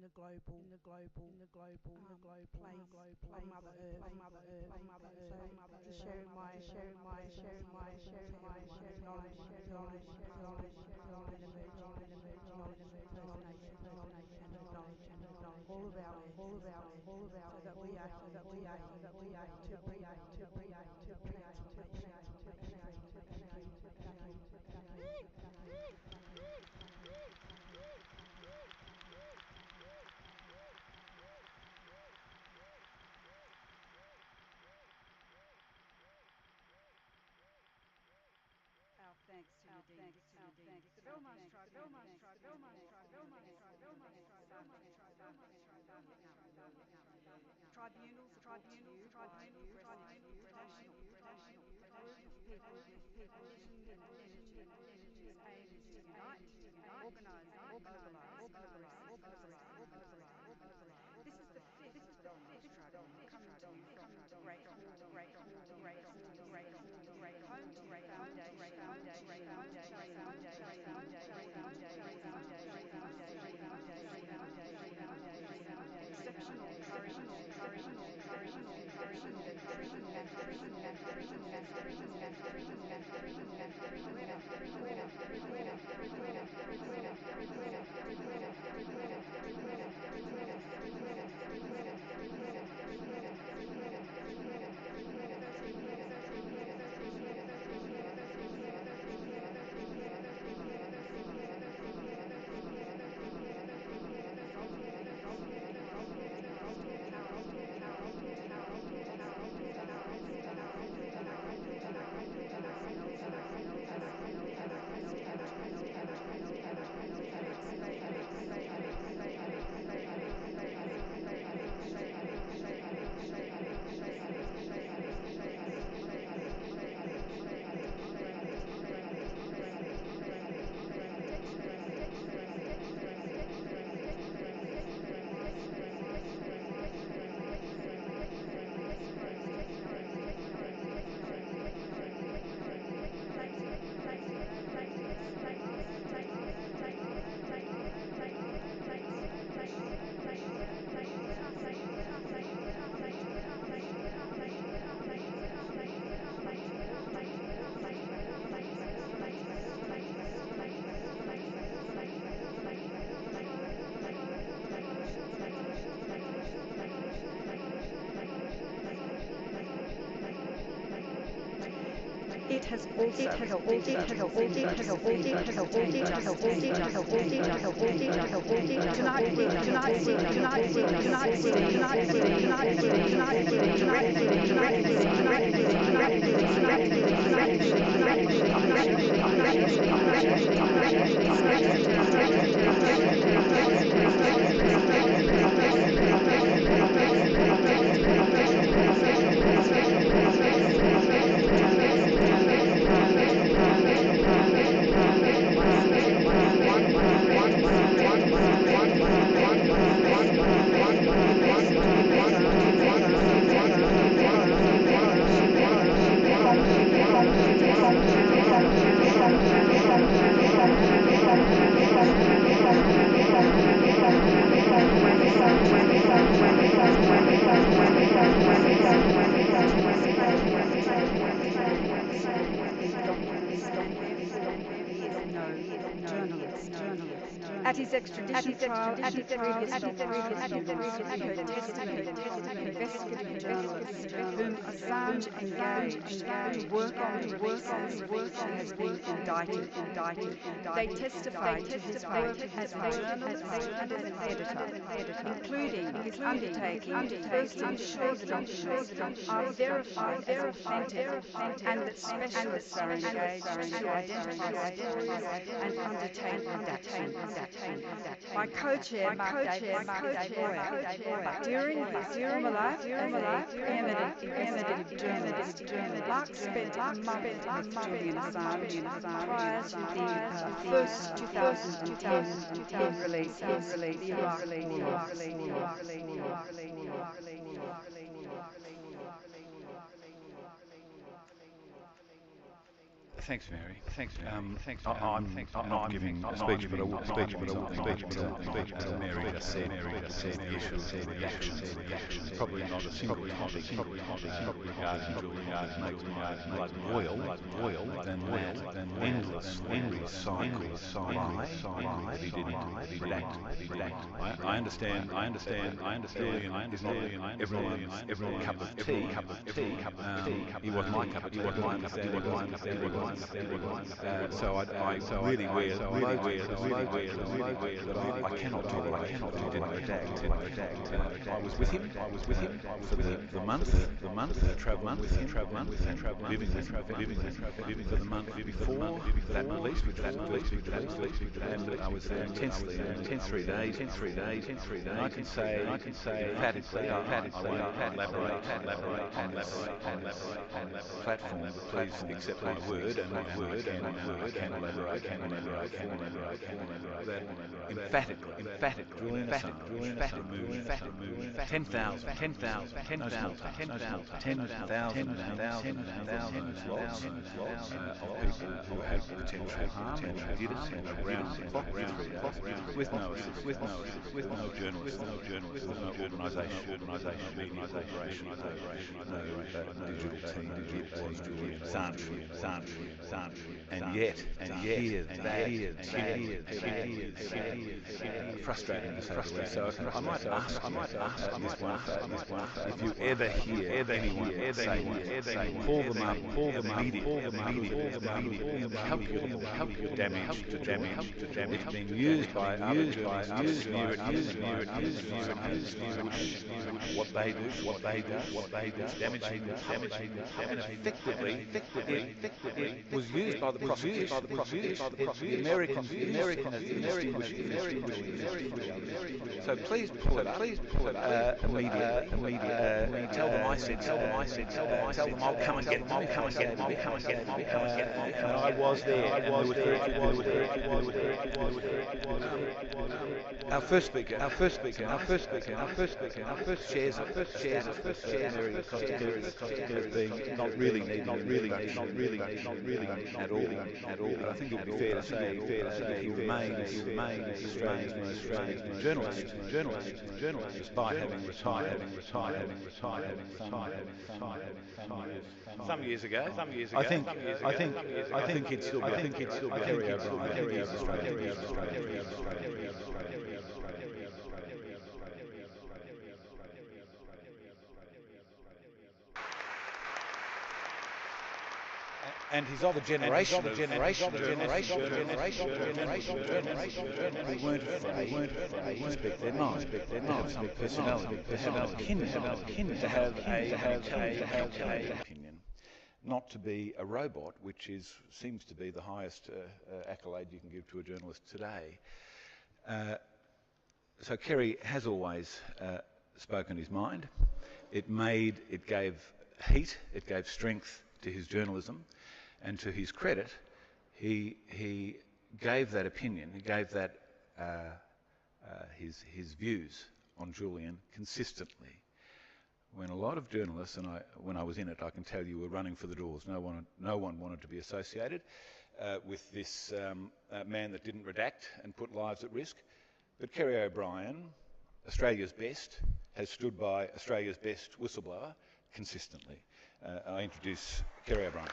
just sharing my knowledge and knowledge all of our so that we are to bring transformation. Our thanks to Nadine. The Belmarsh Tribunals are brought to you by the international group of people with vision and energy whose aim is to unite, organise, mobilise. This is the fifth Belmarsh Tribunal coming to you from the Great Hall, home to the exceptional courage and treason matters. However, it has also helped individuals obtain justice. Tonight we'll At his extradition trial, at his previous Belmarsh Tribunal, he heard testimony from investigative journalists whom Assange engaged to work on the releases he has been indicted. They testified to his work as a journalist and as an editor, including his undertaking to first ensure the documents are verified as authentic and that specialists are engaged to identify stories and undertake redaction. My co-chair, Mark Davis, is a lawyer, but during his former life as a preeminent investigative journalist, Mark spent a month with Julian Assange prior to the first 2010 release of the Iraq War. Thanks, Mary. I'm not giving a speech, but I will speak on something Mary just said. The issue of redactions. Probably not a single topic regarding Julian makes my blood boil than that endless recycle lie that he didn't redact. I understand. Julian is not everyone's cup of tea. He was my cup of tea. So I really wear that I cannot tolerate that he didn't redact. I was with him for the month, travelling with him, living with him for the month before that release, which was and I was there intensely, 3 days. And I can say emphatically, I won't elaborate on this platform, but please accept my word, and I can elaborate that emphatically, Julian Assange removed 10,000 lots of people who had potential harm, and he did it around the clock for 3 days with no assistance, with no journalists, with no organisation, media corporation, no digital team. It was Julian Assange. And yet, here, frustrating to say the least. So I might ask this one, if you ever hear anyone say, pull them up, media, calculate damage to damage. It's been used by other journalists near it, what they do, it's damaging the public, and effectively it was used by the prosecution. The Americans distinguished. So please pull it up immediately. Tell them I said. Tell them I'll come and get them. And I was there. Our first speaker shares Mary Kostakidis as being not really at all. But I think it would be fair to say that he remains Australia's most journalist, despite having retired some years ago. I think he'd still be Kerry O'Brien. He is Australian. And he's of a generation who weren't afraid to speak their mind, to have some personality, to have an opinion, to have a opinion, not to be a robot, which seems to be the highest accolade you can give to a journalist today. So Kerry has always spoken his mind. It gave heat, it gave strength to his journalism. And to his credit, he gave that opinion, he gave that his views on Julian consistently. When a lot of journalists, and when I was in it, I can tell you, were running for the doors. No one wanted to be associated with this man that didn't redact and put lives at risk. But Kerry O'Brien, Australia's best, has stood by Australia's best whistleblower consistently. I introduce Kerry O'Brien.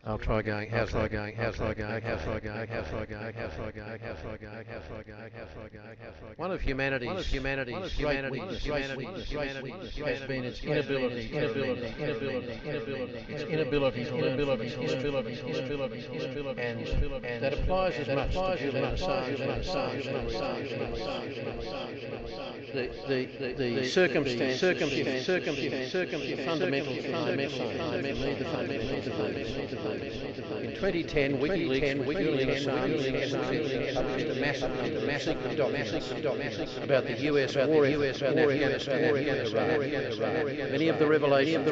I'll try going. How's that going? One of humanity's great weaknesses has been its inability to learn from history, and that applies as much to Julian Assange and the circumstances, fundamentals in 2010, WikiLeaks published a massive number of secret documents about the US war effort in Afghanistan and Iraq. Many of the revelations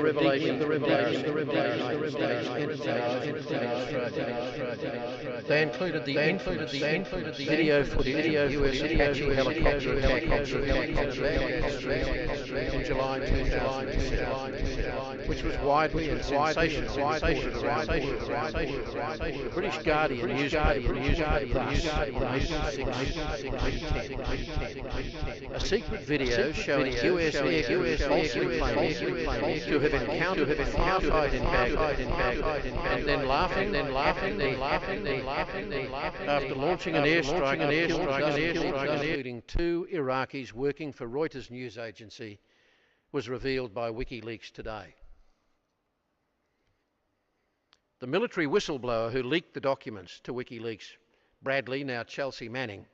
they included the video footage of US Apache helicopter attack in July 2007, which was widely and sensational reported around the world. The British Guardian newspaper thus on April 6, 2010. A secret video showing US aircraft falsely claiming to have encountered a firefight in Baghdad and then laughing after launching an airstrike including 2 Iraqis working for Reuters news agency, was revealed by WikiLeaks today. The military whistleblower who leaked the documents to WikiLeaks, Bradley, now Chelsea Manning,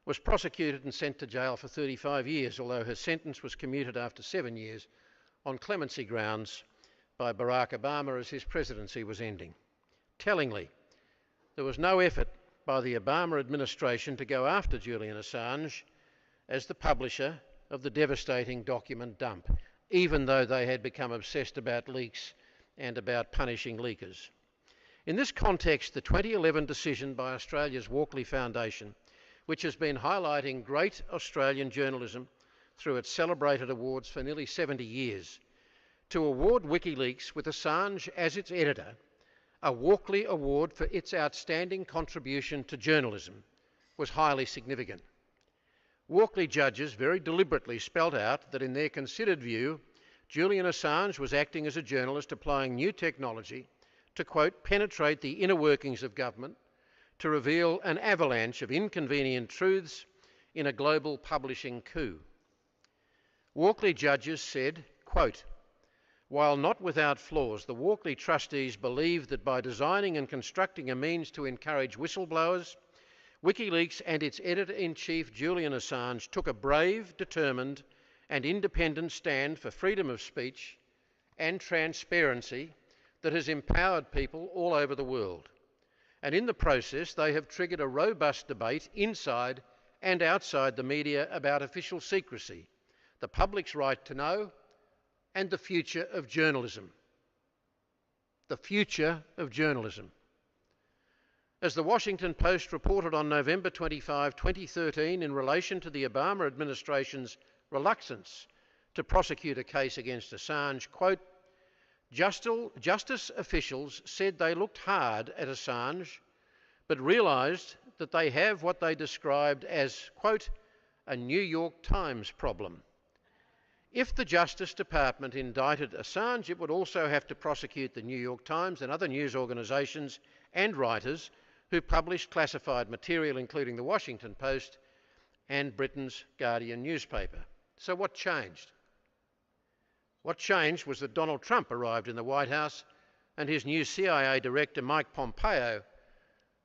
was prosecuted and sent to jail for 35 years, although her sentence was commuted after 7 years on clemency grounds by Barack Obama as his presidency was ending. Tellingly, there was no effort by the Obama administration to go after Julian Assange as the publisher of the devastating document dump, even though they had become obsessed about leaks and about punishing leakers. In this context, the 2011 decision by Australia's Walkley Foundation, which has been highlighting great Australian journalism through its celebrated awards for nearly 70 years, to award WikiLeaks with Assange as its editor a Walkley Award for its outstanding contribution to journalism, was highly significant. Walkley judges very deliberately spelt out that in their considered view, Julian Assange was acting as a journalist applying new technology to, quote, penetrate the inner workings of government, to reveal an avalanche of inconvenient truths in a global publishing coup. Walkley judges said, quote, while not without flaws, the Walkley trustees believe that by designing and constructing a means to encourage whistleblowers, WikiLeaks and its editor-in-chief Julian Assange took a brave, determined and independent stand for freedom of speech and transparency that has empowered people all over the world. And in the process, they have triggered a robust debate inside and outside the media about official secrecy, the public's right to know, and the future of journalism. The future of journalism. As the Washington Post reported on November 25, 2013, in relation to the Obama administration's reluctance to prosecute a case against Assange, quote, justice officials said they looked hard at Assange, but realised that they have what they described as, quote, a New York Times problem. If the Justice Department indicted Assange, it would also have to prosecute the New York Times and other news organisations and writers who published classified material, including the Washington Post and Britain's Guardian newspaper. So what changed? What changed was that Donald Trump arrived in the White House and his new CIA director, Mike Pompeo,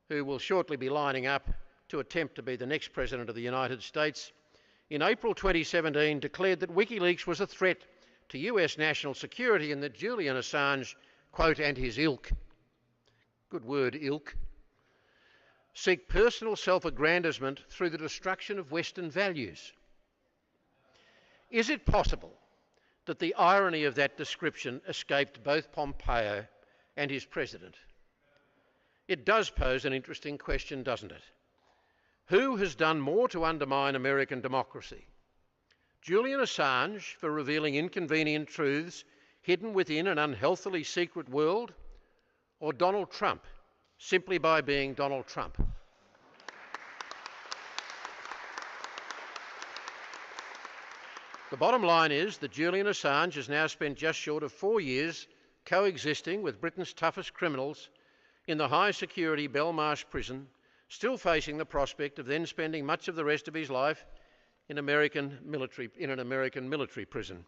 who will shortly be lining up to attempt to be the next President of the United States, in April 2017 declared that WikiLeaks was a threat to US national security and that Julian Assange, quote, and his ilk, good word, ilk, seek personal self-aggrandisement through the destruction of Western values. Is it possible that the irony of that description escaped both Pompeo and his president? It does pose an interesting question, doesn't it? Who has done more to undermine American democracy? Julian Assange for revealing inconvenient truths hidden within an unhealthily secret world, or Donald Trump simply by being Donald Trump? The bottom line is that Julian Assange has now spent just short of 4 years coexisting with Britain's toughest criminals in the high-security Belmarsh prison, still facing the prospect of then spending much of the rest of his life in an American military prison.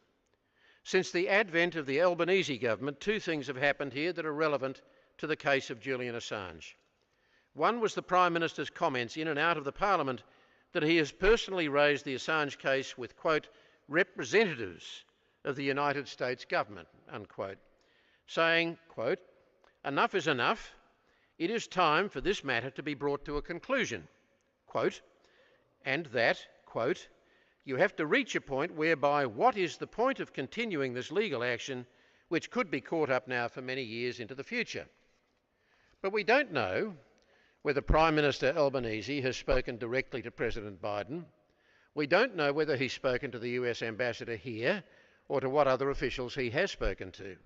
Since the advent of the Albanese government, two things have happened here that are relevant to the case of Julian Assange. One was the Prime Minister's comments in and out of the Parliament that he has personally raised the Assange case with, quote, representatives of the United States government, unquote, saying, quote, enough is enough. It is time for this matter to be brought to a conclusion, quote, and that, quote, you have to reach a point whereby what is the point of continuing this legal action which could be caught up now for many years into the future. But we don't know whether Prime Minister Albanese has spoken directly to President Biden. We don't know whether he's spoken to the US ambassador here or to what other officials he has spoken to.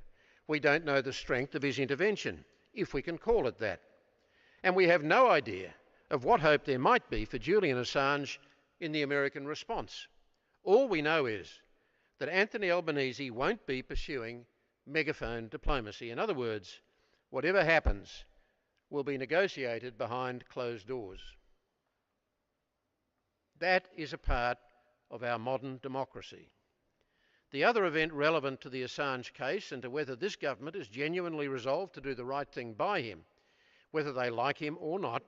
We don't know the strength of his intervention, if we can call it that. And we have no idea of what hope there might be for Julian Assange in the American response. All we know is that Anthony Albanese won't be pursuing megaphone diplomacy. In other words, whatever happens will be negotiated behind closed doors. That is a part of our modern democracy. The other event relevant to the Assange case and to whether this government is genuinely resolved to do the right thing by him, whether they like him or not,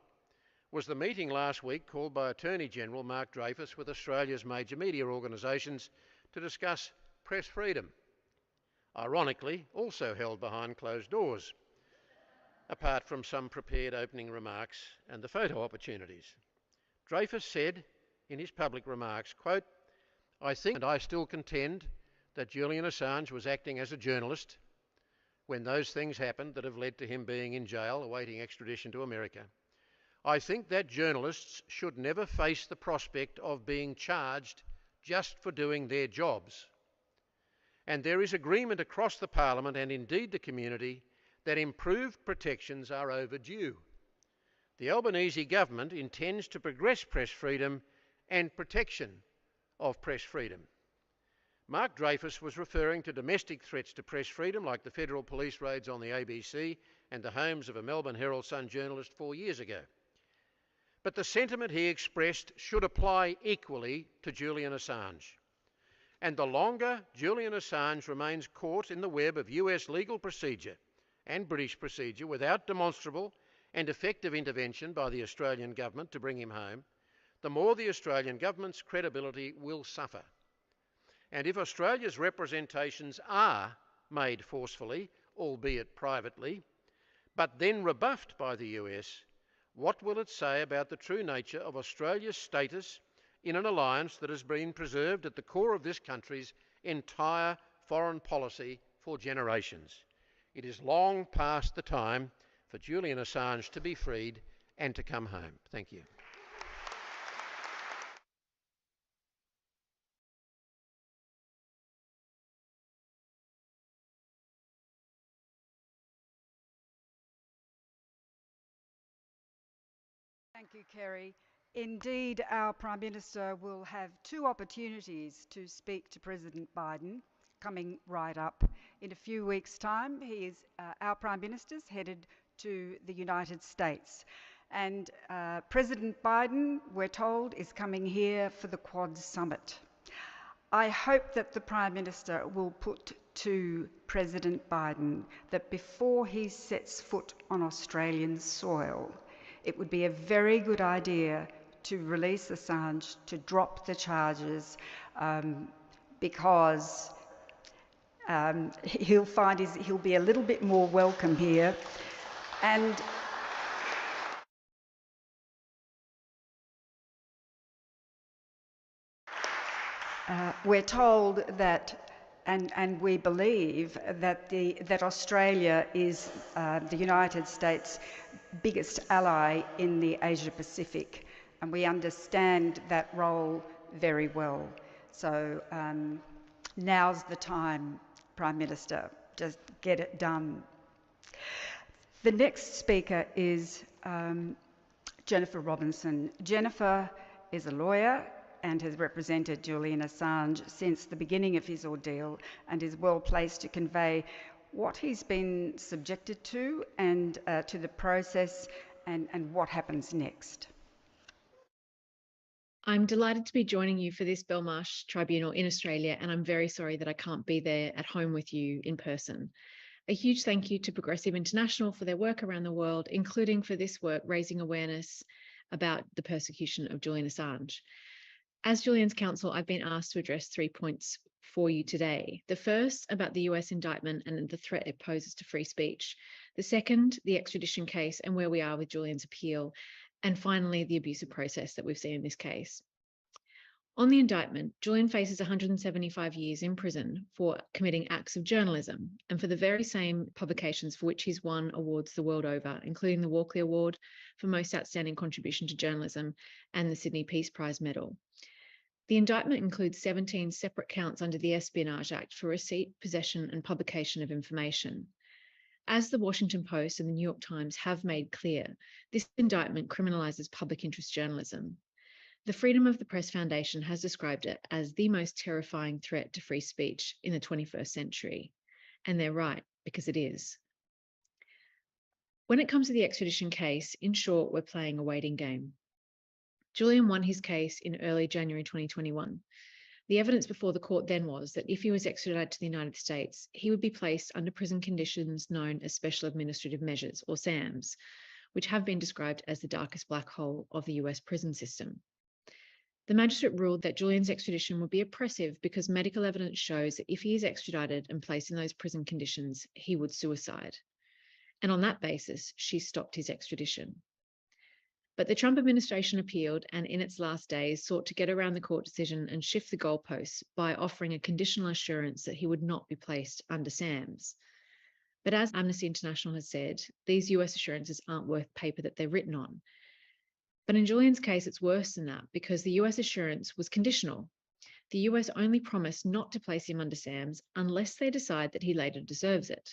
was the meeting last week called by Attorney General Mark Dreyfus with Australia's major media organisations to discuss press freedom. Ironically, also held behind closed doors, apart from some prepared opening remarks and the photo opportunities. Dreyfus said in his public remarks, quote, I think and I still contend that Julian Assange was acting as a journalist when those things happened that have led to him being in jail awaiting extradition to America. I think that journalists should never face the prospect of being charged just for doing their jobs. And there is agreement across the Parliament and indeed the community that improved protections are overdue. The Albanese government intends to progress press freedom and protection of press freedom. Mark Dreyfus was referring to domestic threats to press freedom like the federal police raids on the ABC and the homes of a Melbourne Herald Sun journalist 4 years ago. But the sentiment he expressed should apply equally to Julian Assange. And the longer Julian Assange remains caught in the web of US legal procedure and British procedure without demonstrable and effective intervention by the Australian government to bring him home, the more the Australian government's credibility will suffer. And if Australia's representations are made forcefully, albeit privately, but then rebuffed by the US, what will it say about the true nature of Australia's status in an alliance that has been preserved at the core of this country's entire foreign policy for generations? It is long past the time for Julian Assange to be freed and to come home. Thank you. Thank you, Kerry. Indeed, our Prime Minister will have two opportunities to speak to President Biden coming right up. In a few weeks' time, our Prime Minister's headed to the United States. And President Biden, we're told, is coming here for the Quad Summit. I hope that the Prime Minister will put to President Biden that before he sets foot on Australian soil, it would be a very good idea to release Assange, to drop the charges, because he'll find he'll be a little bit more welcome here. And we're told that, and we believe that that Australia is the United States' biggest ally in the Asia Pacific, and we understand that role very well. So now's the time, Prime Minister, just get it done. The next speaker is Jennifer Robinson. Jennifer is a lawyer and has represented Julian Assange since the beginning of his ordeal and is well placed to convey what he's been subjected to and to the process and what happens next. I'm delighted to be joining you for this Belmarsh Tribunal in Australia, and I'm very sorry that I can't be there at home with you in person. A huge thank you to Progressive International for their work around the world, including for this work raising awareness about the persecution of Julian Assange. As Julian's counsel, I've been asked to address 3 points for you today. The first, about the US indictment and the threat it poses to free speech. The second, the extradition case and where we are with Julian's appeal. And finally, the abusive process that we've seen in this case. On the indictment, Julian faces 175 years in prison for committing acts of journalism and for the very same publications for which he's won awards the world over, including the Walkley Award for Most Outstanding Contribution to Journalism and the Sydney Peace Prize Medal. The indictment includes 17 separate counts under the Espionage Act for receipt, possession, and publication of information. As the Washington Post and the New York Times have made clear, this indictment criminalises public interest journalism. The Freedom of the Press Foundation has described it as the most terrifying threat to free speech in the 21st century. And they're right, because it is. When it comes to the extradition case, in short, we're playing a waiting game. Julian won his case in early January 2021. The evidence before the court then was that if he was extradited to the United States, he would be placed under prison conditions known as Special Administrative Measures, or SAMs, which have been described as the darkest black hole of the US prison system. The magistrate ruled that Julian's extradition would be oppressive because medical evidence shows that if he is extradited and placed in those prison conditions, he would suicide. And on that basis, she stopped his extradition. But the Trump administration appealed and in its last days sought to get around the court decision and shift the goalposts by offering a conditional assurance that he would not be placed under SAMs. But as Amnesty International has said, these US assurances aren't worth paper that they're written on. But in Julian's case, it's worse than that because the US assurance was conditional. The US only promised not to place him under SAMs unless they decide that he later deserves it.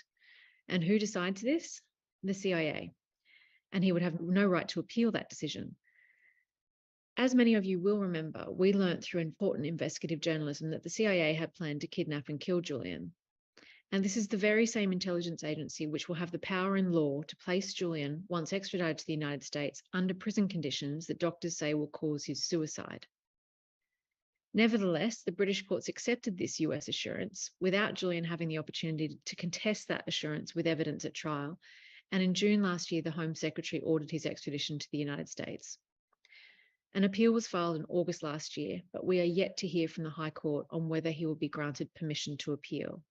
And who decides this? The CIA. And he would have no right to appeal that decision. As many of you will remember, we learnt through important investigative journalism that the CIA had planned to kidnap and kill Julian. And this is the very same intelligence agency which will have the power in law to place Julian, once extradited to the United States, under prison conditions that doctors say will cause his suicide. Nevertheless, the British courts accepted this US assurance without Julian having the opportunity to contest that assurance with evidence at trial. And in June last year, the Home Secretary ordered his extradition to the United States. An appeal was filed in August last year, but we are yet to hear from the High Court on whether he will be granted permission to appeal.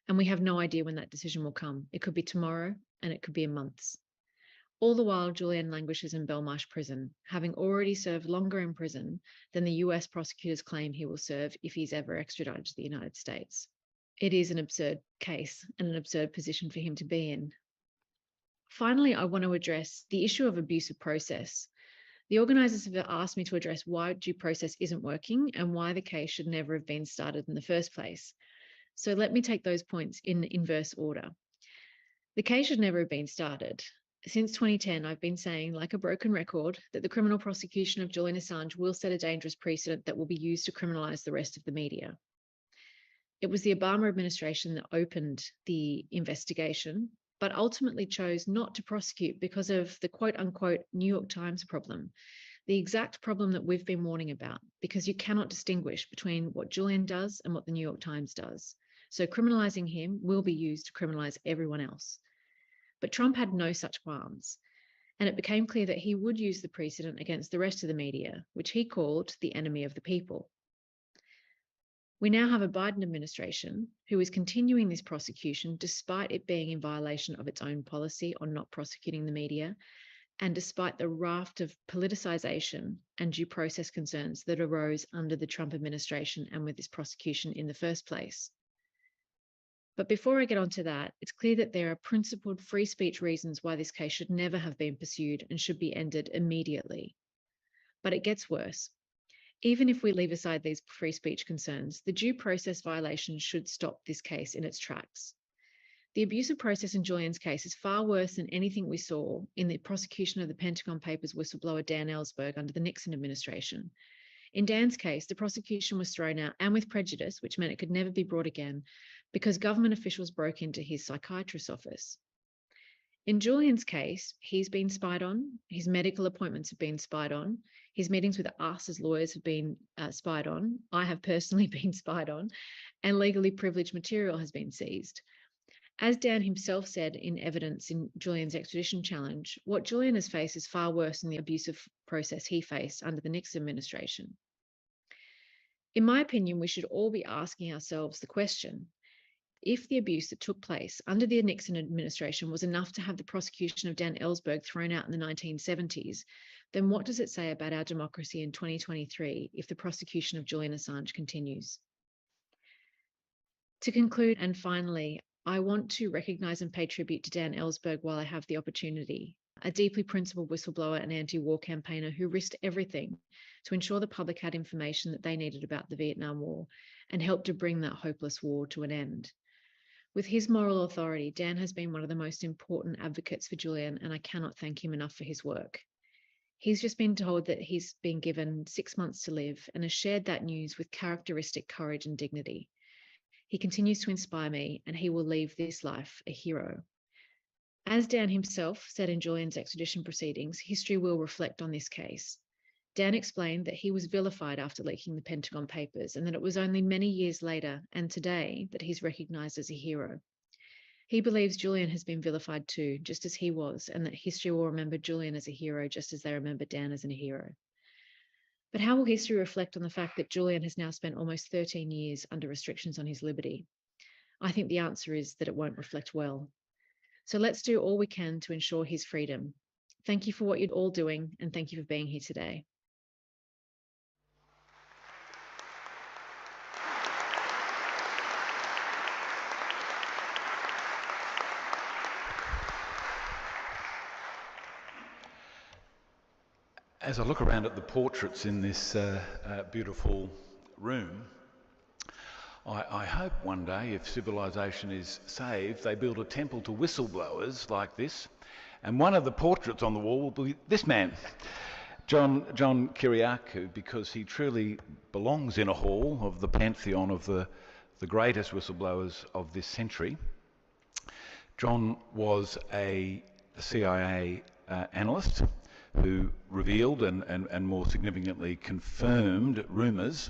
And we have no idea when that decision will come. It could be tomorrow, and it could be in months. All the while, Julian languishes in Belmarsh prison, having already served longer in prison than the US prosecutors claim he will serve if he's ever extradited to the United States. It is an absurd case and an absurd position for him to be in. Finally, I want to address the issue of abusive process. The organisers have asked me to address why due process isn't working and why the case should never have been started in the first place. So let me take those points in inverse order. The case should never have been started. Since 2010, I've been saying, like a broken record, that the criminal prosecution of Julian Assange will set a dangerous precedent that will be used to criminalise the rest of the media. It was the Obama administration that opened the investigation, but ultimately chose not to prosecute because of the quote-unquote New York Times problem, the exact problem that we've been warning about, because you cannot distinguish between what Julian does and what the New York Times does. So criminalising him will be used to criminalise everyone else. But Trump had no such qualms, and it became clear that he would use the precedent against the rest of the media, which he called the enemy of the people. We now have a Biden administration who is continuing this prosecution despite it being in violation of its own policy on not prosecuting the media, and despite the raft of politicization and due process concerns that arose under the Trump administration and with this prosecution in the first place. But before I get onto that, it's clear that there are principled free speech reasons why this case should never have been pursued and should be ended immediately. But it gets worse. Even if we leave aside these free speech concerns, the due process violation should stop this case in its tracks. The abusive process in Julian's case is far worse than anything we saw in the prosecution of the Pentagon Papers whistleblower Dan Ellsberg under the Nixon administration. In Dan's case, the prosecution was thrown out and with prejudice, which meant it could never be brought again, because government officials broke into his psychiatrist's office. In Julian's case, he's been spied on, his medical appointments have been spied on, his meetings with us as lawyers have been spied on, I have personally been spied on, and legally privileged material has been seized. As Dan himself said in evidence in Julian's extradition challenge, what Julian has faced is far worse than the abusive process he faced under the Nixon administration. In my opinion, we should all be asking ourselves the question, if the abuse that took place under the Nixon administration was enough to have the prosecution of Dan Ellsberg thrown out in the 1970s, then what does it say about our democracy in 2023 if the prosecution of Julian Assange continues? To conclude, and finally, I want to recognise and pay tribute to Dan Ellsberg while I have the opportunity, a deeply principled whistleblower and anti-war campaigner who risked everything to ensure the public had information that they needed about the Vietnam War and helped to bring that hopeless war to an end. With his moral authority, Dan has been one of the most important advocates for Julian, and I cannot thank him enough for his work. He's just been told that he's been given 6 months to live and has shared that news with characteristic courage and dignity. He continues to inspire me, and he will leave this life a hero. As Dan himself said in Julian's extradition proceedings, history will reflect on this case. Dan explained that he was vilified after leaking the Pentagon Papers and that it was only many years later and today that he's recognised as a hero. He believes Julian has been vilified too, just as he was, and that history will remember Julian as a hero just as they remember Dan as a hero. But how will history reflect on the fact that Julian has now spent almost 13 years under restrictions on his liberty? I think the answer is that it won't reflect well. So let's do all we can to ensure his freedom. Thank you for what you're all doing, and thank you for being here today. As I look around at the portraits in this beautiful room, I hope one day, if civilization is saved, they build a temple to whistleblowers like this, and one of the portraits on the wall will be this man, John Kiriakou, because he truly belongs in a hall of the pantheon of the greatest whistleblowers of this century. John was a CIA analyst who revealed and more significantly confirmed rumours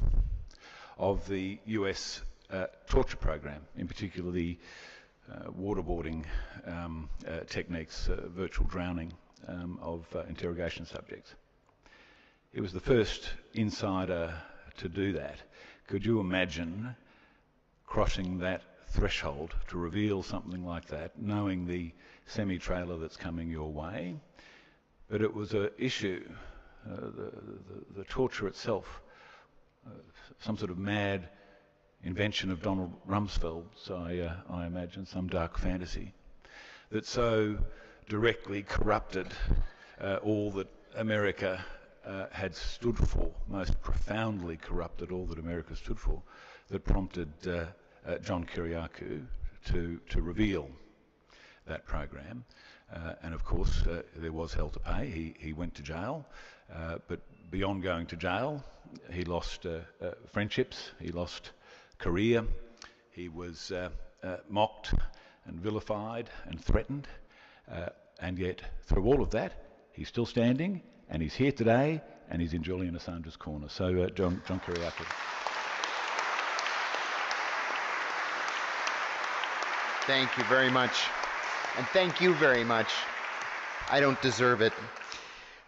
of the US torture program, in particular the waterboarding techniques, virtual drowning of interrogation subjects. He was the first insider to do that. Could you imagine crossing that threshold to reveal something like that, knowing the semi-trailer that's coming your way? But it was an issue, the torture itself, some sort of mad invention of Donald Rumsfeld's, I imagine, some dark fantasy, that so directly corrupted all that America had stood for, most profoundly corrupted all that America stood for, that prompted John Kiriakou to reveal that program. And of course, there was hell to pay. He went to jail, but beyond going to jail, he lost friendships, he lost career, he was mocked and vilified and threatened, and yet through all of that, he's still standing, and he's here today, and he's in Julian Assange's corner. So, John Kiriakou. Thank you very much. And thank you very much. I don't deserve it.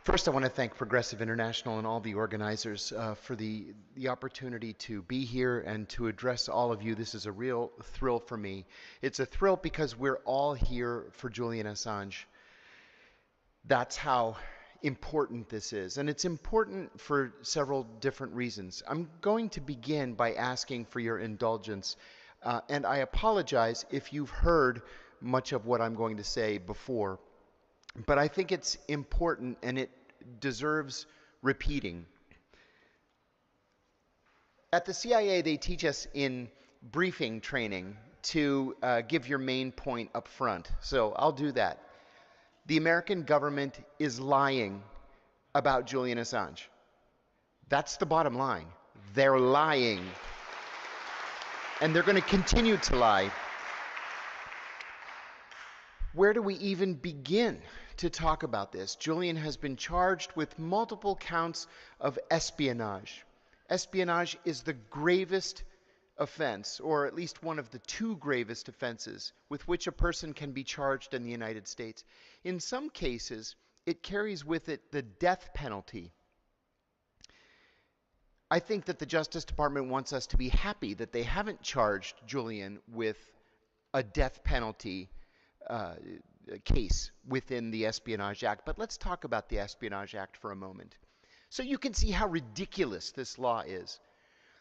First, I want to thank Progressive International and all the organizers for the opportunity to be here and to address all of you. This is a real thrill for me. It's a thrill because we're all here for Julian Assange. That's how important this is. And it's important for several different reasons. I'm going to begin by asking for your indulgence. And I apologize if you've heard much of what I'm going to say before, but I think it's important and it deserves repeating. At the CIA, they teach us in briefing training to give your main point up front. So I'll do that. The American government is lying about Julian Assange. That's the bottom line. They're lying. And they're going to continue to lie. Where do we even begin to talk about this? Julian has been charged with multiple counts of espionage. Espionage is the gravest offense, or at least one of the two gravest offenses with which a person can be charged in the United States. In some cases, it carries with it the death penalty. I think that the Justice Department wants us to be happy that they haven't charged Julian with a death penalty case within the Espionage Act. But let's talk about the Espionage Act for a moment, so you can see how ridiculous this law is.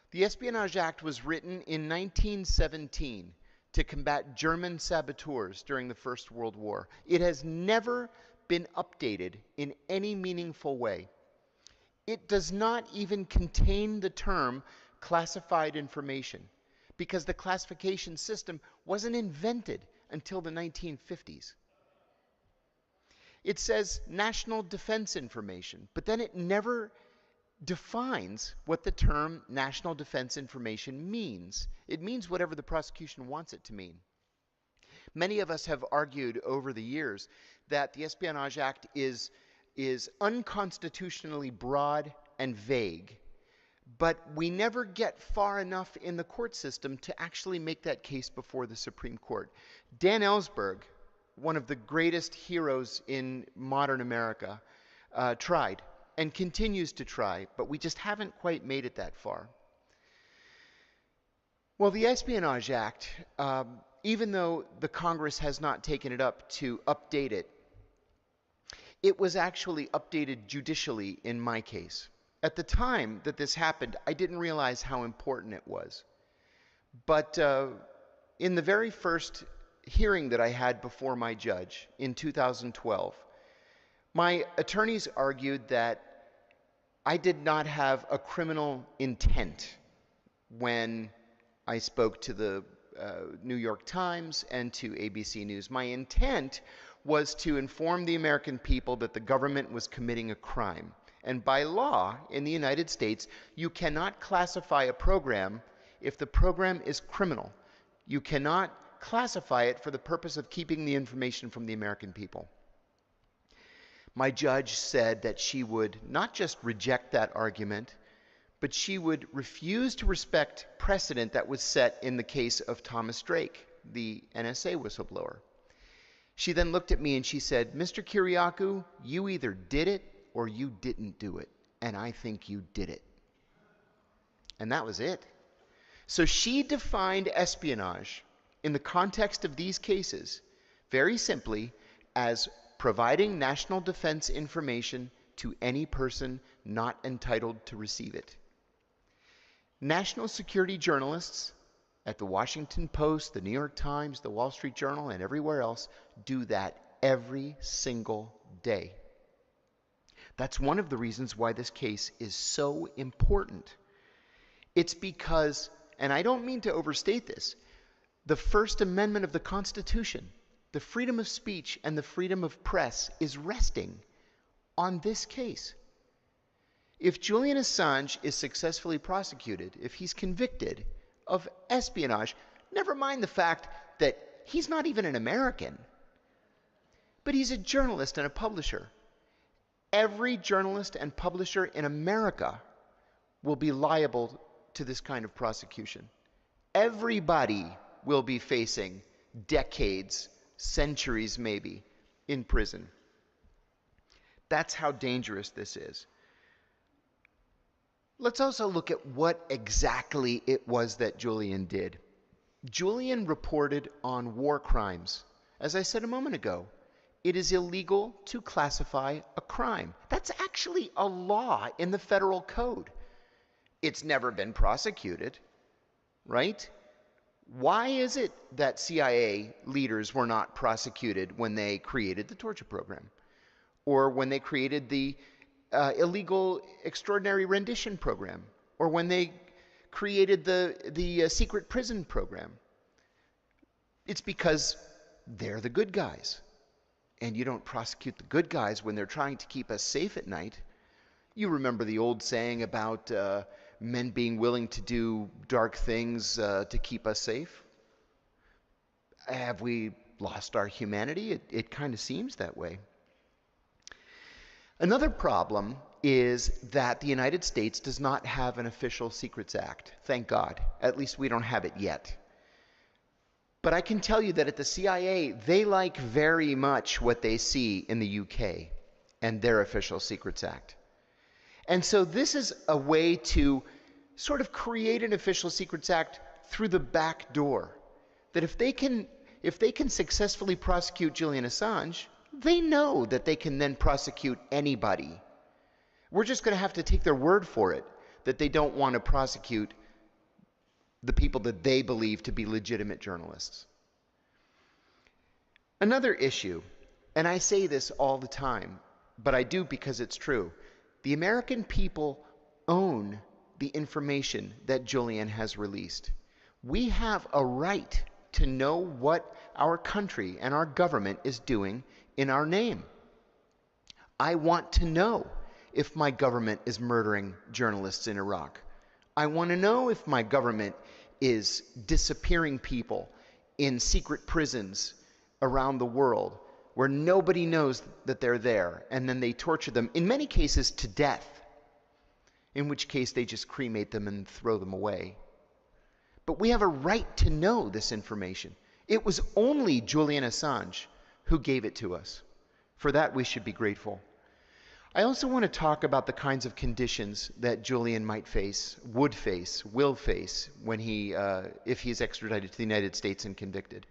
The Espionage Act was written in 1917 to combat German saboteurs during the First World War. It has never been updated in any meaningful way. It does not even contain the term classified information, because the classification system wasn't invented until the 1950s. It says national defense information, but then it never defines what the term national defense information means. It means whatever the prosecution wants it to mean. Many of us have argued over the years that the Espionage Act is unconstitutionally broad and vague, but we never get far enough in the court system to actually make that case before the Supreme Court. Dan Ellsberg, one of the greatest heroes in modern America, tried and continues to try, but we just haven't quite made it that far. Well, the Espionage Act, even though the Congress has not taken it up to update it, it was actually updated judicially in my case. At the time that this happened, I didn't realize how important it was. But in the very first hearing that I had before my judge in 2012, my attorneys argued that I did not have a criminal intent when I spoke to the New York Times and to ABC News. My intent was to inform the American people that the government was committing a crime. And by law in the United States, you cannot classify a program if the program is criminal. You cannot classify it for the purpose of keeping the information from the American people. My judge said that she would not just reject that argument, but she would refuse to respect precedent that was set in the case of Thomas Drake, the NSA whistleblower. She then looked at me and she said, "Mr. Kyriakou, you either did it or you didn't do it, and I think you did it." And that was it. So she defined espionage in the context of these cases very simply as providing national defense information to any person not entitled to receive it. National security journalists at the Washington Post, the New York Times, the Wall Street Journal, and everywhere else do that every single day. That's one of the reasons why this case is so important. It's because, and I don't mean to overstate this, the First Amendment of the Constitution, the freedom of speech and the freedom of press, is resting on this case. If Julian Assange is successfully prosecuted, if he's convicted of espionage, never mind the fact that he's not even an American, but he's a journalist and a publisher. Every journalist and publisher in America will be liable to this kind of prosecution. Everybody will be facing decades, centuries maybe, in prison. That's how dangerous this is. Let's also look at what exactly it was that Julian did. Julian reported on war crimes. As I said a moment ago, it is illegal to classify a crime. That's actually a law in the federal code. It's never been prosecuted, right? Why is it that CIA leaders were not prosecuted when they created the torture program? Or when they created the illegal extraordinary rendition program? Or when they created the secret prison program? It's because they're the good guys. And you don't prosecute the good guys when they're trying to keep us safe at night. You remember the old saying about men being willing to do dark things to keep us safe? Have we lost our humanity? It kind of seems that way. Another problem is that the United States does not have an official Secrets Act. Thank God. At least we don't have it yet. But I can tell you that at the CIA, they like very much what they see in the UK and their official Secrets Act. And so this is a way to sort of create an official Secrets Act through the back door. That if they can successfully prosecute Julian Assange, they know that they can then prosecute anybody. We're just going to have to take their word for it that they don't want to prosecute the people that they believe to be legitimate journalists. Another issue, and I say this all the time, but I do because it's true. The American people own the information that Julian has released. We have a right to know what our country and our government is doing in our name. I want to know if my government is murdering journalists in Iraq. I want to know if my government is disappearing people in secret prisons around the world where nobody knows that they're there, and then they torture them, in many cases to death, in which case they just cremate them and throw them away. But we have a right to know this information. It was only Julian Assange who gave it to us. For that, we should be grateful. I also want to talk about the kinds of conditions that Julian might face, will face, when if he's extradited to the United States and convicted.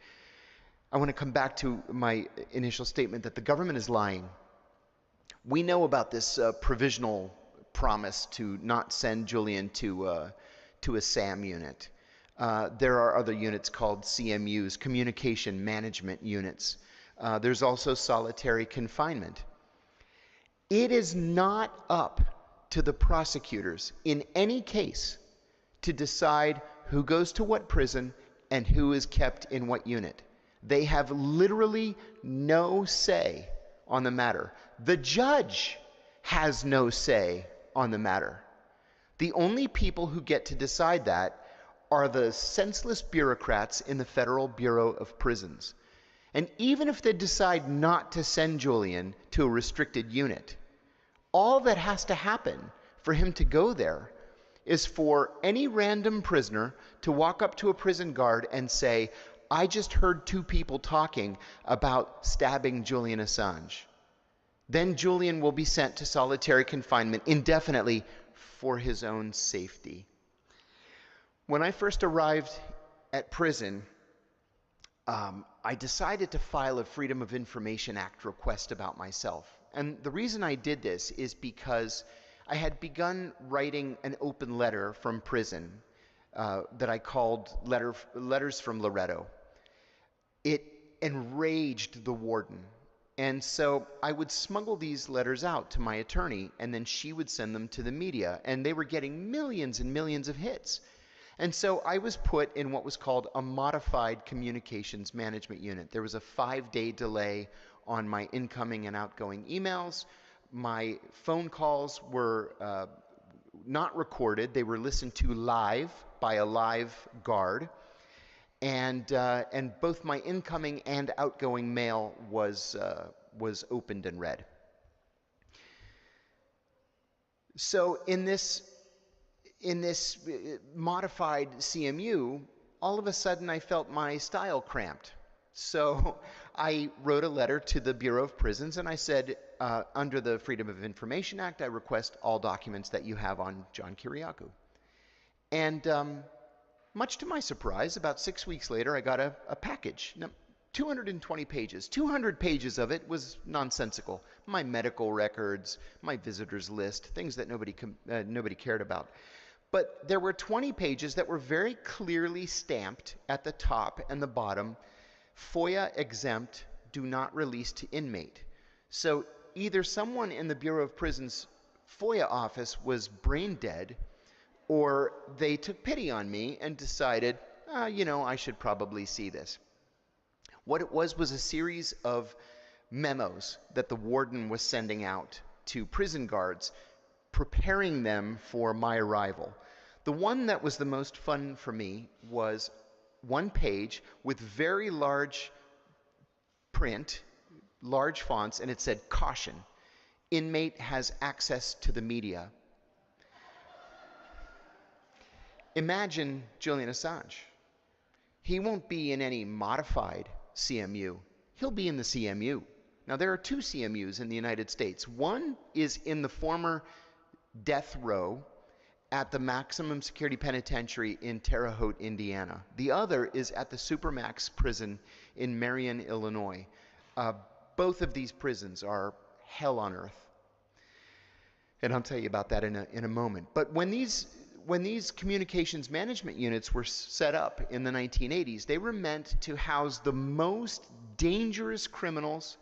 I want to come back to my initial statement that the government is lying. We know about this provisional promise to not send Julian to a SAM unit. There are other units called CMUs, Communication Management Units. There's also solitary confinement. It is not up to the prosecutors in any case to decide who goes to what prison and who is kept in what unit. They have literally no say on the matter. The judge has no say on the matter. The only people who get to decide that are the senseless bureaucrats in the Federal Bureau of Prisons. And even if they decide not to send Julian to a restricted unit, all that has to happen for him to go there is for any random prisoner to walk up to a prison guard and say, I just heard two people talking about stabbing Julian Assange. Then Julian will be sent to solitary confinement indefinitely for his own safety. When I first arrived at prison, I decided to file a Freedom of Information Act request about myself. And the reason I did this is because I had begun writing an open letter from prison that I called Letters from Loretto. It enraged the warden. And so I would smuggle these letters out to my attorney, and then she would send them to the media. And they were getting millions and millions of hits. And so I was put in what was called a modified communications management unit. There was a 5-day delay on my incoming and outgoing emails. My phone calls were not recorded. They were listened to live by a live guard. And both my incoming and outgoing mail was opened and read. So in this modified CMU, all of a sudden I felt my style cramped. So I wrote a letter to the Bureau of Prisons and I said, under the Freedom of Information Act, I request all documents that you have on John Kiriakou. And much to my surprise, about 6 weeks later, I got a package. Now, 220 pages. 200 pages of it was nonsensical. My medical records, my visitors list, things that nobody cared about. But there were 20 pages that were very clearly stamped at the top and the bottom, FOIA exempt, do not release to inmate. So either someone in the Bureau of Prisons FOIA office was brain dead, or they took pity on me and decided, I should probably see this. What it was a series of memos that the warden was sending out to prison guards, preparing them for my arrival. The one that was the most fun for me was one page with very large print, large fonts, and it said, "Caution, inmate has access to the media." Imagine Julian Assange. He won't be in any modified CMU. He'll be in the CMU. Now, there are two CMUs in the United States. One is in the former death row at the maximum security penitentiary in Terre Haute, Indiana. The other is at the Supermax prison in Marion, Illinois. Both of these prisons are hell on earth. And I'll tell you about that in a moment. But when these communications management units were set up in the 1980s, they were meant to house the most dangerous criminals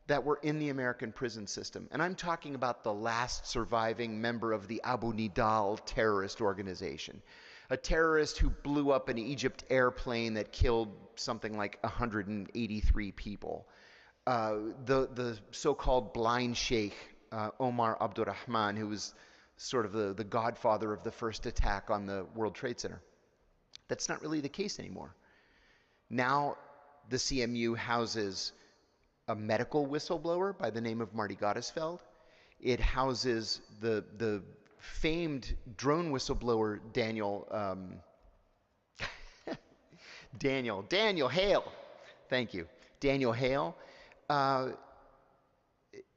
that were in the American prison system. And I'm talking about the last surviving member of the Abu Nidal terrorist organization, a terrorist who blew up an Egypt airplane that killed something like 183 people. The so-called blind sheikh, Omar Abdurrahman, who was sort of the godfather of the first attack on the World Trade Center. That's not really the case anymore. Now the CMU houses a medical whistleblower by the name of Marty Gottesfeld. It houses the famed drone whistleblower Daniel Hale. Thank you. Daniel Hale.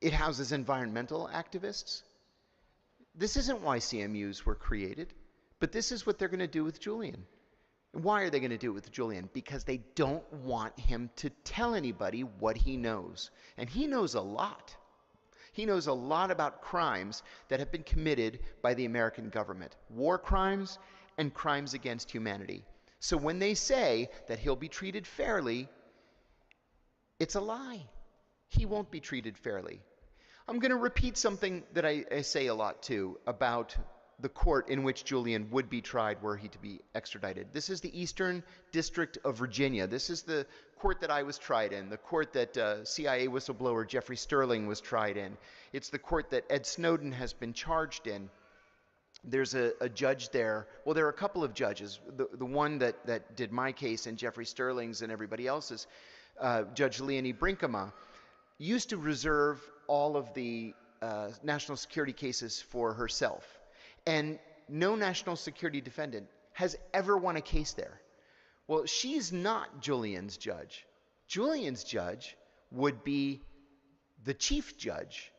It houses environmental activists. This isn't why CMUs were created, but this is what they're going to do with Julian. Why are they going to do it with Julian? Because they don't want him to tell anybody what he knows. And he knows a lot. He knows a lot about crimes that have been committed by the American government. War crimes and crimes against humanity. So when they say that he'll be treated fairly, it's a lie. He won't be treated fairly. I'm going to repeat something that I say a lot too about the court in which Julian would be tried were he to be extradited. This is the Eastern District of Virginia. This is the court that I was tried in, the court that CIA whistleblower Jeffrey Sterling was tried in. It's the court that Ed Snowden has been charged in. There's a judge there. Well, there are a couple of judges. The one that did my case and Jeffrey Sterling's and everybody else's, Judge Leonie Brinkema, used to reserve all of the national security cases for herself. And no national security defendant has ever won a case there. Well, she's not Julian's judge. Julian's judge would be the chief judge.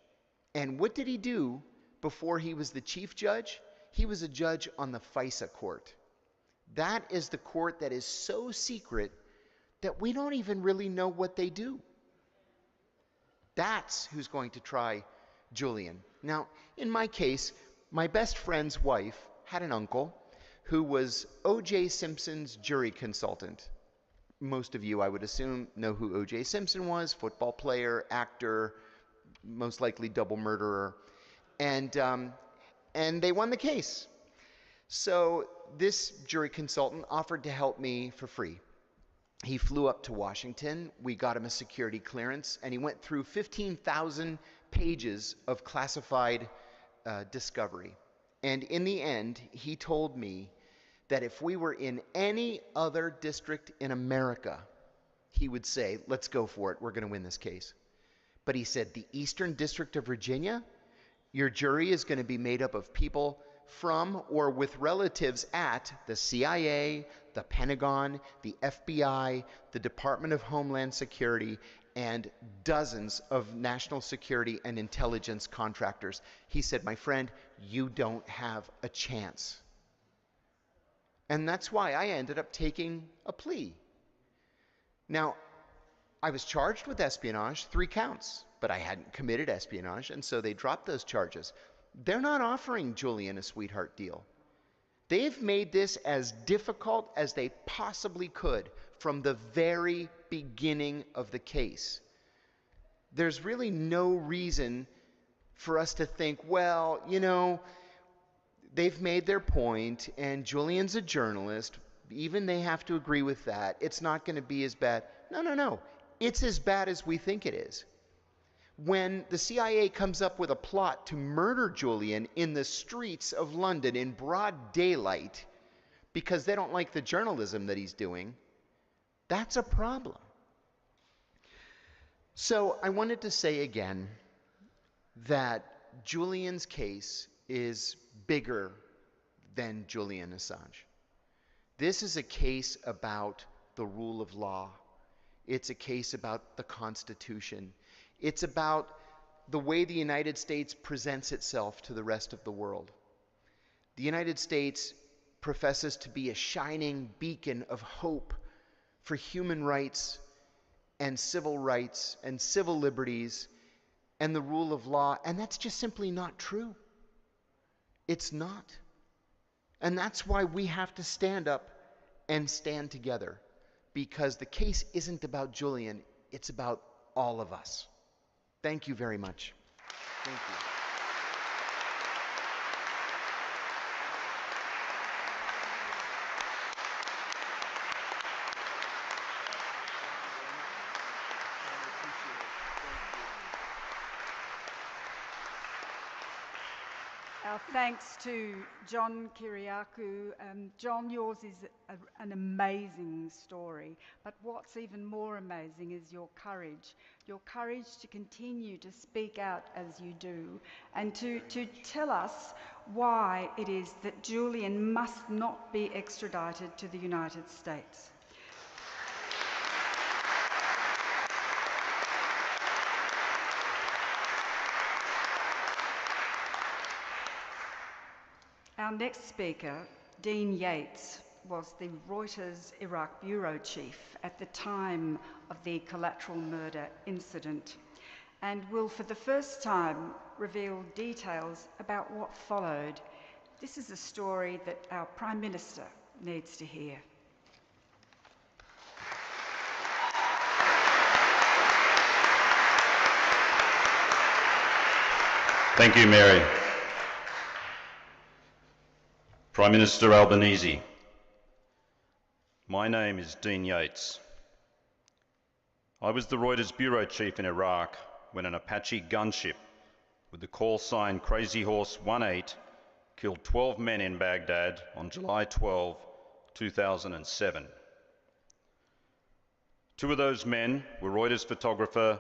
And what did he do before he was the chief judge? He was a judge on the FISA court. That is the court that is so secret that we don't even really know what they do. That's who's going to try Julian. Now, in my case, my best friend's wife had an uncle who was O.J. Simpson's jury consultant. Most of you, I would assume, know who O.J. Simpson was, football player, actor, most likely double murderer. And they won the case. So this jury consultant offered to help me for free. He flew up to Washington, we got him a security clearance, and he went through 15,000 pages of classified discovery. And in the end, he told me that if we were in any other district in America, he would say, let's go for it, we're going to win this case. But he said, the Eastern District of Virginia, your jury is going to be made up of people from or with relatives at the CIA, the Pentagon, the FBI, the Department of Homeland Security, and dozens of national security and intelligence contractors. He said, my friend, you don't have a chance. And that's why I ended up taking a plea. Now, I was charged with espionage, 3 counts, but I hadn't committed espionage, and so they dropped those charges. They're not offering Julian a sweetheart deal. They've made this as difficult as they possibly could from the very beginning of the case. There's really no reason for us to think, well, you know, they've made their point and Julian's a journalist. Even they have to agree with that. It's not going to be as bad. No. It's as bad as we think it is. when the CIA comes up with a plot to murder Julian in the streets of London in broad daylight because they don't like the journalism that he's doing, that's a problem. So I wanted to say again that Julian's case is bigger than Julian Assange. This is a case about the rule of law. It's a case about the Constitution. It's about the way the United States presents itself to the rest of the world. The United States professes to be a shining beacon of hope for human rights and civil liberties and the rule of law, and that's just simply not true. It's not. And that's why we have to stand up and stand together, because the case isn't about Julian, it's about all of us. Thank you very much. Thank you. Our thanks to John Kiriakou. John, yours is an amazing story, but what's even more amazing is your courage to continue to speak out as you do, and to tell us why it is that Julian must not be extradited to the United States. Our next speaker, Dean Yates, was the Reuters Iraq bureau chief at the time of the collateral murder incident, and will for the first time reveal details about what followed. This is a story that our Prime Minister needs to hear. Thank you, Mary. Prime Minister Albanese, my name is Dean Yates. I was the Reuters bureau chief in Iraq when an Apache gunship with the call sign Crazy Horse 18 killed 12 men in Baghdad on July 12, 2007. Two of those men were Reuters photographer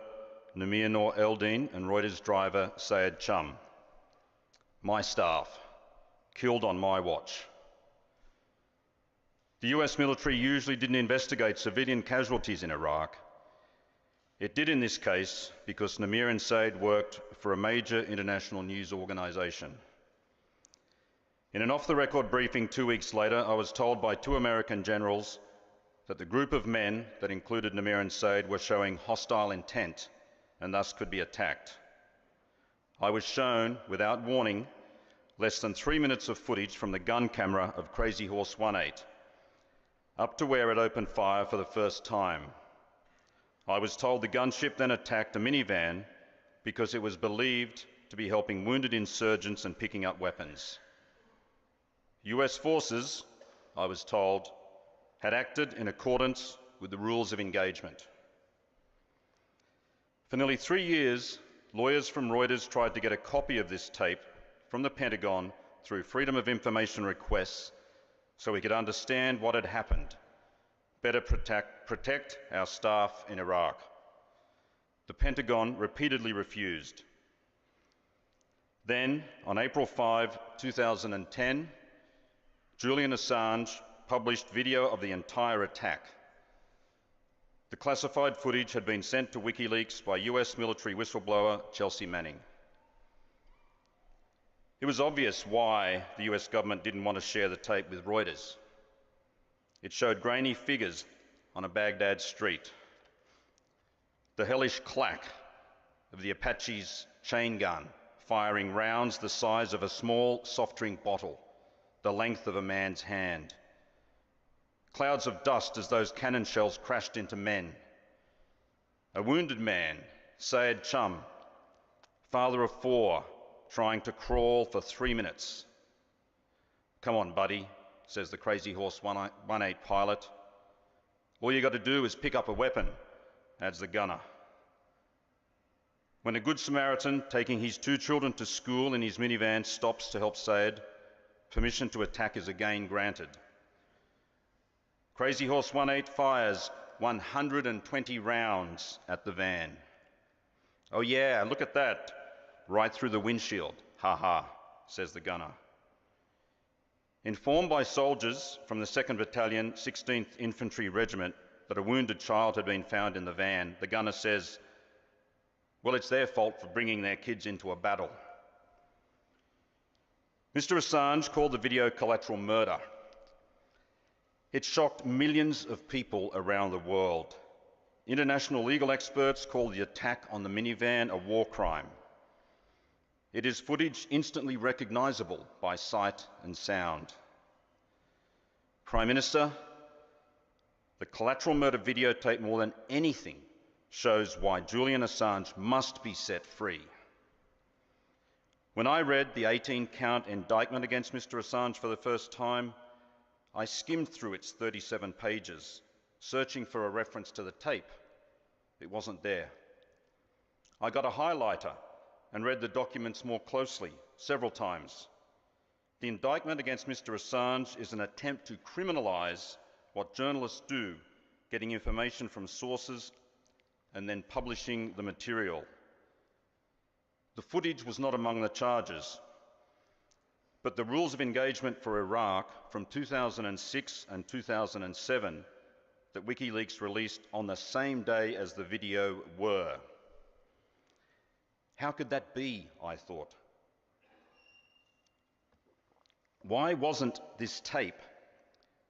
Namir Noor Eldin and Reuters driver Sayed Chum. My staff, killed on my watch. The US military usually didn't investigate civilian casualties in Iraq. It did in this case because Namir and Sayed worked for a major international news organization. In an off-the-record briefing 2 weeks later, I was told by two American generals that the group of men that included Namir and Sayed were showing hostile intent and thus could be attacked. I was shown, without warning, less than 3 minutes of footage from the gun camera of Crazy Horse 18, up to where it opened fire for the first time. I was told the gunship then attacked a minivan because it was believed to be helping wounded insurgents and picking up weapons. US forces, I was told, had acted in accordance with the rules of engagement. For nearly 3 years, lawyers from Reuters tried to get a copy of this tape from the Pentagon through Freedom of Information requests so we could understand what had happened, better protect our staff in Iraq. The Pentagon repeatedly refused. Then, on April 5, 2010, Julian Assange published video of the entire attack. The classified footage had been sent to WikiLeaks by US military whistleblower Chelsea Manning. It was obvious why the US government didn't want to share the tape with Reuters. It showed grainy figures on a Baghdad street, the hellish clack of the Apache's chain gun firing rounds the size of a small soft drink bottle, the length of a man's hand, clouds of dust as those cannon shells crashed into men, a wounded man, Sayed Chum, father of 4, trying to crawl for 3 minutes. "Come on, buddy," says the Crazy Horse 18 pilot. "All you got to do is pick up a weapon," adds the gunner. When a good Samaritan taking his 2 children to school in his minivan stops to help Said, permission to attack is again granted. Crazy Horse 18 fires 120 rounds at the van. "Oh yeah, look at that, right through the windshield, ha ha," says the gunner. Informed by soldiers from the 2nd Battalion, 16th Infantry Regiment that a wounded child had been found in the van, the gunner says, "Well, it's their fault for bringing their kids into a battle." Mr. Assange called the video collateral murder. It shocked millions of people around the world. International legal experts call the attack on the minivan a war crime. It is footage instantly recognisable by sight and sound. Prime Minister, the collateral murder videotape more than anything shows why Julian Assange must be set free. When I read the 18-count indictment against Mr. Assange for the first time, I skimmed through its 37 pages, searching for a reference to the tape. It wasn't there. I got a highlighter and read the documents more closely, several times. The indictment against Mr. Assange is an attempt to criminalise what journalists do, getting information from sources and then publishing the material. The footage was not among the charges, but the rules of engagement for Iraq from 2006 and 2007 that WikiLeaks released on the same day as the video were. How could that be, I thought? Why wasn't this tape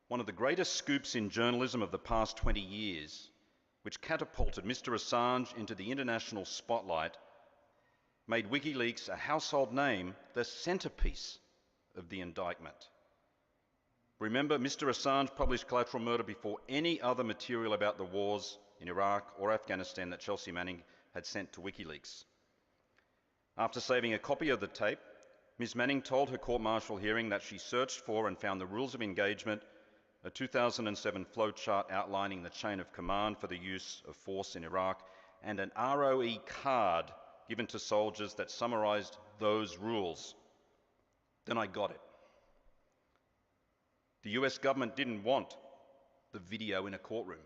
one of the greatest scoops in journalism of the past 20 years, which catapulted Mr. Assange into the international spotlight, made WikiLeaks a household name, the centrepiece of the indictment? Remember, Mr. Assange published collateral murder before any other material about the wars in Iraq or Afghanistan that Chelsea Manning had sent to WikiLeaks. After saving a copy of the tape, Ms. Manning told her court-martial hearing that she searched for and found the rules of engagement, a 2007 flowchart outlining the chain of command for the use of force in Iraq, and an ROE card given to soldiers that summarised those rules. Then I got it. The US government didn't want the video in a courtroom.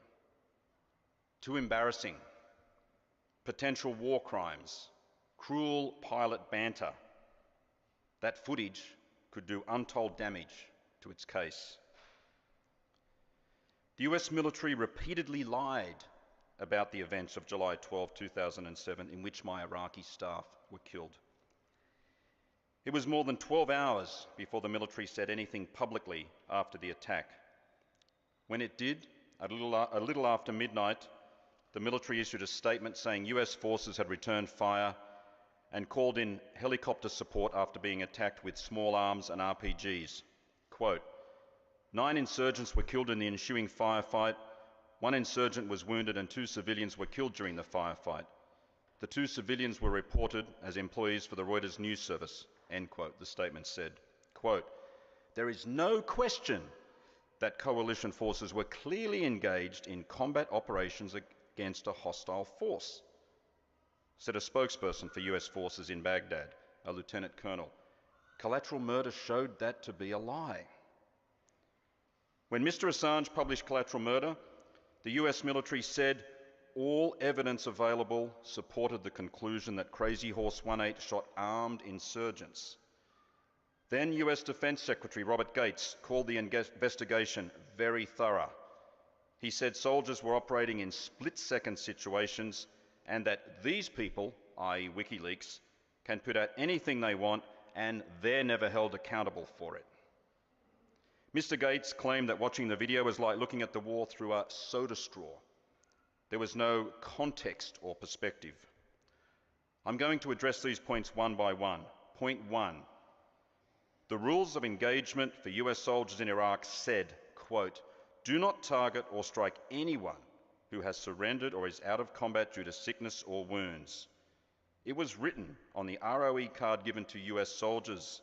Too embarrassing. Potential war crimes. Cruel pilot banter. That footage could do untold damage to its case. The US military repeatedly lied about the events of July 12, 2007, in which my Iraqi staff were killed. It was more than 12 hours before the military said anything publicly after the attack. When it did, a little after midnight, the military issued a statement saying US forces had returned fire and called in helicopter support after being attacked with small arms and RPGs. Quote, 9 insurgents were killed in the ensuing firefight, 1 insurgent was wounded and 2 civilians were killed during the firefight. The 2 civilians were reported as employees for the Reuters news service, end quote, the statement said. Quote, there is no question that coalition forces were clearly engaged in combat operations against a hostile force, said a spokesperson for US forces in Baghdad, a lieutenant colonel. Collateral murder showed that to be a lie. When Mr. Assange published collateral murder, the US military said all evidence available supported the conclusion that Crazy Horse 18 shot armed insurgents. Then US Defense Secretary Robert Gates called the investigation very thorough. He said soldiers were operating in split-second situations and that these people, i.e. WikiLeaks, can put out anything they want and they're never held accountable for it. Mr. Gates claimed that watching the video was like looking at the war through a soda straw. There was no context or perspective. I'm going to address these points one by one. Point 1. The rules of engagement for US soldiers in Iraq said, quote, do not target or strike anyone who has surrendered or is out of combat due to sickness or wounds. It was written on the ROE card given to US soldiers.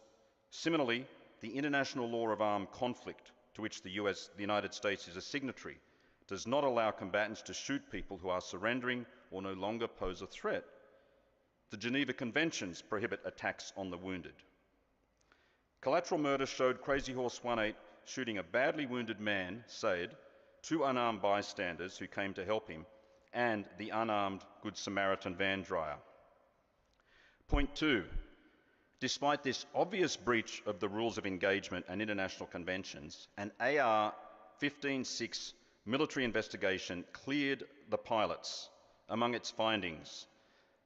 Similarly, the International Law of Armed Conflict, to which the United States is a signatory, does not allow combatants to shoot people who are surrendering or no longer pose a threat. The Geneva Conventions prohibit attacks on the wounded. Collateral murder showed Crazy Horse 18 shooting a badly wounded man, Said, 2 unarmed bystanders who came to help him, and the unarmed Good Samaritan van dryer. Point 2. Despite this obvious breach of the rules of engagement and international conventions, an AR 15-6 military investigation cleared the pilots. Among its findings,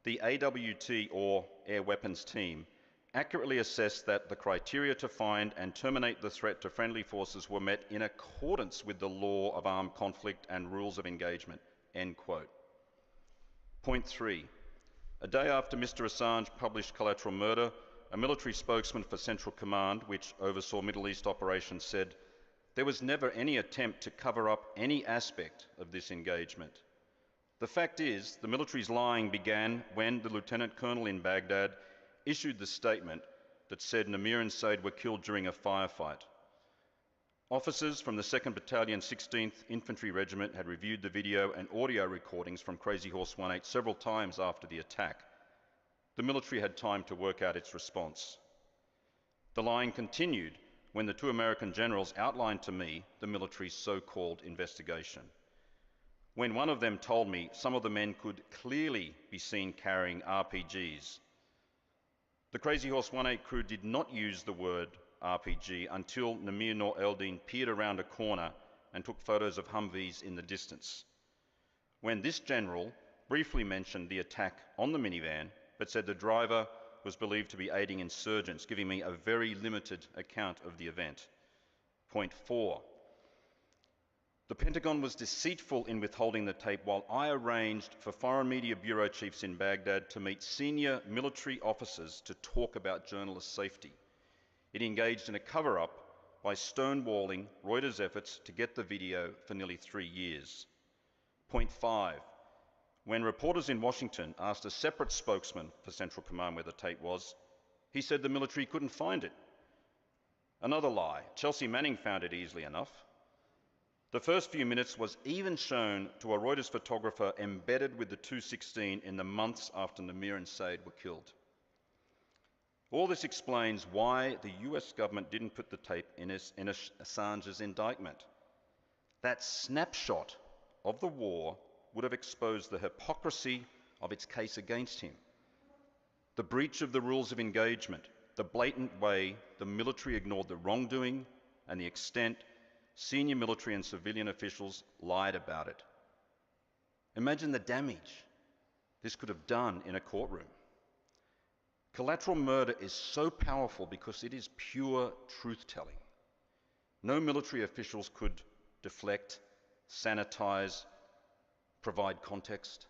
the AWT, or Air Weapons Team, accurately assessed that the criteria to find and terminate the threat to friendly forces were met in accordance with the law of armed conflict and rules of engagement, end quote. Point 3. A day after Mr. Assange published Collateral Murder, a military spokesman for Central Command, which oversaw Middle East operations, said, "There was never any attempt to cover up any aspect of this engagement." The fact is, the military's lying began when the Lieutenant Colonel in Baghdad issued the statement that said Namir and Said were killed during a firefight. Officers from the 2nd Battalion 16th Infantry Regiment had reviewed the video and audio recordings from Crazy Horse 18 several times after the attack. The military had time to work out its response. The lying continued when the 2 American generals outlined to me the military's so-called investigation. When one of them told me some of the men could clearly be seen carrying RPGs. The Crazy Horse 18 crew did not use the word RPG until Namir Noor Eldin peered around a corner and took photos of Humvees in the distance. When this general briefly mentioned the attack on the minivan, but said the driver was believed to be aiding insurgents, giving me a very limited account of the event. Point 4. The Pentagon was deceitful in withholding the tape while I arranged for Foreign Media Bureau chiefs in Baghdad to meet senior military officers to talk about journalist safety. It engaged in a cover-up by stonewalling Reuters' efforts to get the video for nearly 3 years. Point 5. When reporters in Washington asked a separate spokesman for Central Command where the tape was, he said the military couldn't find it. Another lie. Chelsea Manning found it easily enough. The first few minutes was even shown to a Reuters photographer embedded with the 216 in the months after Namir and Said were killed. All this explains why the US government didn't put the tape in Assange's indictment. That snapshot of the war would have exposed the hypocrisy of its case against him. The breach of the rules of engagement, the blatant way the military ignored the wrongdoing, and the extent senior military and civilian officials lied about it. Imagine the damage this could have done in a courtroom. Collateral murder is so powerful because it is pure truth-telling. No military officials could deflect, sanitize, provide context.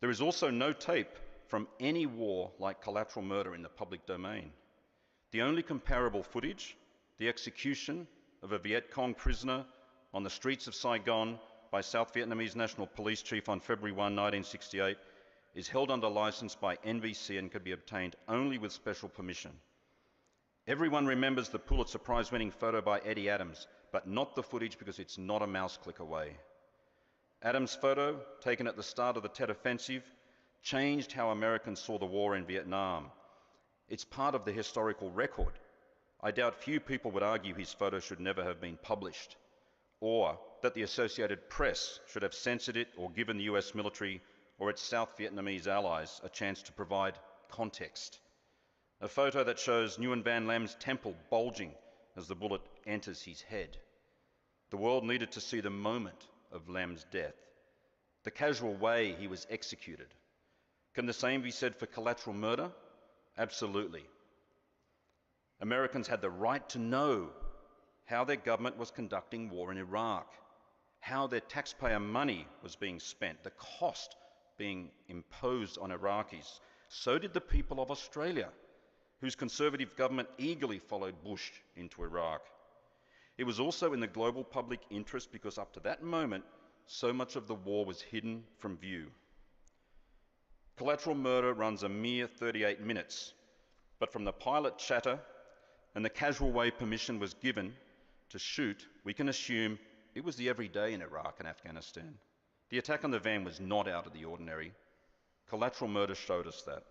There is also no tape from any war like collateral murder in the public domain. The only comparable footage, the execution of a Viet Cong prisoner on the streets of Saigon by South Vietnamese National Police Chief on February 1, 1968, is held under license by NBC and could be obtained only with special permission. Everyone remembers the Pulitzer Prize-winning photo by Eddie Adams, but not the footage because it's not a mouse click away. Adams' photo, taken at the start of the Tet Offensive, changed how Americans saw the war in Vietnam. It's part of the historical record. I doubt few people would argue his photo should never have been published, or that the Associated Press should have censored it or given the US military or its South Vietnamese allies a chance to provide context. A photo that shows Nguyen Van Lam's temple bulging as the bullet enters his head. The world needed to see the moment of Lam's death, the casual way he was executed. Can the same be said for collateral murder? Absolutely. Americans had the right to know how their government was conducting war in Iraq, how their taxpayer money was being spent, the cost being imposed on Iraqis. So did the people of Australia, whose conservative government eagerly followed Bush into Iraq. It was also in the global public interest because up to that moment, so much of the war was hidden from view. Collateral murder runs a mere 38 minutes, but from the pilot chatter and the casual way permission was given to shoot, we can assume it was the everyday in Iraq and Afghanistan. The attack on the van was not out of the ordinary. Collateral murder showed us that.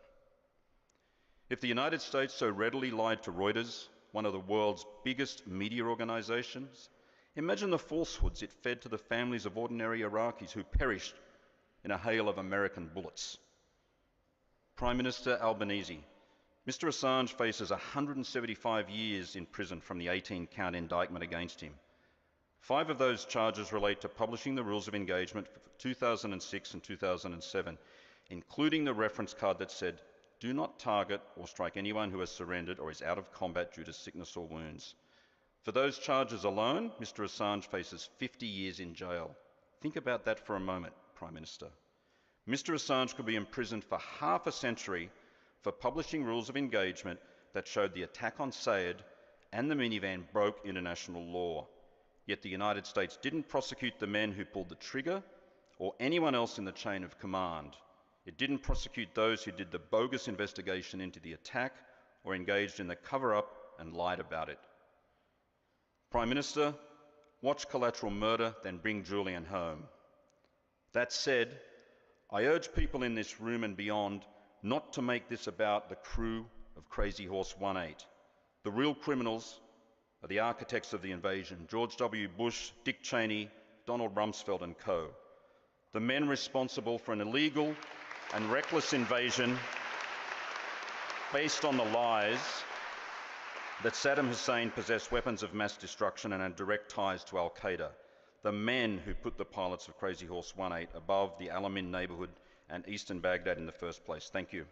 If the United States so readily lied to Reuters, one of the world's biggest media organisations, imagine the falsehoods it fed to the families of ordinary Iraqis who perished in a hail of American bullets. Prime Minister Albanese, Mr Assange faces 175 years in prison from the 18-count indictment against him. 5 of those charges relate to publishing the rules of engagement for 2006 and 2007, including the reference card that said, "Do not target or strike anyone who has surrendered or is out of combat due to sickness or wounds." For those charges alone, Mr Assange faces 50 years in jail. Think about that for a moment, Prime Minister. Mr Assange could be imprisoned for half a century for publishing rules of engagement that showed the attack on Sayed and the minivan broke international law. Yet the United States didn't prosecute the men who pulled the trigger or anyone else in the chain of command. It didn't prosecute those who did the bogus investigation into the attack or engaged in the cover-up and lied about it. Prime Minister, watch collateral murder, then bring Julian home. That said, I urge people in this room and beyond not to make this about the crew of Crazy Horse 18. The real criminals are the architects of the invasion, George W. Bush, Dick Cheney, Donald Rumsfeld and co. The men responsible for an illegal and reckless invasion based on the lies that Saddam Hussein possessed weapons of mass destruction and had direct ties to Al-Qaeda. The men who put the pilots of Crazy Horse 18 above the Al-Amin neighbourhood and eastern Baghdad in the first place. Thank you.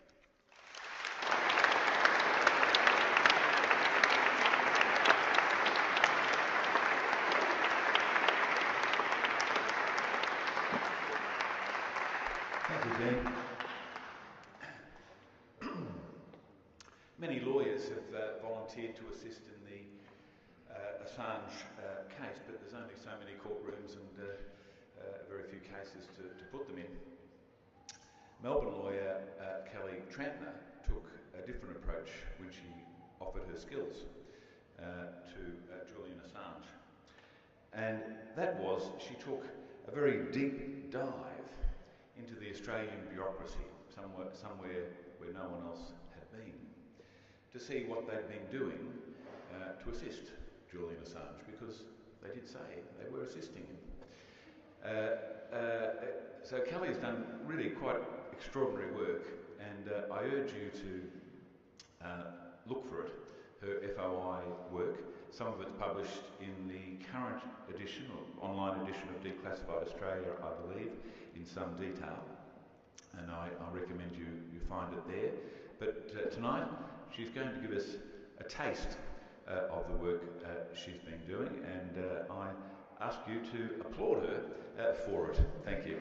Thank you, Dean. Many lawyers have volunteered to assist in the Assange case, but there's only so many courtrooms and very few cases to put them in. Melbourne lawyer Kelly Trantner took a different approach when she offered her skills to Julian Assange. And that was, she took a very deep dive into the Australian bureaucracy, somewhere where no one else had been, to see what they'd been doing to assist Julian Assange, because they did say they were assisting him. So Kelly has done really quite extraordinary work, and I urge you to look for it, her FOI work. Some of it's published in the current edition, or online edition of Declassified Australia, I believe, in some detail, and I recommend you find it there. But tonight she's going to give us a taste of the work she's been doing, and I ask you to applaud her for it. Thank you.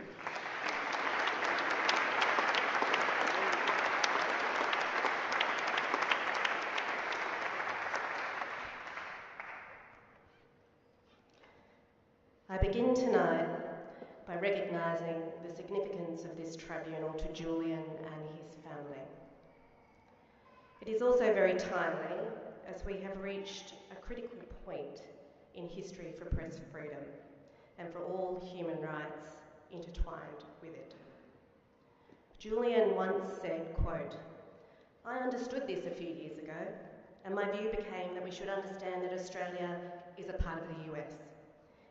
I begin tonight by recognising the significance of this tribunal to Julian and his family. It is also very timely, as we have reached a critical point in history for press freedom and for all human rights intertwined with it. Julian once said, quote, "I understood this a few years ago, and my view became that we should understand that Australia is a part of the US.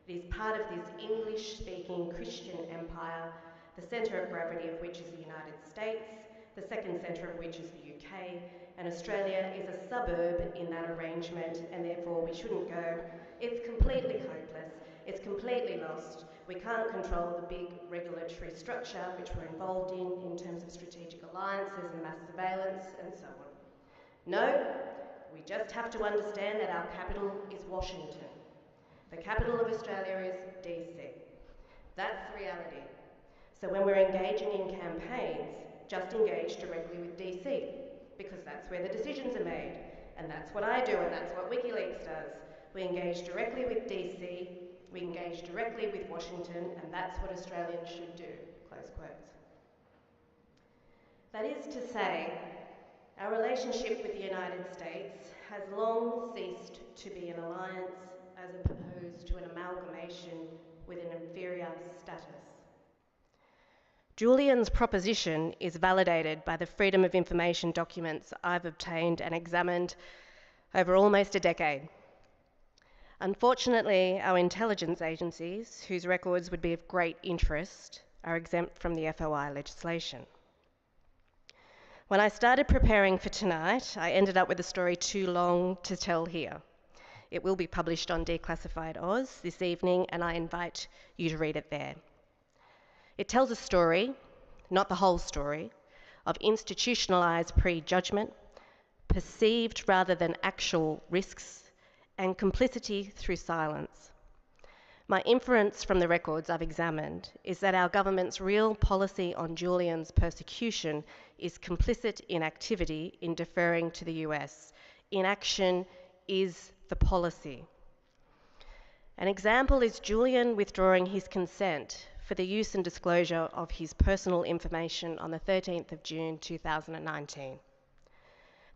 It is part of this English-speaking Christian empire, the centre of gravity of which is the United States, the second centre of which is the UK, and Australia is a suburb in that arrangement, and therefore we shouldn't go. It's completely hopeless, it's completely lost. We can't control the big regulatory structure which we're involved in terms of strategic alliances and mass surveillance and so on. No, we just have to understand that our capital is Washington. The capital of Australia is DC. That's the reality. So when we're engaging in campaigns, just engage directly with DC, because that's where the decisions are made. And that's what I do, and that's what WikiLeaks does. We engage directly with DC, we engage directly with Washington, and that's what Australians should do, close quotes. That is to say, our relationship with the United States has long ceased to be an alliance as opposed to an amalgamation with an inferior status. Julian's proposition is validated by the Freedom of Information documents I've obtained and examined over almost a decade. Unfortunately, our intelligence agencies, whose records would be of great interest, are exempt from the FOI legislation. When I started preparing for tonight, I ended up with a story too long to tell here. It will be published on Declassified Oz this evening, and I invite you to read it there. It tells a story, not the whole story, of institutionalised prejudgment, perceived rather than actual risks, and complicity through silence. My inference from the records I've examined is that our government's real policy on Julian's persecution is complicit in activity in deferring to the US. Inaction is the policy. An example is Julian withdrawing his consent for the use and disclosure of his personal information on the 13th of June 2019.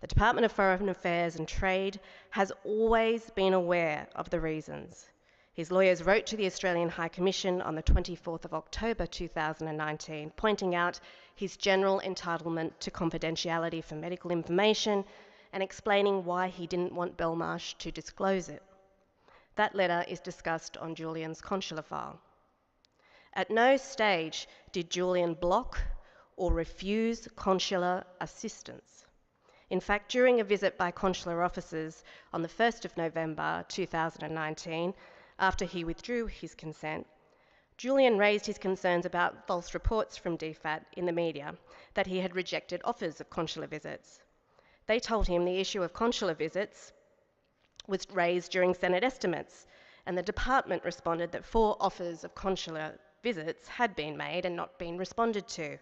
The Department of Foreign Affairs and Trade has always been aware of the reasons. His lawyers wrote to the Australian High Commission on the 24th of October 2019, pointing out his general entitlement to confidentiality for medical information and explaining why he didn't want Belmarsh to disclose it. That letter is discussed on Julian's consular file. At no stage did Julian block or refuse consular assistance. In fact, during a visit by consular officers on the 1st of November 2019, after he withdrew his consent, Julian raised his concerns about false reports from DFAT in the media that he had rejected offers of consular visits. They told him the issue of consular visits was raised during Senate estimates, and the department responded that 4 offers of consular visits had been made and not been responded to.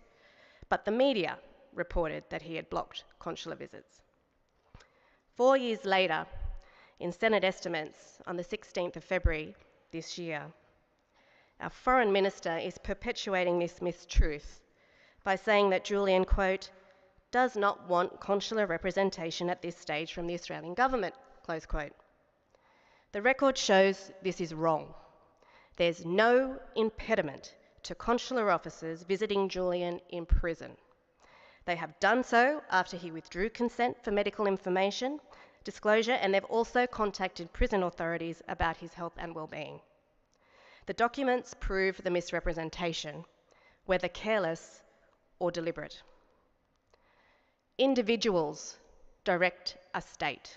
But the media reported that he had blocked consular visits. 4 years later, in Senate estimates on the 16th of February this year, our Foreign Minister is perpetuating this mistruth by saying that Julian, quote, does not want consular representation at this stage from the Australian government, close quote. The record shows this is wrong. There's no impediment to consular officers visiting Julian in prison. They have done so after he withdrew consent for medical information disclosure, and they've also contacted prison authorities about his health and well-being. The documents prove the misrepresentation, whether careless or deliberate. Individuals direct a state.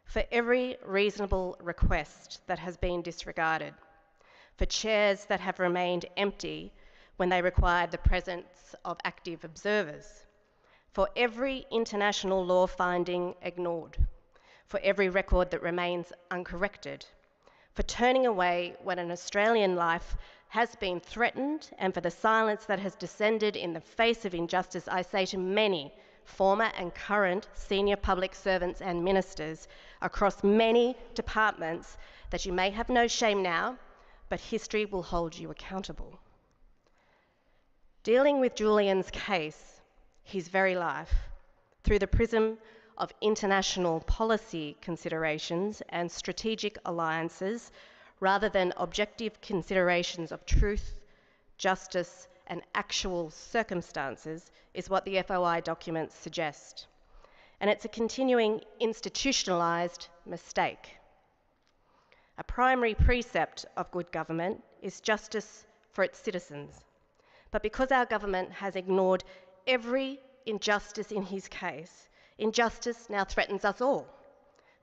For every reasonable request that has been disregarded, for chairs that have remained empty when they required the presence of active observers, for every international law finding ignored, for every record that remains uncorrected, for turning away when an Australian life has been threatened, and for the silence that has descended in the face of injustice, I say to many former and current senior public servants and ministers across many departments that you may have no shame now, but history will hold you accountable. Dealing with Julian's case, his very life, through the prism of international policy considerations and strategic alliances, rather than objective considerations of truth, justice, and actual circumstances, is what the FOI documents suggest. And it's a continuing institutionalised mistake. A primary precept of good government is justice for its citizens. But because our government has ignored every injustice in his case, injustice now threatens us all,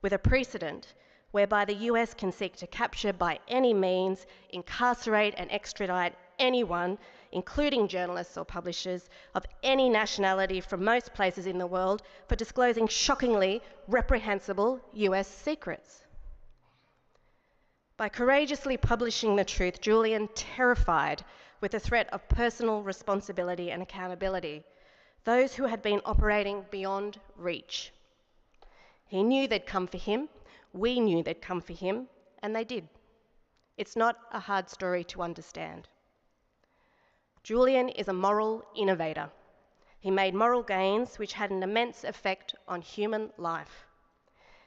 with a precedent whereby the US can seek to capture by any means, incarcerate and extradite anyone, including journalists or publishers, of any nationality from most places in the world for disclosing shockingly reprehensible US secrets. By courageously publishing the truth, Julian terrified with the threat of personal responsibility and accountability those who had been operating beyond reach. He knew they'd come for him, we knew they'd come for him, and they did. It's not a hard story to understand. Julian is a moral innovator. He made moral gains which had an immense effect on human life.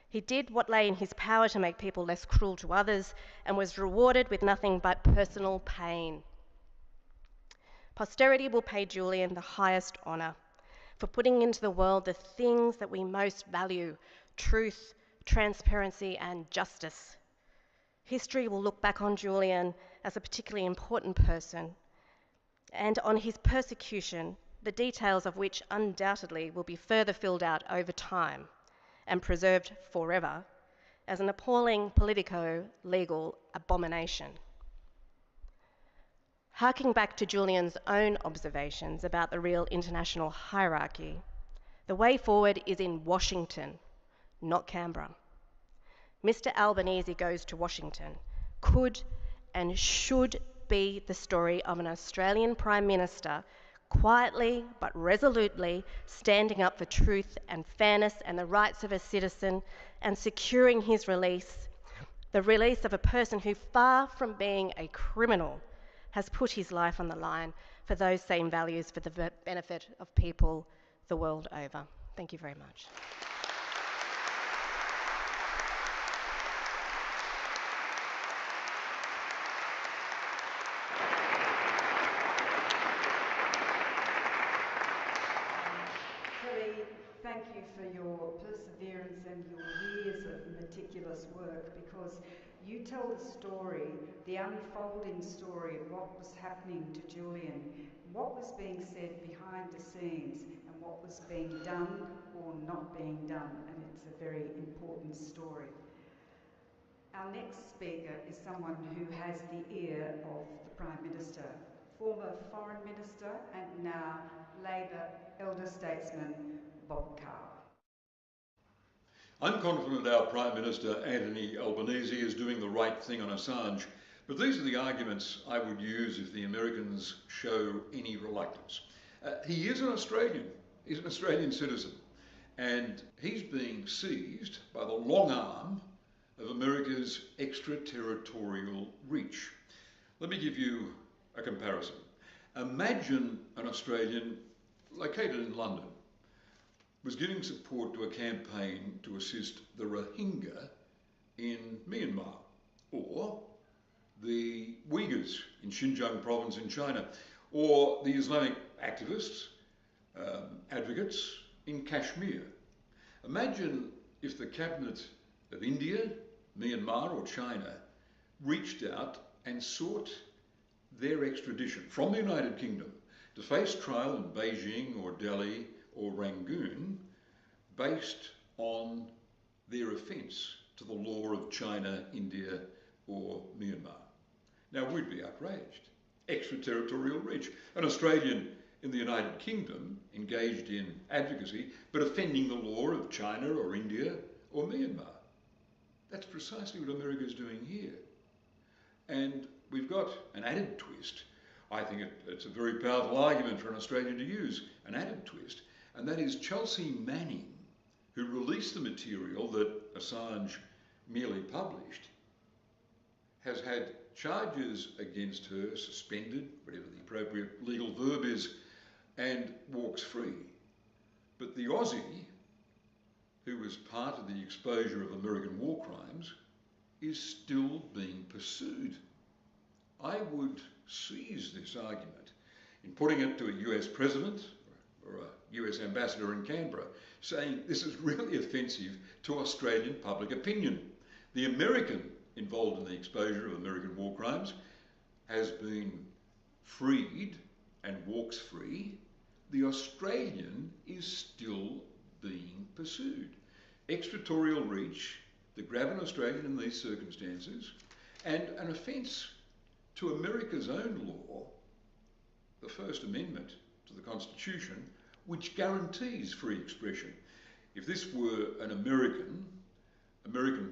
He did what lay in his power to make people less cruel to others and was rewarded with nothing but personal pain. Posterity will pay Julian the highest honour for putting into the world the things that we most value: truth, transparency and justice. History will look back on Julian as a particularly important person, and on his persecution, the details of which undoubtedly will be further filled out over time and preserved forever as an appalling politico-legal abomination. Harking back to Julian's own observations about the real international hierarchy, the way forward is in Washington, not Canberra. Mr. Albanese goes to Washington could and should be the story of an Australian Prime Minister quietly but resolutely standing up for truth and fairness and the rights of a citizen and securing his release, the release of a person who, far from being a criminal, has put his life on the line for those same values for the benefit of people the world over. Thank you very much. Kerry, thank you for your perseverance and your years of meticulous work, because you tell the story, the unfolding story of what was happening to Julian, what was being said behind the scenes, and what was being done or not being done, and it's a very important story. Our next speaker is someone who has the ear of the Prime Minister, former Foreign Minister and now Labor elder statesman Bob Carr. I'm confident our Prime Minister Anthony Albanese is doing the right thing on Assange, but these are the arguments I would use if the Americans show any reluctance. He is an Australian, he's an Australian citizen, and he's being seized by the long arm of America's extraterritorial reach. Let me give you a comparison. Imagine an Australian located in London was giving support to a campaign to assist the Rohingya in Myanmar, or the Uyghurs in Xinjiang province in China, or the Islamic activists, advocates in Kashmir. Imagine if the cabinet of India, Myanmar or China reached out and sought their extradition from the United Kingdom to face trial in Beijing or Delhi or Rangoon based on their offence to the law of China, India or Myanmar. Now we'd be outraged. Extraterritorial reach. An Australian in the United Kingdom engaged in advocacy but offending the law of China or India or Myanmar. That's precisely what America's doing here. And we've got an added twist. I think it's a very powerful argument for an Australian to use, an added twist, and that is Chelsea Manning, who released the material that Assange merely published, has had charges against her suspended, whatever the appropriate legal verb is, and walks free. But the Aussie, who was part of the exposure of American war crimes, is still being pursued. I would seize this argument in putting it to a US president or a US ambassador in Canberra, saying this is really offensive to Australian public opinion. The American involved in the exposure of American war crimes has been freed and walks free. The Australian is still being pursued. Extraterritorial reach, the grab an Australian in these circumstances, and an offence to America's own law, the First Amendment to the Constitution, which guarantees free expression. If this were an American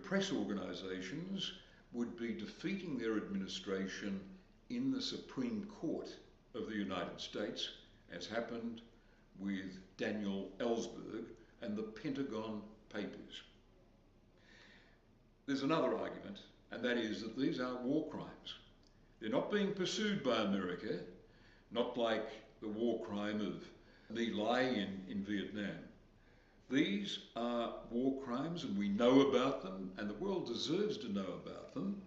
press organisations would be defeating their administration in the Supreme Court of the United States, as happened with Daniel Ellsberg and the Pentagon Papers. There's another argument, and that is that these are war crimes. They're not being pursued by America, not like the war crime of MEAA in Vietnam. These are war crimes, and we know about them, and the world deserves to know about them.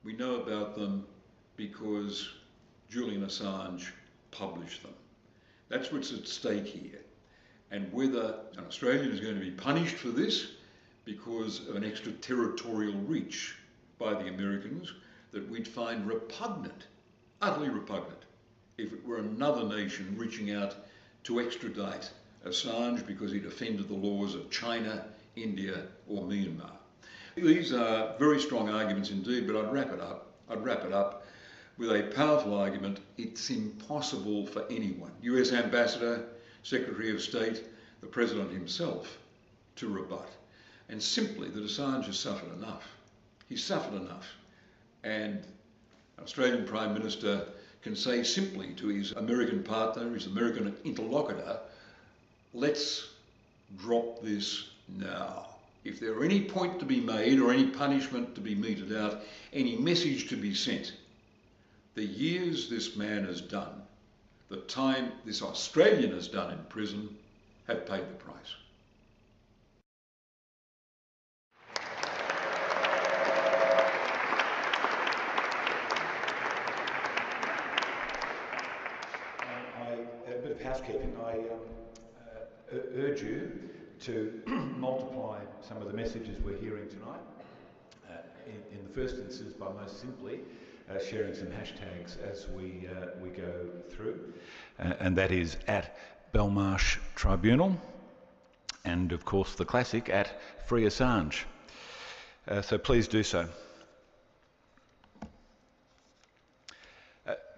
We know about them because Julian Assange publish them. That's what's at stake here. And whether an Australian is going to be punished for this because of an extraterritorial reach by the Americans that we'd find repugnant, utterly repugnant, if it were another nation reaching out to extradite Assange because he'd offended the laws of China, India or Myanmar. These are very strong arguments indeed, but I'd wrap it up with a powerful argument. It's impossible for anyone, US Ambassador, Secretary of State, the President himself, to rebut. And simply that Assange has suffered enough. He's suffered enough. And an Australian Prime Minister can say simply to his American partner, his American interlocutor, let's drop this now. If there are any point to be made or any punishment to be meted out, any message to be sent, the years this man has done, the time this Australian has done in prison, have paid the price. A bit of housekeeping. I urge you to multiply some of the messages we're hearing tonight. In the first instance, by most simply sharing some hashtags as we go through, and that is at Belmarsh Tribunal, and of course the classic at Free Assange. So please do so.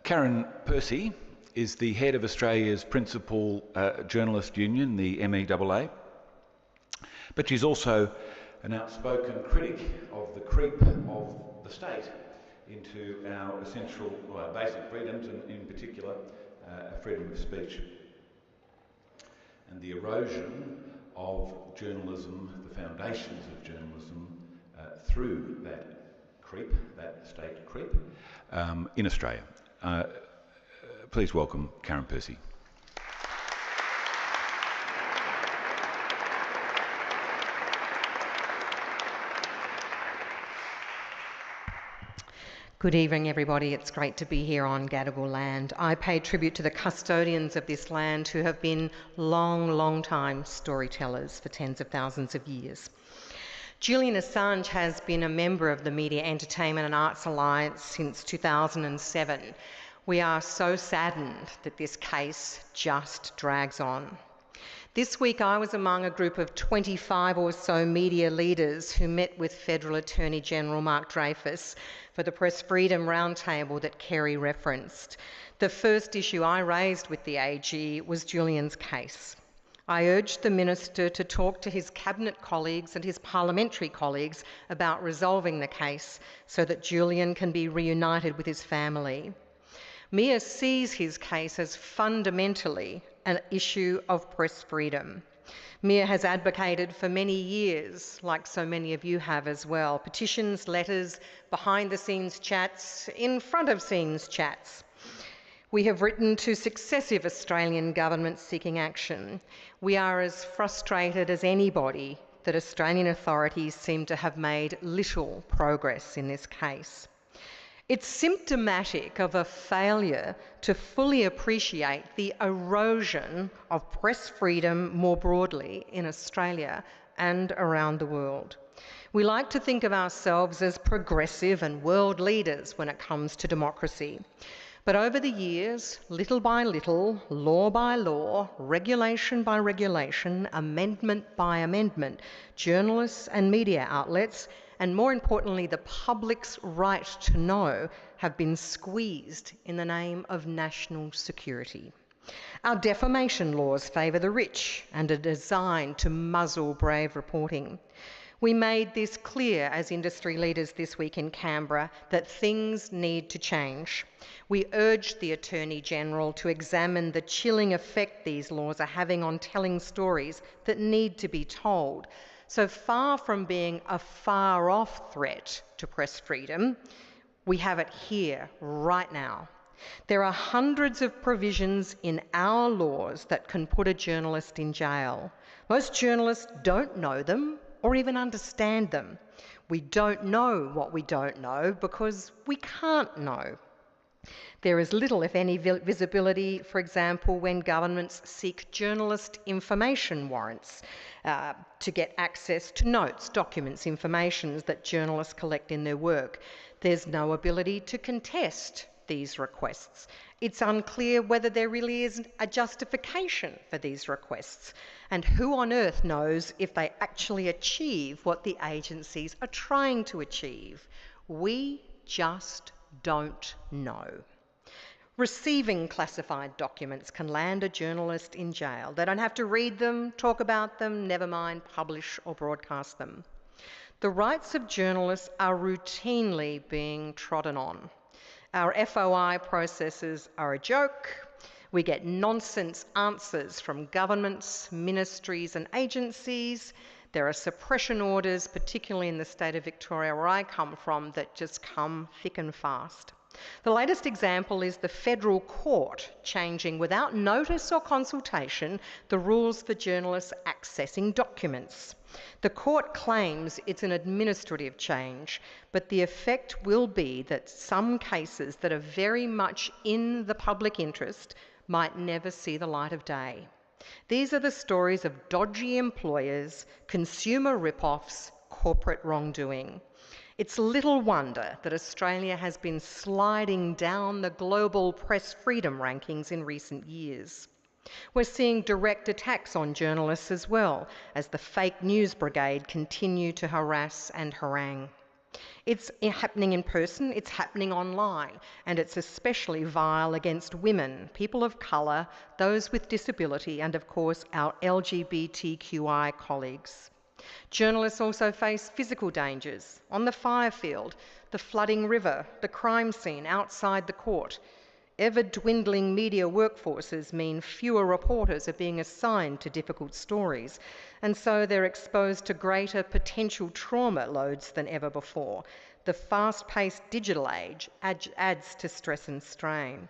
Karen Percy is the head of Australia's principal journalist union, the MEAA, but she's also an outspoken critic of the creep of the state into our essential, our basic freedoms, and in particular, freedom of speech, and the erosion of journalism, the foundations of journalism, through that creep, that state creep, in Australia. Please welcome Karen Percy. Good evening, everybody. It's great to be here on Gadigal land. I pay tribute to the custodians of this land who have been long time storytellers for tens of thousands of years. Julian Assange has been a member of the Media, Entertainment and Arts Alliance since 2007. We are so saddened that this case just drags on. This week I was among a group of 25 or so media leaders who met with Federal Attorney General Mark Dreyfus for the Press Freedom Roundtable that Kerry referenced. The first issue I raised with the AG was Julian's case. I urged the Minister to talk to his Cabinet colleagues and his parliamentary colleagues about resolving the case so that Julian can be reunited with his family. MEAA sees his case as fundamentally an issue of press freedom. MEAA has advocated for many years, like so many of you have as well, petitions, letters, behind-the-scenes chats, in front-of-scenes chats. We have written to successive Australian governments seeking action. We are as frustrated as anybody that Australian authorities seem to have made little progress in this case. It's symptomatic of a failure to fully appreciate the erosion of press freedom more broadly in Australia and around the world. We like to think of ourselves as progressive and world leaders when it comes to democracy. But over the years, little by little, law by law, regulation by regulation, amendment by amendment, journalists and media outlets, and more importantly, the public's right to know, have been squeezed in the name of national security. Our defamation laws favour the rich and are designed to muzzle brave reporting. We made this clear as industry leaders this week in Canberra that things need to change. We urged the Attorney General to examine the chilling effect these laws are having on telling stories that need to be told. So far from being a far-off threat to press freedom, we have it here, right now. There are hundreds of provisions in our laws that can put a journalist in jail. Most journalists don't know them or even understand them. We don't know what we don't know because we can't know. There is little, if any, visibility, for example, when governments seek journalist information warrants to get access to notes, documents, information that journalists collect in their work. There's no ability to contest these requests. It's unclear whether there really is a justification for these requests, and who on earth knows if they actually achieve what the agencies are trying to achieve. We just don't know. Receiving classified documents can land a journalist in jail. They don't have to read them, talk about them, never mind publish or broadcast them. The rights of journalists are routinely being trodden on. Our FOI processes are a joke. We get nonsense answers from governments, ministries and agencies. There are suppression orders, particularly in the state of Victoria where I come from, that just come thick and fast. The latest example is the federal court changing without notice or consultation the rules for journalists accessing documents. The court claims it's an administrative change, but the effect will be that some cases that are very much in the public interest might never see the light of day. These are the stories of dodgy employers, consumer rip-offs, corporate wrongdoing. It's little wonder that Australia has been sliding down the global press freedom rankings in recent years. We're seeing direct attacks on journalists as well, as the fake news brigade continue to harass and harangue. It's happening in person, it's happening online, and it's especially vile against women, people of colour, those with disability, and of course our LGBTQI colleagues. Journalists also face physical dangers on the fire field, the flooding river, the crime scene outside the court. Ever-dwindling media workforces mean fewer reporters are being assigned to difficult stories, and so they're exposed to greater potential trauma loads than ever before. The fast-paced digital age adds to stress and strain.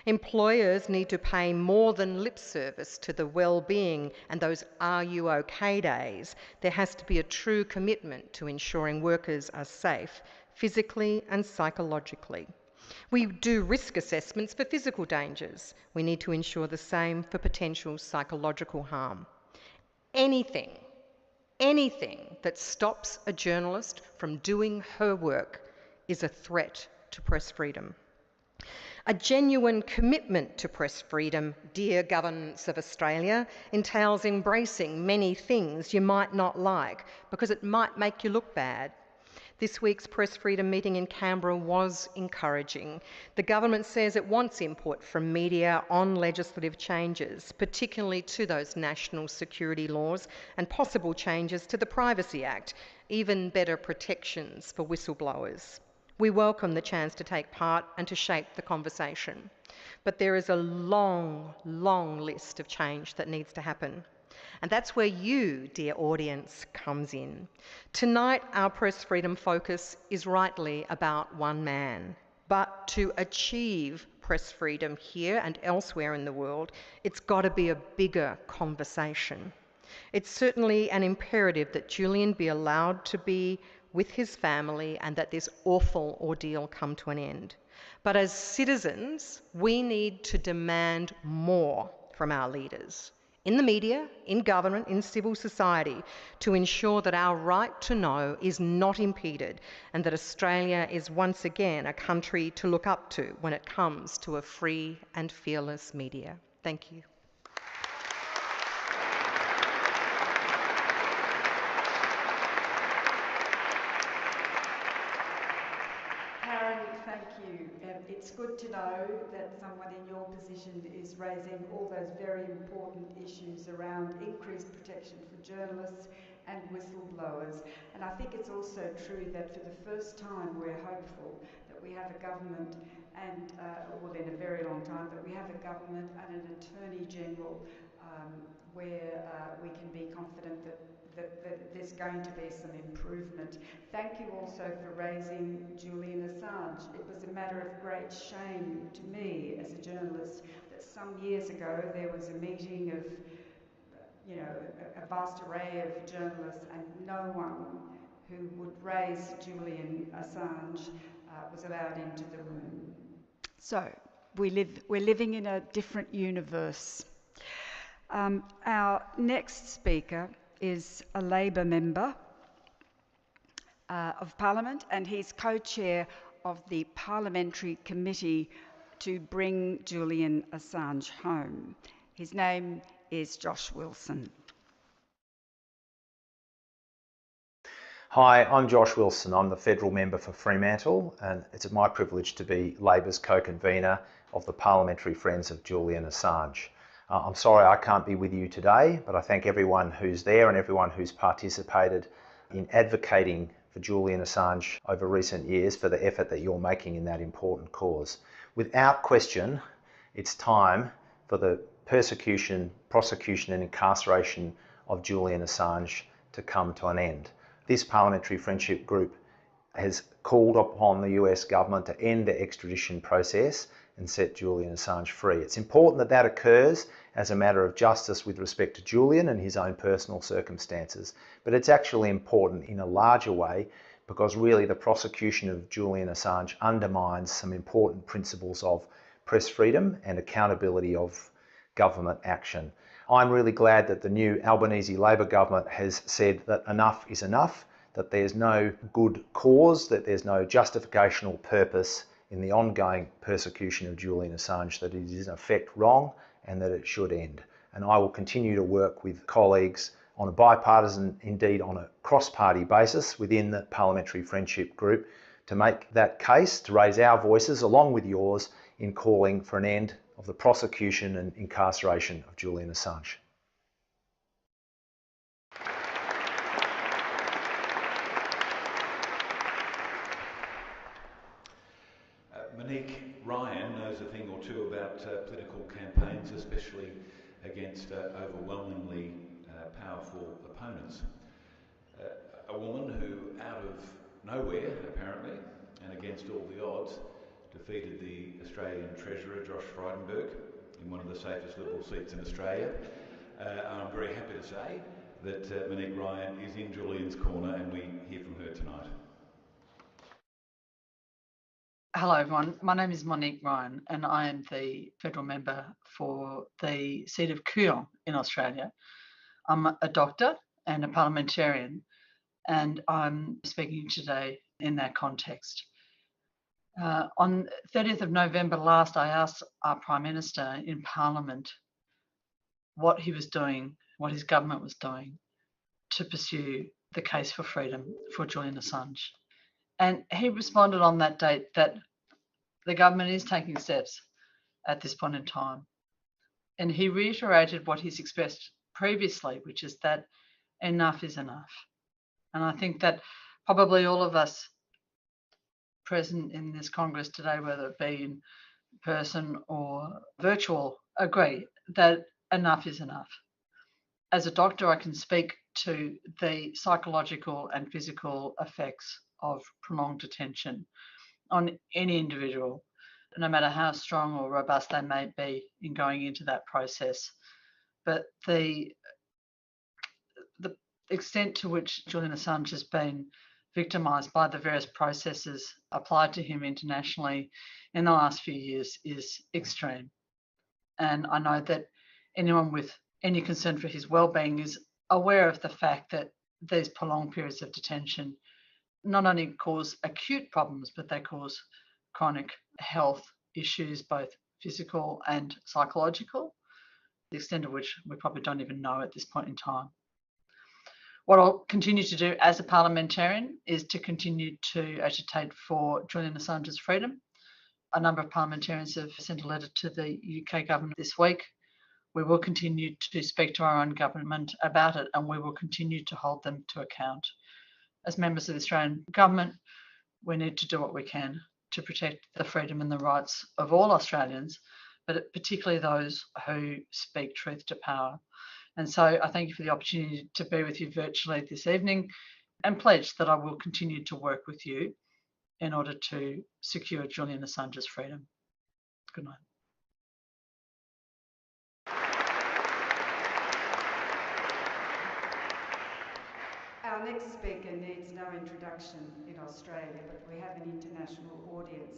Employers need to pay more than lip service to the well-being and those "are you okay" days. There has to be a true commitment to ensuring workers are safe, physically and psychologically. We do risk assessments for physical dangers. We need to ensure the same for potential psychological harm. Anything that stops a journalist from doing her work is a threat to press freedom. A genuine commitment to press freedom, dear governments of Australia, entails embracing many things you might not like because it might make you look bad. This week's press freedom meeting in Canberra was encouraging. The government says it wants input from media on legislative changes, particularly to those national security laws and possible changes to the Privacy Act, even better protections for whistleblowers. We welcome the chance to take part and to shape the conversation. But there is a long, long list of change that needs to happen. And that's where you, dear audience, comes in. Tonight, our press freedom focus is rightly about one man. But to achieve press freedom here and elsewhere in the world, it's got to be a bigger conversation. It's certainly an imperative that Julian be allowed to be with his family and that this awful ordeal come to an end. But as citizens, we need to demand more from our leaders, in the media, in government, in civil society, to ensure that our right to know is not impeded and that Australia is once again a country to look up to when it comes to a free and fearless media. Thank you. Thank you. It's good to know that someone in your position is raising all those very important issues around increased protection for journalists and whistleblowers. And I think it's also true that for the first time we're hopeful that we have a government and, well, in a very long time, that we have a government and an Attorney General where we can be confident that there's going to be some improvement. Thank you also for raising Julian Assange. It was a matter of great shame to me as a journalist that some years ago there was a meeting of, a vast array of journalists and no one who would raise Julian Assange was allowed into the room. So we're living in a different universe. Our next speaker is a Labor member of Parliament, and he's co-chair of the Parliamentary Committee to bring Julian Assange home. His name is Josh Wilson. Hi, I'm Josh Wilson. I'm the federal member for Fremantle, and it's my privilege to be Labor's co-convener of the Parliamentary Friends of Julian Assange. I'm sorry I can't be with you today, but I thank everyone who's there and everyone who's participated in advocating for Julian Assange over recent years for the effort that you're making in that important cause. Without question, it's time for the persecution, prosecution and incarceration of Julian Assange to come to an end. This Parliamentary Friendship Group has called upon the US government to end the extradition process and set Julian Assange free. It's important that that occurs as a matter of justice with respect to Julian and his own personal circumstances, but it's actually important in a larger way because really the prosecution of Julian Assange undermines some important principles of press freedom and accountability of government action. I'm really glad that the new Albanese Labor government has said that enough is enough, that there's no good cause, that there's no justificational purpose in the ongoing persecution of Julian Assange, that it is in effect wrong and that it should end. And I will continue to work with colleagues on a bipartisan, indeed on a cross-party basis within the Parliamentary Friendship Group to make that case, to raise our voices along with yours in calling for an end of the prosecution and incarceration of Julian Assange. Monique Ryan knows a thing or two about political campaigns, especially against overwhelmingly powerful opponents. A woman who, out of nowhere apparently, and against all the odds, defeated the Australian Treasurer, Josh Frydenberg, in one of the safest Liberal seats in Australia. I'm very happy to say that Monique Ryan is in Julian's corner and we hear from her tonight. Hello everyone, my name is Monique Ryan and I am the federal member for the seat of Kooyong in Australia. I'm a doctor and a parliamentarian and I'm speaking today in that context. On 30th of November last, I asked our Prime Minister in Parliament what he was doing, what his government was doing to pursue the case for freedom for Julian Assange. And he responded on that date that the government is taking steps at this point in time. And he reiterated what he's expressed previously, which is that enough is enough. And I think that probably all of us present in this Congress today, whether it be in person or virtual, agree that enough is enough. As a doctor, I can speak to the psychological and physical effects of prolonged detention on any individual, no matter how strong or robust they may be in going into that process. But the extent to which Julian Assange has been victimised by the various processes applied to him internationally in the last few years is extreme. And I know that anyone with any concern for his well-being is aware of the fact that these prolonged periods of detention not only cause acute problems, but they cause chronic health issues, both physical and psychological, the extent of which we probably don't even know at this point in time. What I'll continue to do as a parliamentarian is to continue to agitate for Julian Assange's freedom. A number of parliamentarians have sent a letter to the UK government this week. We will continue to speak to our own government about it and we will continue to hold them to account. As members of the Australian government, we need to do what we can to protect the freedom and the rights of all Australians, but particularly those who speak truth to power. And so I thank you for the opportunity to be with you virtually this evening and pledge that I will continue to work with you in order to secure Julian Assange's freedom. Good night. Our next speaker needs no introduction in Australia, but we have an international audience.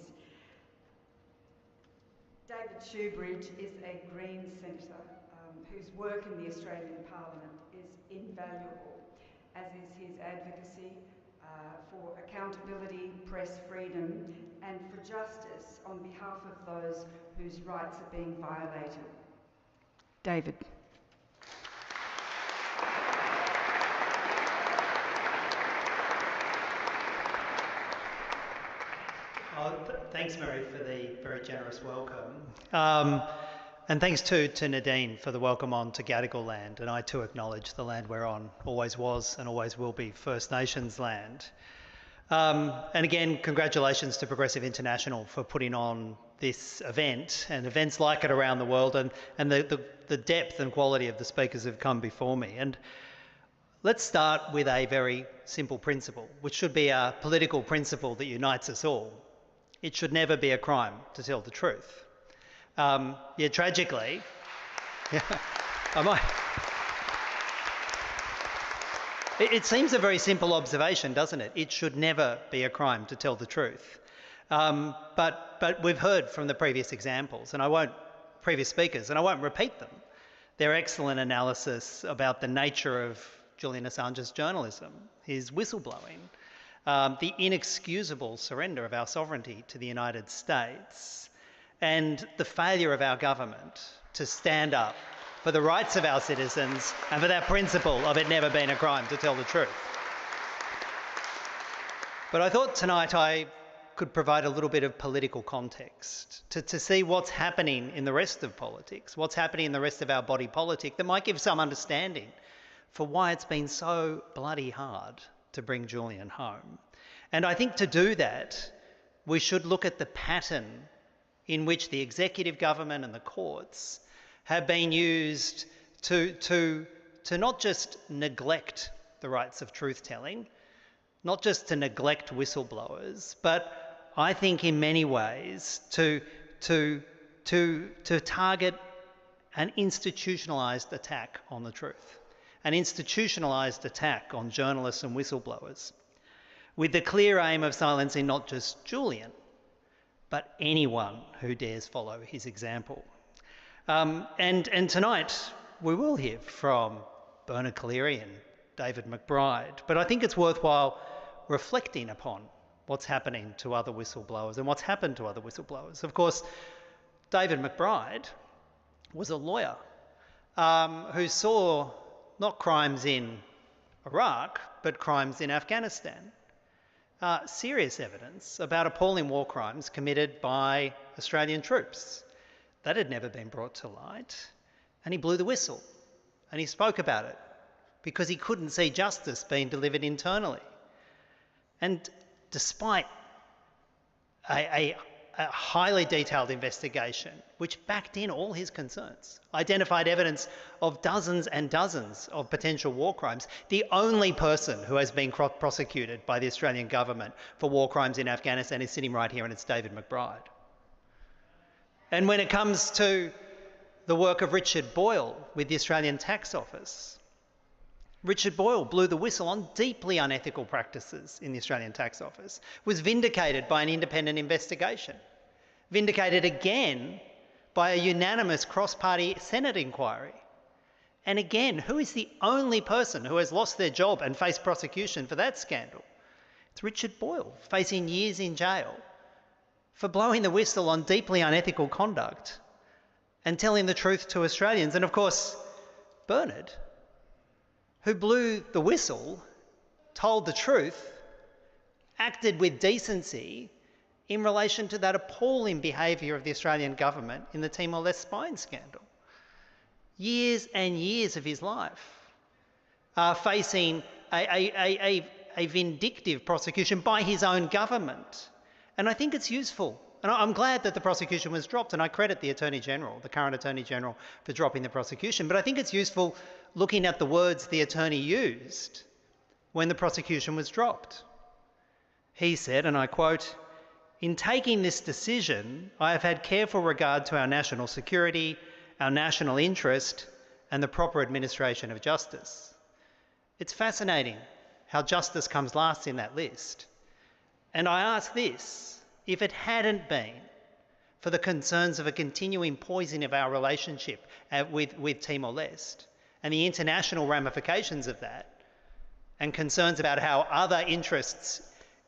Shoebridge is a Green senator whose work in the Australian Parliament is invaluable, as is his advocacy for accountability, press freedom, and for justice on behalf of those whose rights are being violated. David. Thanks, Mary, for the very generous welcome. And thanks to Nadine for the welcome on to Gadigal land. And I too acknowledge the land we're on always was and always will be First Nations land. And again, congratulations to Progressive International for putting on this event and events like it around the world, and the depth and quality of the speakers who've come before me. And let's start with a very simple principle, which should be a political principle that unites us all. It should never be a crime to tell the truth. Tragically, it seems a very simple observation, doesn't it? It should never be a crime to tell the truth. But we've heard from the previous examples, previous speakers, and I won't repeat them. Their excellent analysis about the nature of Julian Assange's journalism, his whistleblowing, the inexcusable surrender of our sovereignty to the United States, and the failure of our government to stand up for the rights of our citizens and for that principle of it never being a crime to tell the truth. But I thought tonight I could provide a little bit of political context to see what's happening in the rest of politics, what's happening in the rest of our body politic that might give some understanding for why it's been so bloody hard to bring Julian home. And I think to do that, we should look at the pattern in which the executive government and the courts have been used to not just neglect the rights of truth-telling, not just to neglect whistleblowers, but I think in many ways to target an institutionalised attack on the truth, an institutionalised attack on journalists and whistleblowers, with the clear aim of silencing not just Julian, but anyone who dares follow his example. And tonight we will hear from Bernard Collaery and David McBride, but I think it's worthwhile reflecting upon what's happening to other whistleblowers and what's happened to other whistleblowers. Of course, David McBride was a lawyer who saw not crimes in Iraq, but crimes in Afghanistan. Serious evidence about appalling war crimes committed by Australian troops. That had never been brought to light, and he blew the whistle, and he spoke about it because he couldn't see justice being delivered internally. And despite a highly detailed investigation which backed in all his concerns, identified evidence of dozens and dozens of potential war crimes, the only person who has been prosecuted by the Australian government for war crimes in Afghanistan is sitting right here, and it's David McBride. And when it comes to the work of Richard Boyle with the Australian Tax Office, Richard Boyle blew the whistle on deeply unethical practices in the Australian Tax Office, was vindicated by an independent investigation, vindicated again by a unanimous cross-party Senate inquiry. And again, who is the only person who has lost their job and faced prosecution for that scandal? It's Richard Boyle, facing years in jail for blowing the whistle on deeply unethical conduct and telling the truth to Australians. And of course, Bernard, who blew the whistle, told the truth, acted with decency in relation to that appalling behaviour of the Australian government in the Timor-Leste spying scandal. Years and years of his life facing a vindictive prosecution by his own government. And I think it's useful. And I'm glad that the prosecution was dropped, and I credit the Attorney General, the current Attorney General, for dropping the prosecution. But I think it's useful looking at the words the Attorney used when the prosecution was dropped. He said, and I quote, "In taking this decision, I have had careful regard to our national security, our national interest, and the proper administration of justice." It's fascinating how justice comes last in that list. And I ask this: if it hadn't been for the concerns of a continuing poisoning of our relationship with Timor-Leste and the international ramifications of that, and concerns about how other interests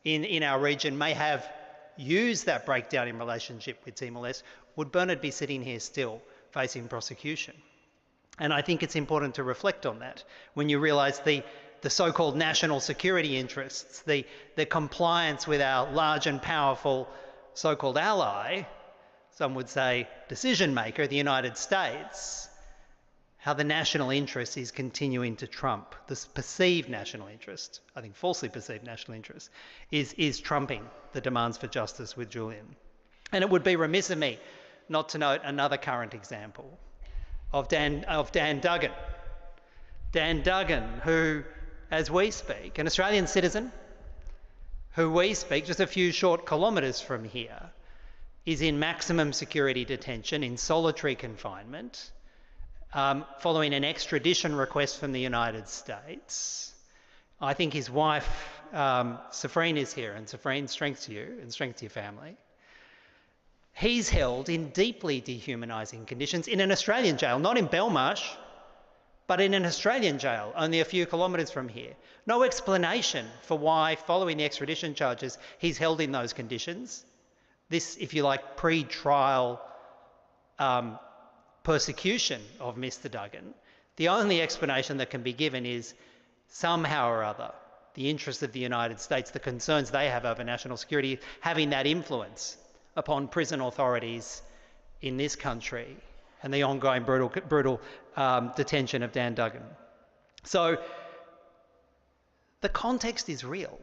in our region may have used that breakdown in relationship with Timor-Leste, would Bernard be sitting here still facing prosecution? And I think it's important to reflect on that when you realise the so-called national security interests, the compliance with our large and powerful so-called ally, some would say decision maker, the United States, how the national interest is continuing to trump. This perceived national interest, I think falsely perceived national interest, is trumping the demands for justice with Julian. And it would be remiss of me not to note another current example of Dan Duggan. Dan Duggan, who, as we speak, an Australian citizen, who we speak just a few short kilometres from here, is in maximum security detention in solitary confinement, following an extradition request from the United States. I think his wife, Safrine, is here, and Safrine, strength to you and strength to your family. He's held in deeply dehumanising conditions in an Australian jail, not in Belmarsh, but in an Australian jail only a few kilometres from here. No explanation for why, following the extradition charges, he's held in those conditions. This, if you like, pre-trial persecution of Mr. Duggan. The only explanation that can be given is somehow or other the interests of the United States, the concerns they have over national security, having that influence upon prison authorities in this country, and the ongoing brutal detention of Dan Duggan. So the context is real.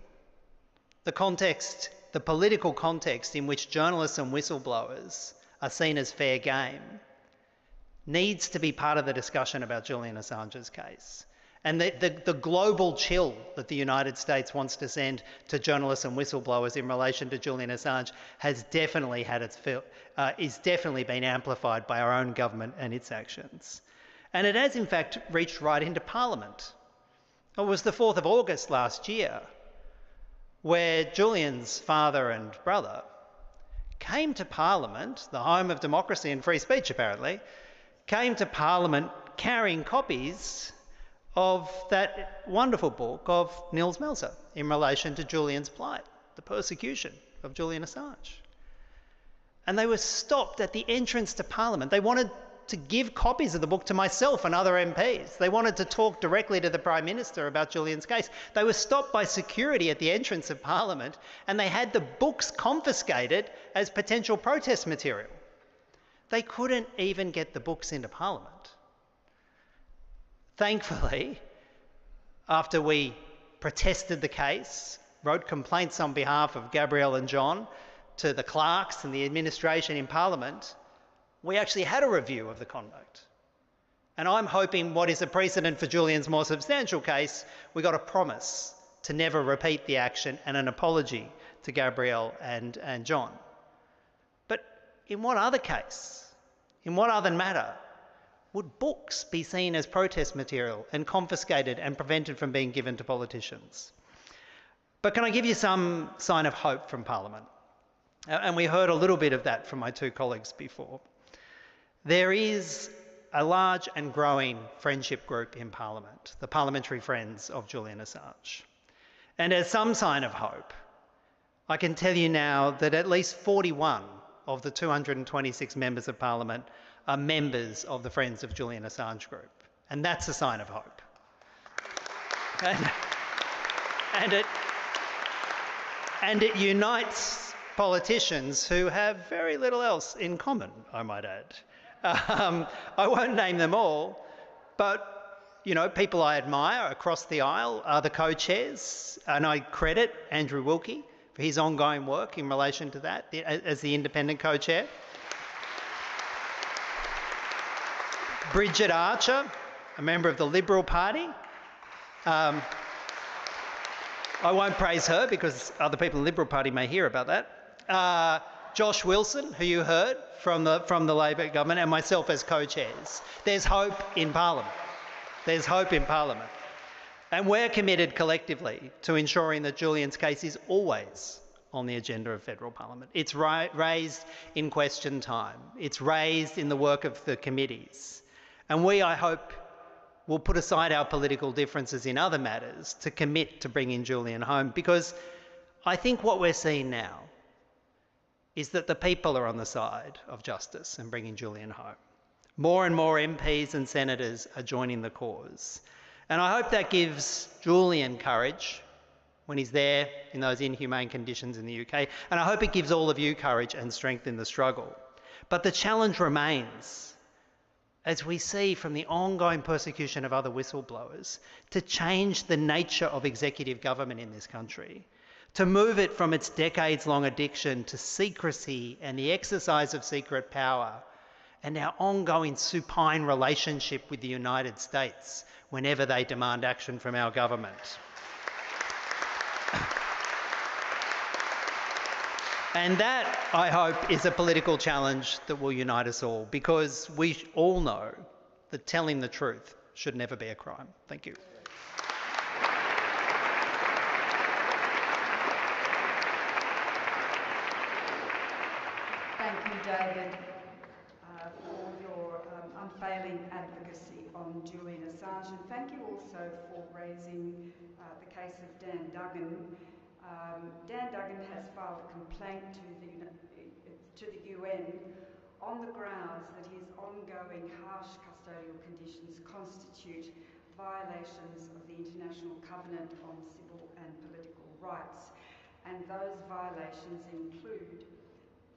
The context, the political context in which journalists and whistleblowers are seen as fair game, needs to be part of the discussion about Julian Assange's case. And the global chill that the United States wants to send to journalists and whistleblowers in relation to Julian Assange has definitely had is definitely been amplified by our own government and its actions. And it has in fact reached right into Parliament. It was the 4th of August last year where Julian's father and brother came to Parliament, the home of democracy and free speech apparently, came to Parliament carrying copies of that wonderful book of Nils Melzer in relation to Julian's plight, the persecution of Julian Assange. And they were stopped at the entrance to Parliament. They wanted to give copies of the book to myself and other MPs. They wanted to talk directly to the Prime Minister about Julian's case. They were stopped by security at the entrance of Parliament, and they had the books confiscated as potential protest material. They couldn't even get the books into Parliament. Thankfully, after we protested the case, wrote complaints on behalf of Gabrielle and John to the clerks and the administration in Parliament, we actually had a review of the conduct. And I'm hoping what is a precedent for Julian's more substantial case, we got a promise to never repeat the action and an apology to Gabrielle and John. But in what other case, in what other matter, would books be seen as protest material and confiscated and prevented from being given to politicians? But can I give you some sign of hope from Parliament? And we heard a little bit of that from my two colleagues before. There is a large and growing friendship group in Parliament, the Parliamentary Friends of Julian Assange. And as some sign of hope, I can tell you now that at least 41 of the 226 members of Parliament are members of the Friends of Julian Assange group. And that's a sign of hope. And it unites politicians who have very little else in common, I might add. I won't name them all, but people I admire across the aisle are the co-chairs, and I credit Andrew Wilkie for his ongoing work in relation to that as the independent co-chair. Bridget Archer, a member of the Liberal Party. I won't praise her because other people in the Liberal Party may hear about that. Josh Wilson, who you heard from the Labor government, and myself as co-chairs. There's hope in Parliament. There's hope in Parliament. And we're committed collectively to ensuring that Julian's case is always on the agenda of federal parliament. It's raised in question time. It's raised in the work of the committees. And we, I hope, will put aside our political differences in other matters to commit to bringing Julian home, because I think what we're seeing now is that the people are on the side of justice and bringing Julian home. More and more MPs and senators are joining the cause. And I hope that gives Julian courage when he's there in those inhumane conditions in the UK. And I hope it gives all of you courage and strength in the struggle. But the challenge remains, as we see from the ongoing persecution of other whistleblowers, to change the nature of executive government in this country, to move it from its decades-long addiction to secrecy and the exercise of secret power, and our ongoing supine relationship with the United States whenever they demand action from our government. And that, I hope, is a political challenge that will unite us all, because we all know that telling the truth should never be a crime. Thank you. Thank you, David, for your unfailing advocacy on Julian Assange, and thank you also for raising the case of Dan Duggan. Dan Duggan has filed a complaint to the UN on the grounds that his ongoing harsh custodial conditions constitute violations of the International Covenant on Civil and Political Rights, and those violations include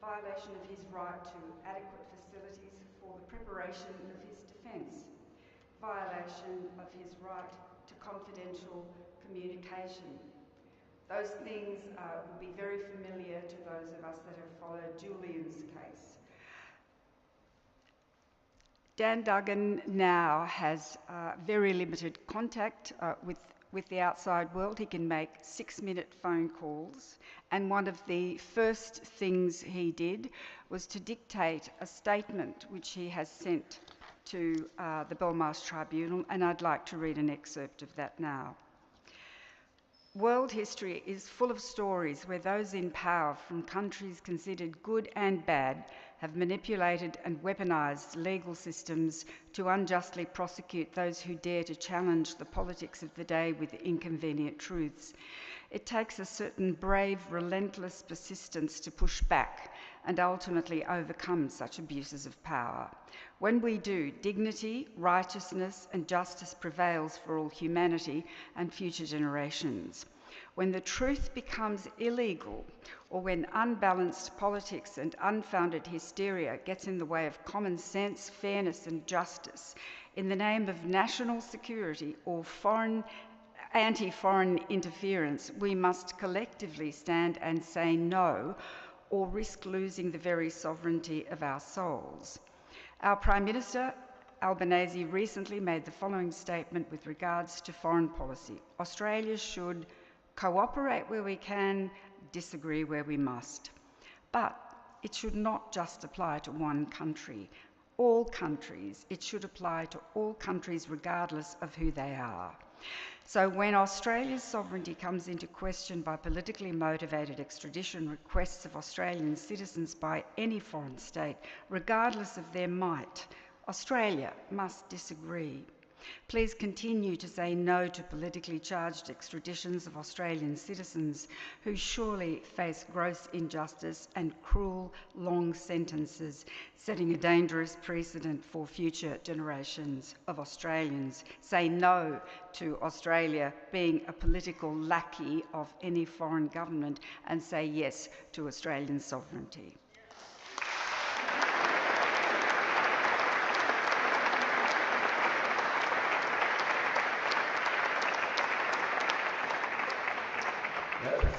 violation of his right to adequate facilities for the preparation of his defence, violation of his right to confidential communication. Those things will be very familiar to those of us that have followed Julian's case. Dan Duggan now has very limited contact with the outside world. He can make 6-minute phone calls, and one of the first things he did was to dictate a statement which he has sent to the Belmarsh Tribunal, and I'd like to read an excerpt of that now. World history is full of stories where those in power from countries considered good and bad have manipulated and weaponised legal systems to unjustly prosecute those who dare to challenge the politics of the day with inconvenient truths. It takes a certain brave, relentless persistence to push back and ultimately overcome such abuses of power. When we do, dignity, righteousness and justice prevails for all humanity and future generations. When the truth becomes illegal, or when unbalanced politics and unfounded hysteria gets in the way of common sense, fairness and justice, in the name of national security or anti-foreign interference, we must collectively stand and say no, or risk losing the very sovereignty of our souls. Our Prime Minister, Albanese, recently made the following statement with regards to foreign policy. Australia should cooperate where we can, disagree where we must. But it should not just apply to one country. All countries, it should apply to all countries regardless of who they are. So when Australia's sovereignty comes into question by politically motivated extradition requests of Australian citizens by any foreign state, regardless of their might, Australia must disagree. Please continue to say no to politically charged extraditions of Australian citizens who surely face gross injustice and cruel, long sentences, setting a dangerous precedent for future generations of Australians. Say no to Australia being a political lackey of any foreign government, and say yes to Australian sovereignty.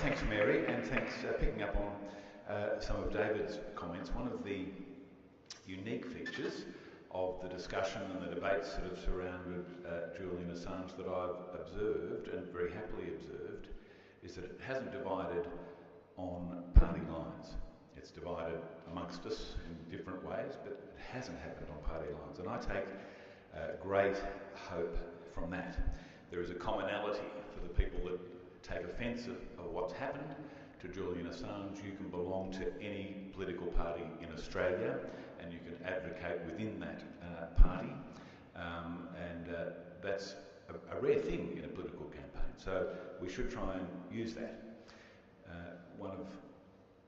Thanks, Mary, and thanks picking up on some of David's comments. One of the unique features of the discussion and the debates that have surrounded Julian Assange that I've observed, and very happily observed, is that it hasn't divided on party lines. It's divided amongst us in different ways, but it hasn't happened on party lines. And I take great hope from that. There is a commonality for the people that take offence of what's happened, to Julian Assange, you can belong to any political party in Australia and you can advocate within that party. That's a rare thing in a political campaign. So we should try and use that. One of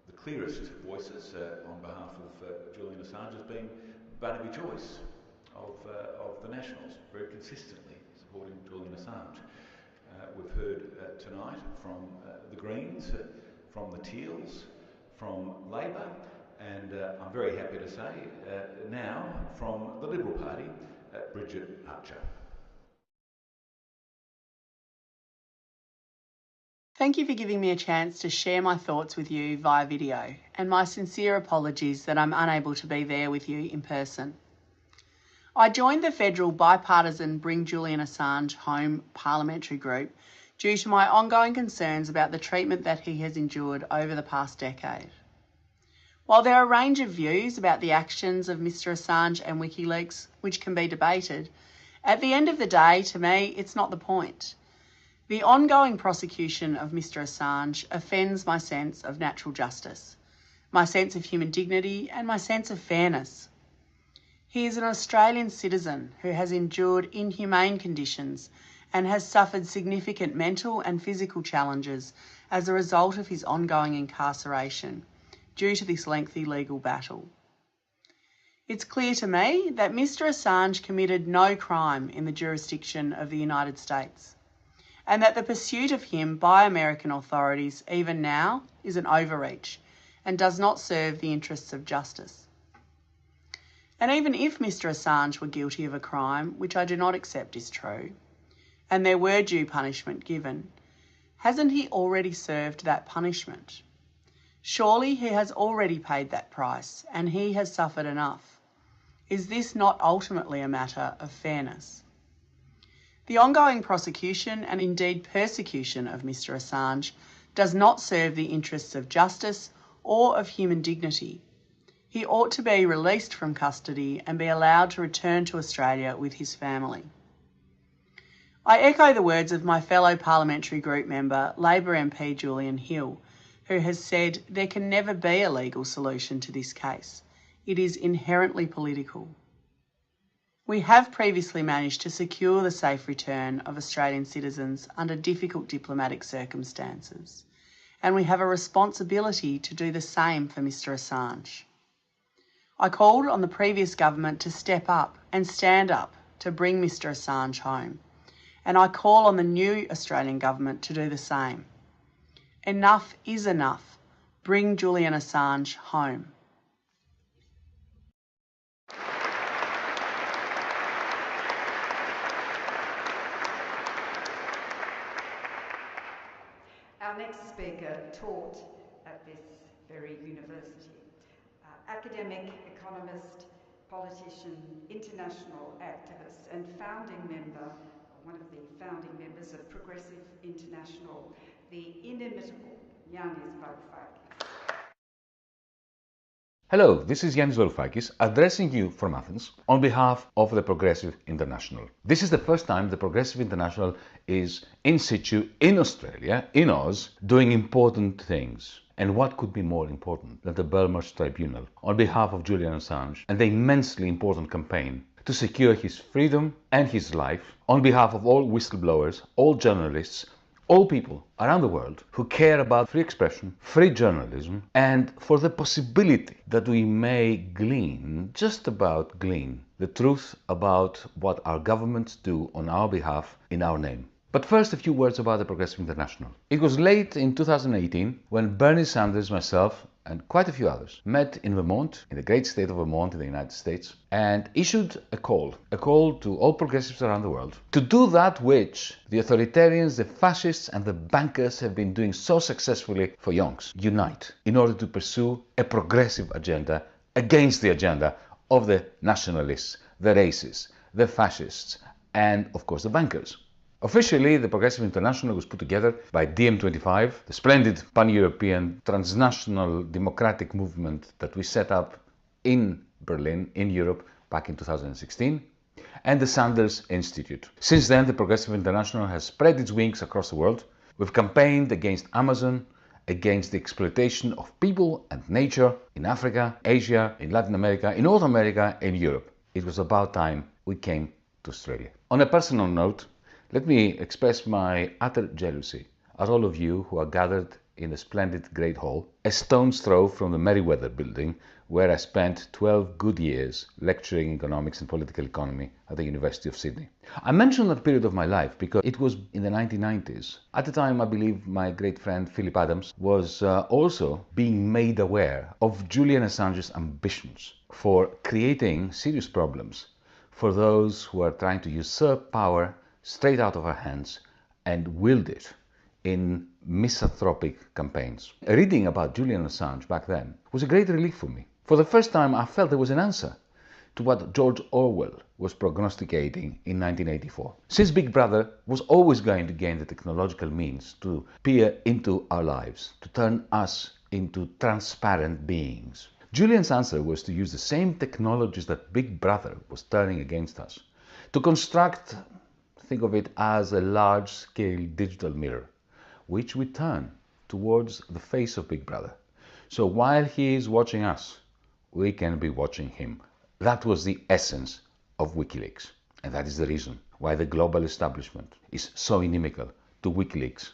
the clearest voices on behalf of Julian Assange has been Barnaby Joyce of the Nationals, very consistently supporting Julian Assange. We've heard tonight from the Greens, from the Teals, from Labor, and I'm very happy to say now from the Liberal Party, Bridget Archer. Thank you for giving me a chance to share my thoughts with you via video, and my sincere apologies that I'm unable to be there with you in person. I joined the federal bipartisan Bring Julian Assange Home parliamentary group due to my ongoing concerns about the treatment that he has endured over the past decade. While there are a range of views about the actions of Mr Assange and WikiLeaks which can be debated, at the end of the day, to me, it's not the point. The ongoing prosecution of Mr Assange offends my sense of natural justice, my sense of human dignity and my sense of fairness. He is an Australian citizen who has endured inhumane conditions and has suffered significant mental and physical challenges as a result of his ongoing incarceration due to this lengthy legal battle. It's clear to me that Mr Assange committed no crime in the jurisdiction of the United States, and that the pursuit of him by American authorities, even now, is an overreach and does not serve the interests of justice. And even if Mr Assange were guilty of a crime, which I do not accept is true, and there were due punishment given, hasn't he already served that punishment? Surely he has already paid that price and he has suffered enough. Is this not ultimately a matter of fairness? The ongoing prosecution and indeed persecution of Mr Assange does not serve the interests of justice or of human dignity. He ought to be released from custody and be allowed to return to Australia with his family. I echo the words of my fellow parliamentary group member, Labor MP Julian Hill, who has said there can never be a legal solution to this case. It is inherently political. We have previously managed to secure the safe return of Australian citizens under difficult diplomatic circumstances, and we have a responsibility to do the same for Mr Assange. I called on the previous government to step up and stand up to bring Mr Assange home, and I call on the new Australian government to do the same. Enough is enough. Bring Julian Assange home. Our next speaker taught at this very university. Academic, economist, politician, international activist and one of the founding members of Progressive International, the inimitable Yanis Varoufakis. Hello, this is Yanis Varoufakis addressing you from Athens on behalf of the Progressive International. This is the first time the Progressive International is in situ in Australia, in Oz, doing important things. And what could be more important than the Belmarsh Tribunal on behalf of Julian Assange and the immensely important campaign to secure his freedom and his life on behalf of all whistleblowers, all journalists, all people around the world who care about free expression, free journalism, and for the possibility that we may glean, just about glean, the truth about what our governments do on our behalf in our name. But first, a few words about the Progressive International. It was late in 2018 when Bernie Sanders, myself, and quite a few others met in Vermont, in the great state of Vermont in the United States, and issued a call to all progressives around the world to do that which the authoritarians, the fascists and the bankers have been doing so successfully for yonks: unite in order to pursue a progressive agenda against the agenda of the nationalists, the racists, the fascists and of course the bankers. Officially, the Progressive International was put together by DiEM25, the splendid pan-European transnational democratic movement that we set up in Berlin, in Europe, back in 2016, and the Sanders Institute. Since then, the Progressive International has spread its wings across the world. We've campaigned against Amazon, against the exploitation of people and nature in Africa, Asia, in Latin America, in North America, and Europe. It was about time we came to Australia. On a personal note, let me express my utter jealousy at all of you who are gathered in the splendid Great Hall, a stone's throw from the Merriweather building, where I spent 12 good years lecturing economics and political economy at the University of Sydney. I mention that period of my life because it was in the 1990s. At the time, I believe my great friend Philip Adams was also being made aware of Julian Assange's ambitions for creating serious problems for those who are trying to usurp power straight out of our hands and wield it in misanthropic campaigns. Reading about Julian Assange back then was a great relief for me. For the first time, I felt there was an answer to what George Orwell was prognosticating in 1984. Since Big Brother was always going to gain the technological means to peer into our lives, to turn us into transparent beings, Julian's answer was to use the same technologies that Big Brother was turning against us, to construct, think of it as a large-scale digital mirror, which we turn towards the face of Big Brother. So while he is watching us, we can be watching him. That was the essence of WikiLeaks. And that is the reason why the global establishment is so inimical to WikiLeaks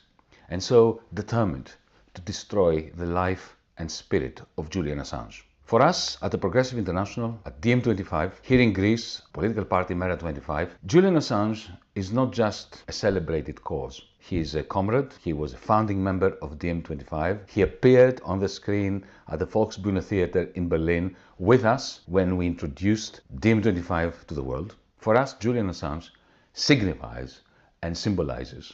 and so determined to destroy the life and spirit of Julian Assange. For us at the Progressive International, at DiEM25, here in Greece, political party MEAA25, Julian Assange is not just a celebrated cause. He is a comrade. He was a founding member of DiEM25. He appeared on the screen at the Volksbühne Theater in Berlin with us when we introduced DiEM25 to the world. For us, Julian Assange signifies and symbolizes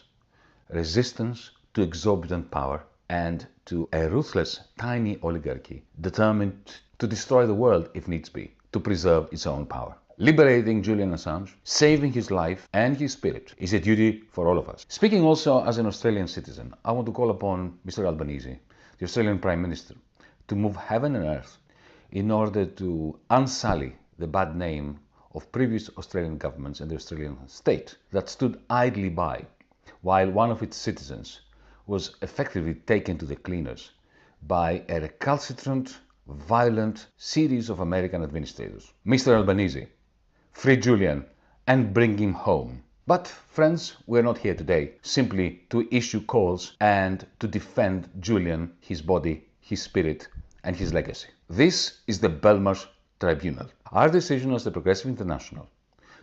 resistance to exorbitant power and to a ruthless, tiny oligarchy determined to destroy the world if needs be, to preserve its own power. Liberating Julian Assange, saving his life and his spirit is a duty for all of us. Speaking also as an Australian citizen, I want to call upon Mr. Albanese, the Australian Prime Minister, to move heaven and earth in order to unsully the bad name of previous Australian governments and the Australian state that stood idly by while one of its citizens was effectively taken to the cleaners by a recalcitrant, violent series of American administrators. Mr. Albanese, free Julian and bring him home. But, friends, we're not here today simply to issue calls and to defend Julian, his body, his spirit and his legacy. This is the Belmarsh Tribunal. Our decision as the Progressive International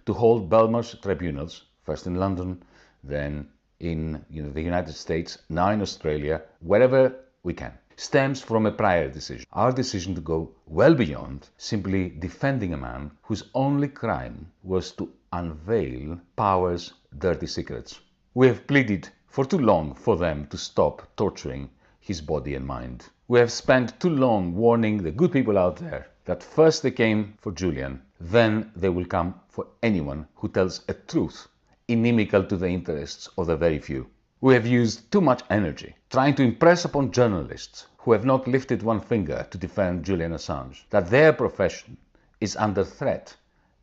to hold Belmarsh tribunals, first in London, then in the United States, now in Australia, wherever we can, stems from a prior decision. Our decision to go well beyond simply defending a man whose only crime was to unveil power's dirty secrets. We have pleaded for too long for them to stop torturing his body and mind. We have spent too long warning the good people out there that first they came for Julian, then they will come for anyone who tells a truth inimical to the interests of the very few. We have used too much energy trying to impress upon journalists who have not lifted one finger to defend Julian Assange that their profession is under threat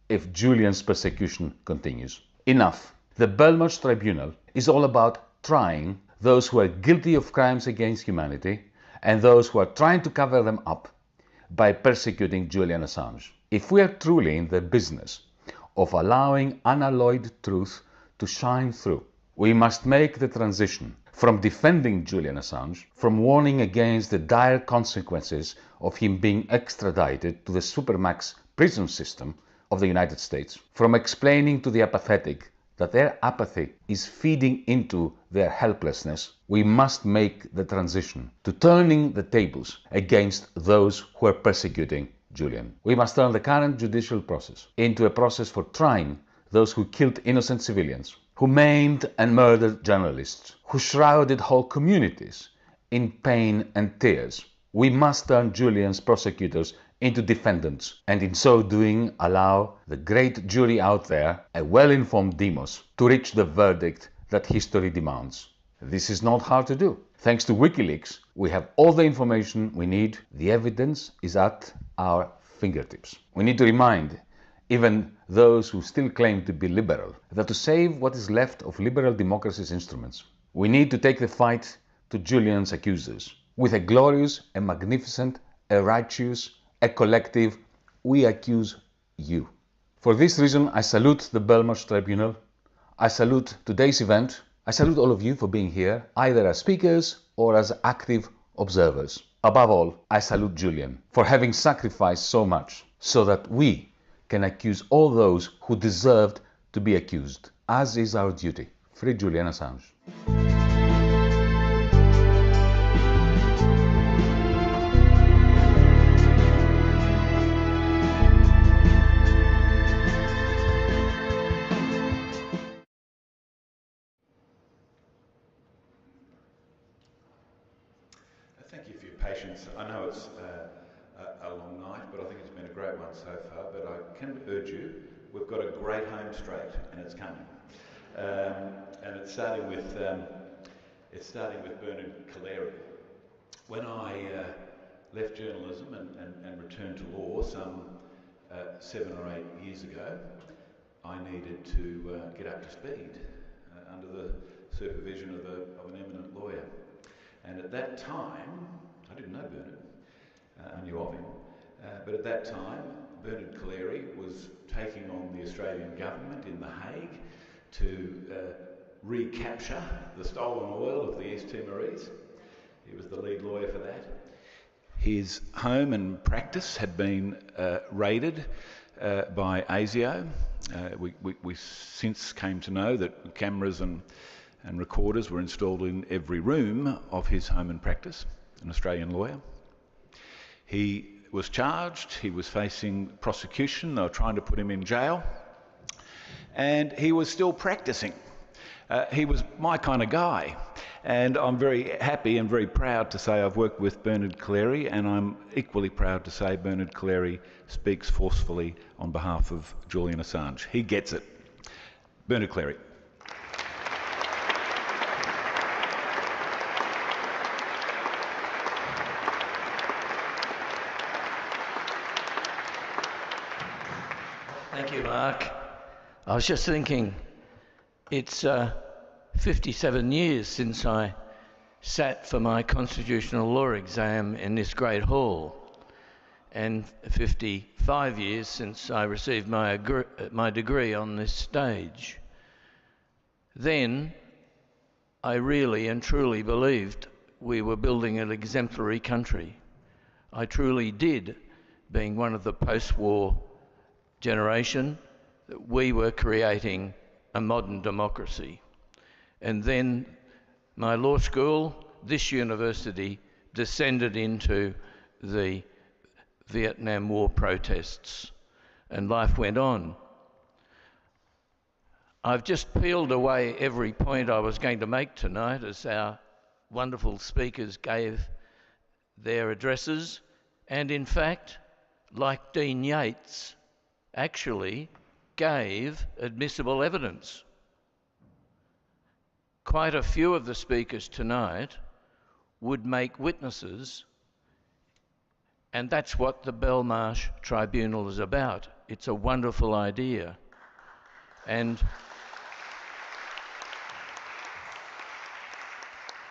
if Julian's persecution continues. Enough. The Belmarsh Tribunal is all about trying those who are guilty of crimes against humanity and those who are trying to cover them up by persecuting Julian Assange. If we are truly in the business of allowing unalloyed truth to shine through, we must make the transition from defending Julian Assange, from warning against the dire consequences of him being extradited to the supermax prison system of the United States, from explaining to the apathetic that their apathy is feeding into their helplessness. We must make the transition to turning the tables against those who are persecuting Julian. We must turn the current judicial process into a process for trying those who killed innocent civilians, who maimed and murdered journalists, who shrouded whole communities in pain and tears. We must turn Julian's prosecutors into defendants, and in so doing allow the great jury out there, a well-informed demos, to reach the verdict that history demands. This is not hard to do. Thanks to WikiLeaks, we have all the information we need. The evidence is at our fingertips. We need to remind even those who still claim to be liberal that to save what is left of liberal democracy's instruments, we need to take the fight to Julian's accusers. with a glorious, a magnificent, a righteous, a collective, we accuse you. For this reason, I salute the Belmarsh Tribunal. I salute today's event. I salute all of you for being here, either as speakers or as active observers. Above all, I salute Julian for having sacrificed so much so that we can accuse all those who deserved to be accused, as is our duty. Free Julian Assange. Thank you for your patience. I know it's a long night, but I think it's been a great one so far. But I can urge you, we've got a great home straight, and it's coming. And it's starting with Bernard Collaery. When I left journalism and returned to law some 7 or 8 years ago, I needed to get up to speed under the supervision of an eminent lawyer. And at that time, I didn't know Bernard, I knew of him, but at that time, Bernard Collaery was taking on the Australian government in The Hague to recapture the stolen oil of the East Timorese. He was the lead lawyer for that. His home and practice had been raided by ASIO. We since came to know that cameras and recorders were installed in every room of his home and practice, an Australian lawyer. He was charged, he was facing prosecution, they were trying to put him in jail, and he was still practicing. He was my kind of guy, and I'm very happy and very proud to say I've worked with Bernard Collaery, and I'm equally proud to say Bernard Collaery speaks forcefully on behalf of Julian Assange. He gets it. Bernard Collaery. Thank you, Mark. I was just thinking, it's 57 years since I sat for my constitutional law exam in this great hall, and 55 years since I received my degree on this stage. Then I really and truly believed we were building an exemplary country. I truly did, being one of the post-war generation, that we were creating a modern democracy. And then my law school, this university, descended into the Vietnam War protests, and life went on. I've just peeled away every point I was going to make tonight as our wonderful speakers gave their addresses, and in fact, like Dean Yates, actually gave admissible evidence. Quite a few of the speakers tonight would make witnesses, and that's what the Belmarsh Tribunal is about. It's a wonderful idea. And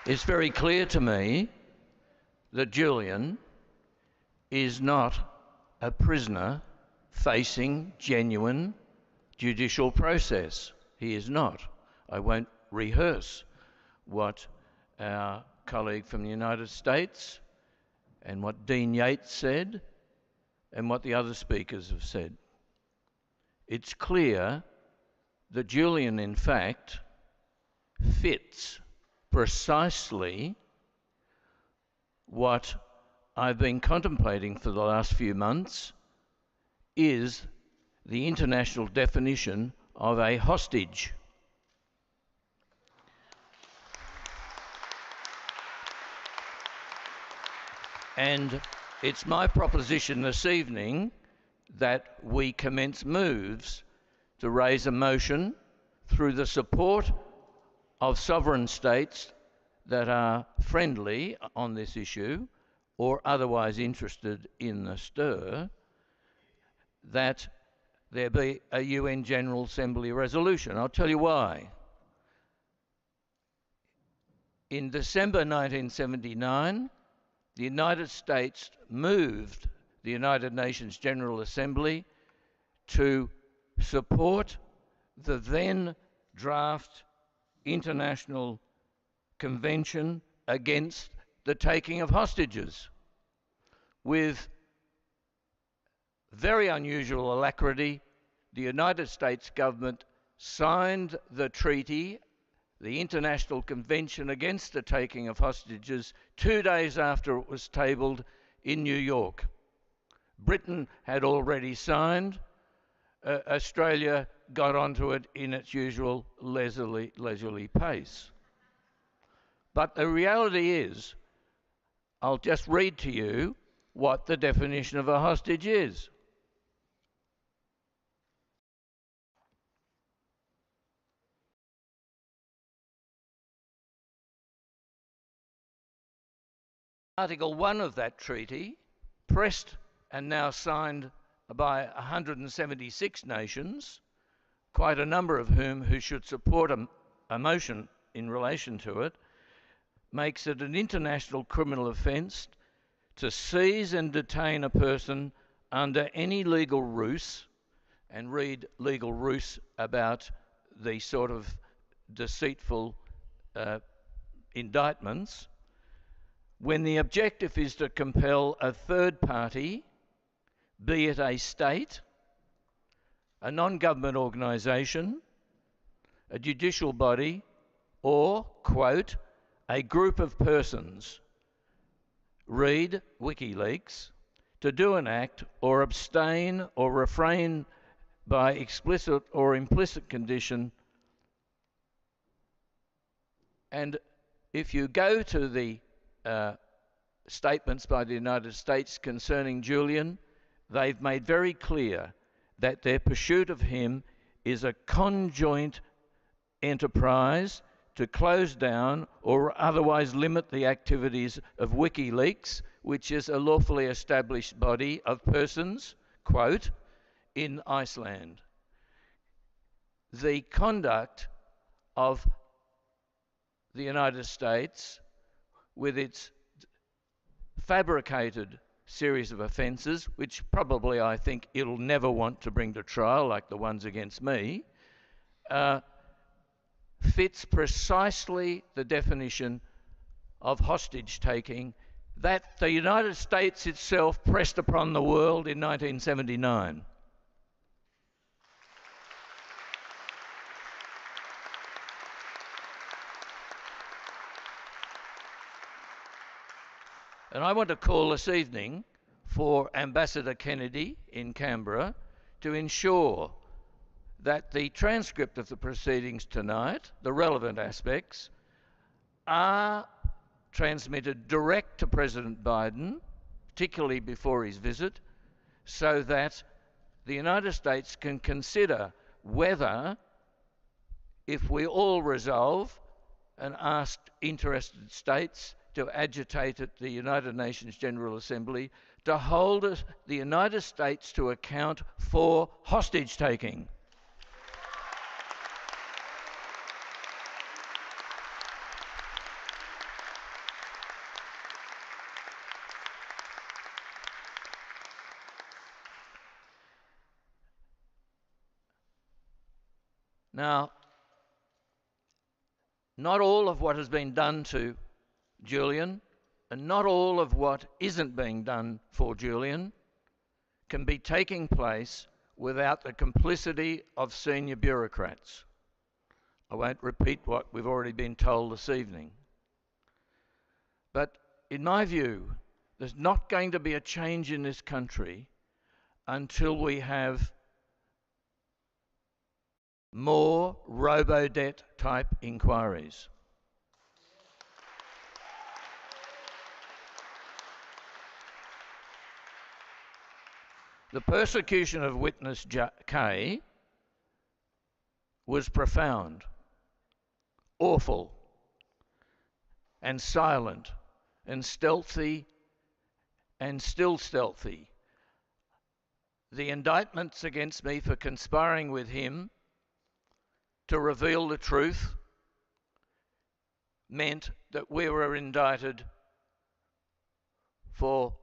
it's very clear to me that Julian is not a prisoner facing genuine judicial process. He is not. I won't rehearse what our colleague from the United States and what Dean Yates said and what the other speakers have said. It's clear that Julian, in fact, fits precisely what I've been contemplating for the last few months, is the international definition of a hostage. And it's my proposition this evening that we commence moves to raise a motion through the support of sovereign states that are friendly on this issue or otherwise interested in the stir, that there be a UN General Assembly resolution. I'll tell you why. In December 1979, the United States moved the United Nations General Assembly to support the then draft International Convention against the taking of hostages. With very unusual alacrity, the United States government signed the treaty, the International Convention against the taking of hostages, 2 days after it was tabled in New York. Britain had already signed. Australia got onto it in its usual leisurely pace. But the reality is, I'll just read to you what the definition of a hostage is. Article 1 of that treaty, pressed and now signed by 176 nations, quite a number of who should support a motion in relation to it, makes it an international criminal offence to seize and detain a person under any legal ruse, and read legal ruse about the sort of deceitful indictments, when the objective is to compel a third party, be it a state, a non-government organisation, a judicial body, or, quote, a group of persons, read WikiLeaks, to do an act or abstain or refrain by explicit or implicit condition. And if you go to the statements by the United States concerning Julian, they've made very clear that their pursuit of him is a conjoint enterprise to close down or otherwise limit the activities of WikiLeaks, which is a lawfully established body of persons, quote, in Iceland. The conduct of the United States, with its fabricated series of offences, which probably I think it'll never want to bring to trial, like the ones against me, fits precisely the definition of hostage taking that the United States itself pressed upon the world in 1979. And I want to call this evening for Ambassador Kennedy in Canberra to ensure that the transcript of the proceedings tonight, the relevant aspects, are transmitted direct to President Biden, particularly before his visit, so that the United States can consider whether, if we all resolve and ask interested states to agitate at the United Nations General Assembly to hold the United States to account for hostage taking. Now, not all of what has been done to Julian, and not all of what isn't being done for Julian, can be taking place without the complicity of senior bureaucrats. I won't repeat what we've already been told this evening. But in my view, there's not going to be a change in this country until we have more robo-debt type inquiries. The persecution of witness K was profound, awful, and silent, and stealthy, and still stealthy. The indictments against me for conspiring with him to reveal the truth meant that we were indicted for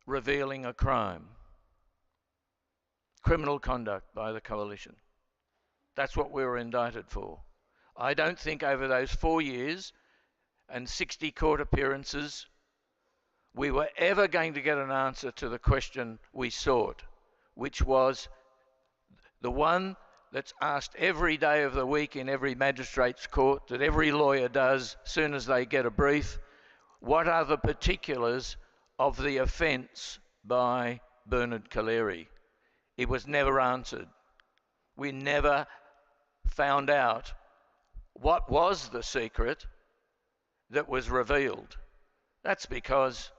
revealing a crime. Criminal conduct by the coalition. That's what we were indicted for. I don't think over those 4 years and 60 court appearances we were ever going to get an answer to the question we sought, which was the one that's asked every day of the week in every magistrate's court, that every lawyer does as soon as they get a brief. What are the particulars of the offence by Bernard Collaery? It was never answered. We never found out what was the secret that was revealed. That's because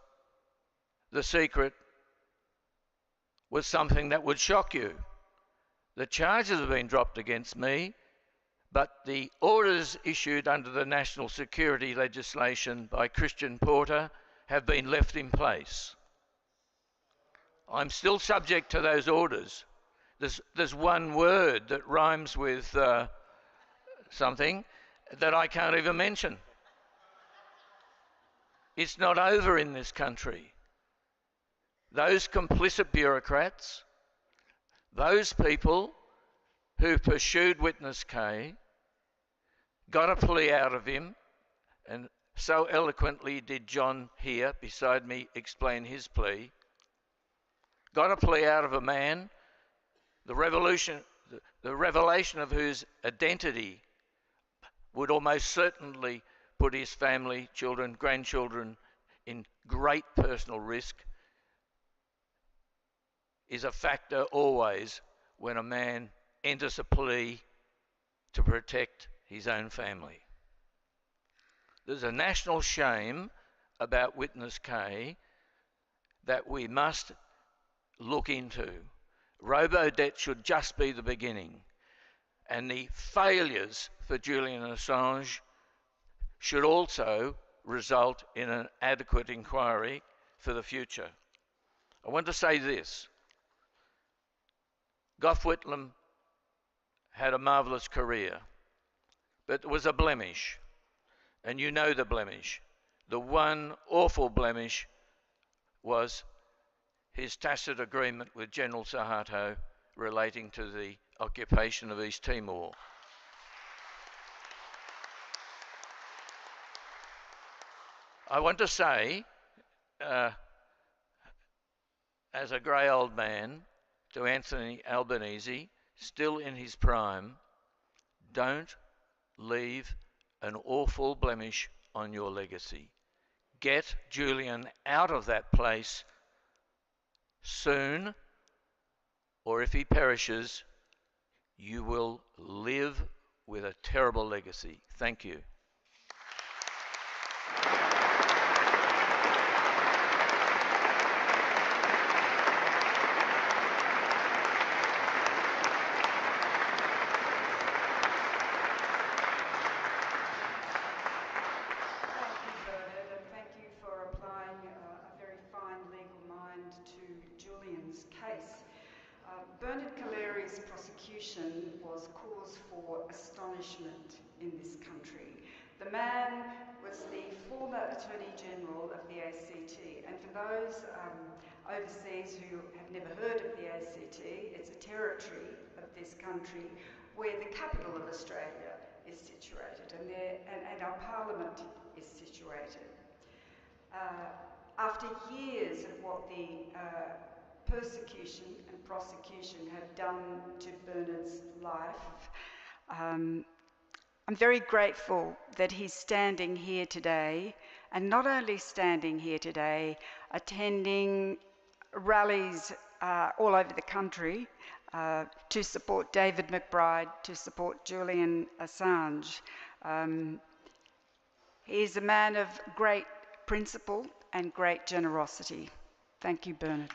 the secret was something that would shock you. The charges have been dropped against me, but the orders issued under the national security legislation by Christian Porter have been left in place. I'm still subject to those orders. There's one word that rhymes with something that I can't even mention. It's not over in this country. Those complicit bureaucrats, those people who pursued witness K, got a plea out of him, and so eloquently did John here beside me explain his plea, got a plea out of a man, the revelation of whose identity would almost certainly put his family, children, grandchildren in great personal risk, is a factor always when a man enters a plea to protect his own family. There's a national shame about witness K that we must look into. Robo-debt should just be the beginning, and the failures for Julian Assange should also result in an adequate inquiry for the future. I want to say this. Gough Whitlam had a marvellous career, but there was a blemish, and you know the blemish. The one awful blemish was his tacit agreement with General Suharto relating to the occupation of East Timor. I want to say, as a grey old man, to Anthony Albanese, still in his prime, don't leave an awful blemish on your legacy. Get Julian out of that place soon, or if he perishes, you will live with a terrible legacy. Thank you. Bernard Collaery's prosecution was cause for astonishment in this country. The man was the former Attorney General of the ACT, and for those overseas who have never heard of the ACT, it's a territory of this country where the capital of Australia is situated and our Parliament is situated. After years of what the persecution and prosecution have done to Bernard's life, I'm very grateful that he's standing here today, and not only standing here today, attending rallies all over the country to support David McBride, to support Julian Assange. He is a man of great principle and great generosity. Thank you, Bernard.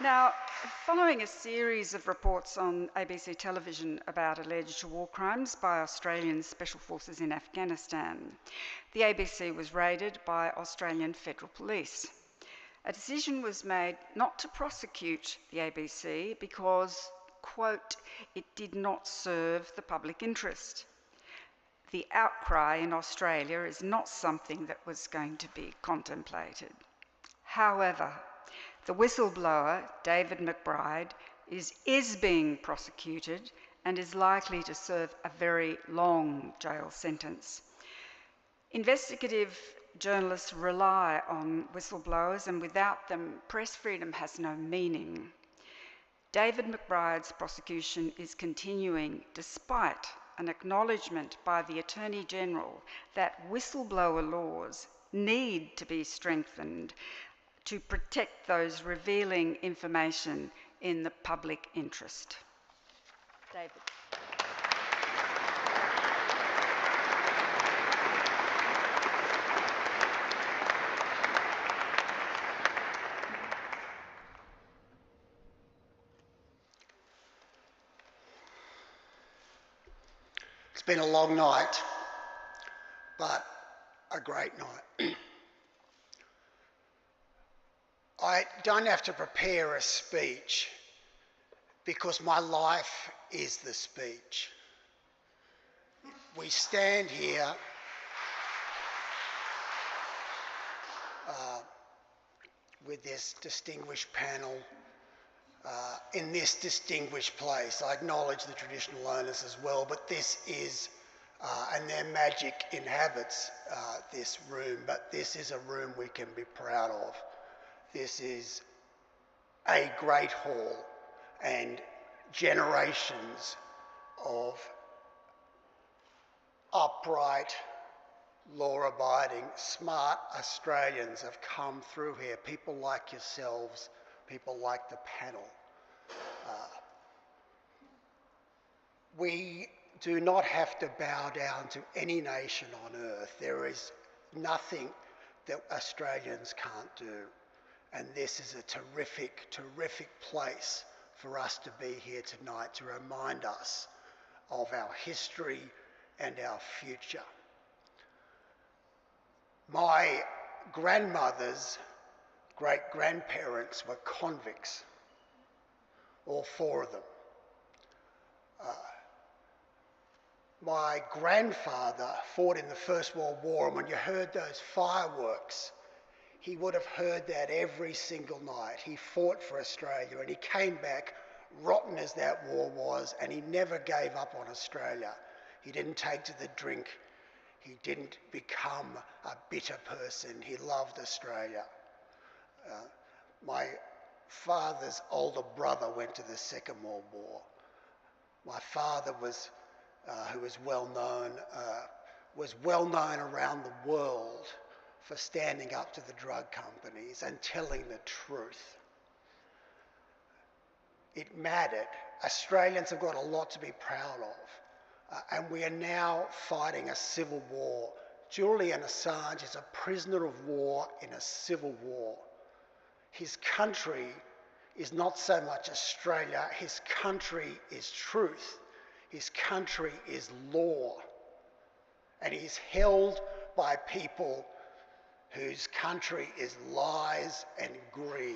Now, following a series of reports on ABC television about alleged war crimes by Australian special forces in Afghanistan, the ABC was raided by Australian Federal Police. A decision was made not to prosecute the ABC because, quote, it did not serve the public interest. The outcry in Australia is not something that was going to be contemplated. However, the whistleblower, David McBride, is being prosecuted and is likely to serve a very long jail sentence. Investigative journalists rely on whistleblowers, and without them, press freedom has no meaning. David McBride's prosecution is continuing despite an acknowledgement by the Attorney General that whistleblower laws need to be strengthened to protect those revealing information in the public interest. David. It's been a long night, but a great night. I don't have to prepare a speech because my life is the speech. We stand here with this distinguished panel in this distinguished place. I acknowledge the traditional owners as well, but this is, and their magic inhabits this room, but this is a room we can be proud of. This is a great hall and generations of upright, law-abiding, smart Australians have come through here. People like yourselves, people like the panel. We do not have to bow down to any nation on earth. There is nothing that Australians can't do. And this is a terrific, terrific place for us to be here tonight to remind us of our history and our future. My grandmother's great-grandparents were convicts, all four of them. My grandfather fought in the First World War, and when you heard those fireworks, he would have heard that every single night. He fought for Australia, and he came back rotten as that war was, and he never gave up on Australia. He didn't take to the drink. He didn't become a bitter person. He loved Australia. My father's older brother went to the Second World War. My father was, who was well known around the world for standing up to the drug companies and telling the truth. It mattered. Australians have got a lot to be proud of. And we are now fighting a civil war. Julian Assange is a prisoner of war in a civil war. His country is not so much Australia, his country is truth. His country is law. And he's held by people whose country is lies and greed.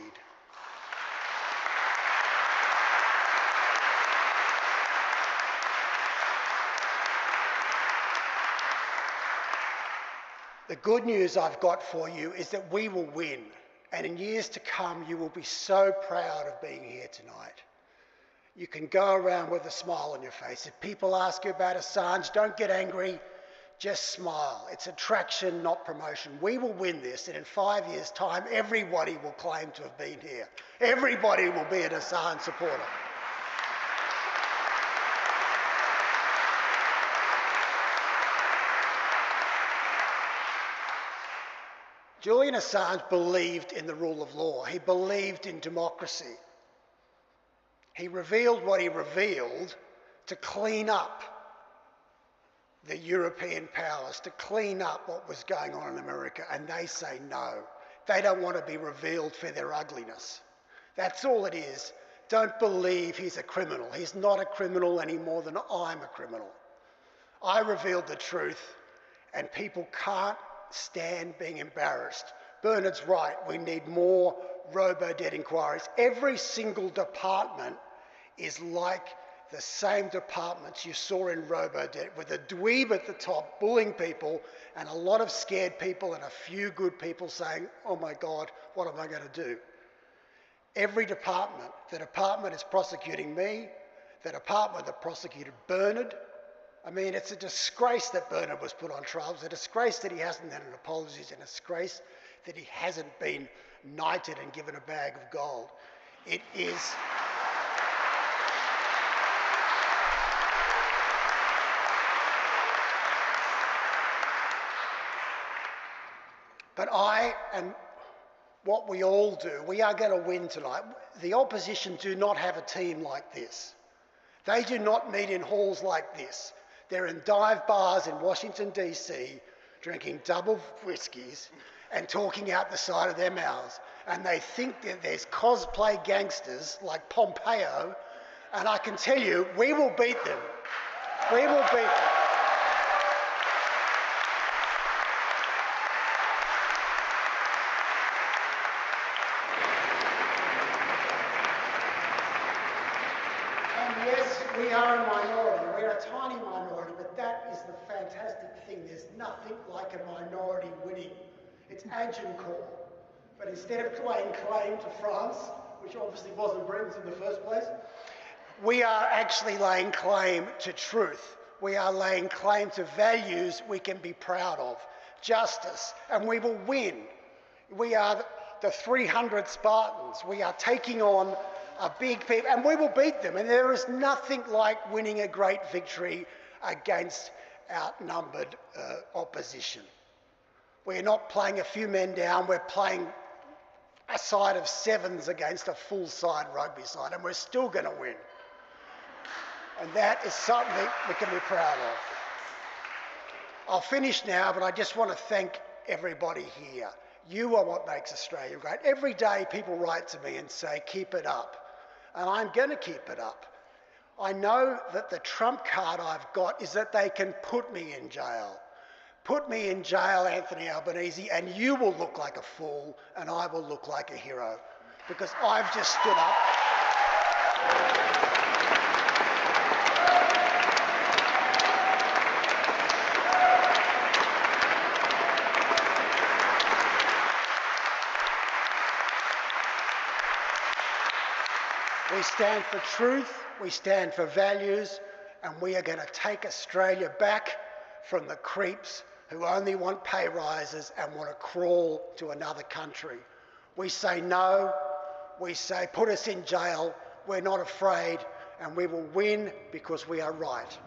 The good news I've got for you is that we will win, and in years to come you will be so proud of being here tonight. You can go around with a smile on your face. If people ask you about Assange, don't get angry, just smile. It's attraction, not promotion. We will win this, and in 5 years' time everybody will claim to have been here. Everybody will be an Assange supporter. Julian Assange believed in the rule of law. He believed in democracy. He revealed what he revealed to clean up the European powers, to clean up what was going on in America, and they say no. They don't want to be revealed for their ugliness. That's all it is. Don't believe he's a criminal. He's not a criminal any more than I'm a criminal. I revealed the truth, and people can't stand being embarrassed Bernard's right, we need more robo-debt inquiries. Every single department is like the same departments you saw in robo-debt, with a dweeb at the top bullying people and a lot of scared people and a few good people saying, oh my God, what am I going to do? Every department, the department is prosecuting me, the department that prosecuted Bernard. I mean, it's a disgrace that Bernard was put on trial. It's a disgrace that he hasn't had an apology. It's a disgrace that he hasn't been knighted and given a bag of gold. It is... But what we all do, we are going to win tonight. The opposition do not have a team like this. They do not meet in halls like this. They're in dive bars in Washington, DC, drinking double whiskies and talking out the side of their mouths. And they think that there's cosplay gangsters like Pompeo, and I can tell you, we will beat them. We will beat them. We are a minority, we're a tiny minority, but that is the fantastic thing. There's nothing like a minority winning. It's Agincourt. But instead of laying claim to France, which obviously wasn't Britain's in the first place, we are actually laying claim to truth. We are laying claim to values we can be proud of. Justice, and we will win. We are the 300 Spartans. We are taking on a big people, and we will beat them. And there is nothing like winning a great victory against outnumbered opposition. We're not playing a few men down, we're playing a side of sevens against a full-side rugby side, and we're still going to win. And that is something we can be proud of. I'll finish now, but I just want to thank everybody here. You are what makes Australia great. Every day people write to me and say, keep it up. And I'm going to keep it up. I know that the trump card I've got is that they can put me in jail. Put me in jail, Anthony Albanese, and you will look like a fool and I will look like a hero. Because I've just stood up. We stand for truth, we stand for values, and we are going to take Australia back from the creeps who only want pay rises and want to crawl to another country. We say no, we say put us in jail, we're not afraid, and we will win because we are right.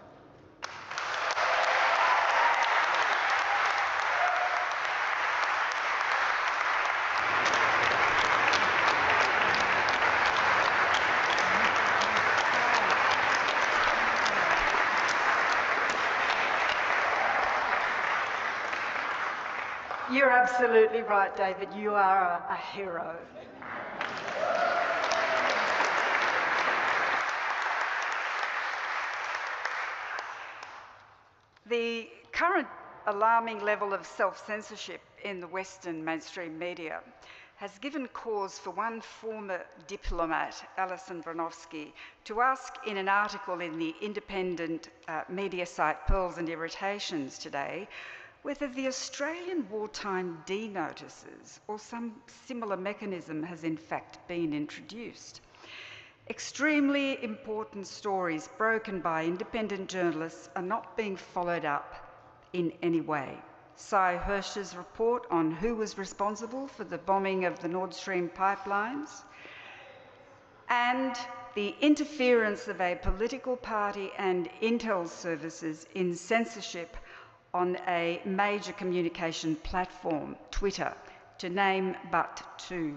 You're absolutely right, David. You are a hero. The current alarming level of self-censorship in the Western mainstream media has given cause for one former diplomat, Alison Bronovsky, to ask in an article in the independent media site Pearls and Irritations today whether the Australian wartime D-notices or some similar mechanism has in fact been introduced. Extremely important stories broken by independent journalists are not being followed up in any way. Cy Hirsch's report on who was responsible for the bombing of the Nord Stream pipelines, and the interference of a political party and intel services in censorship on a major communication platform, Twitter, to name but two.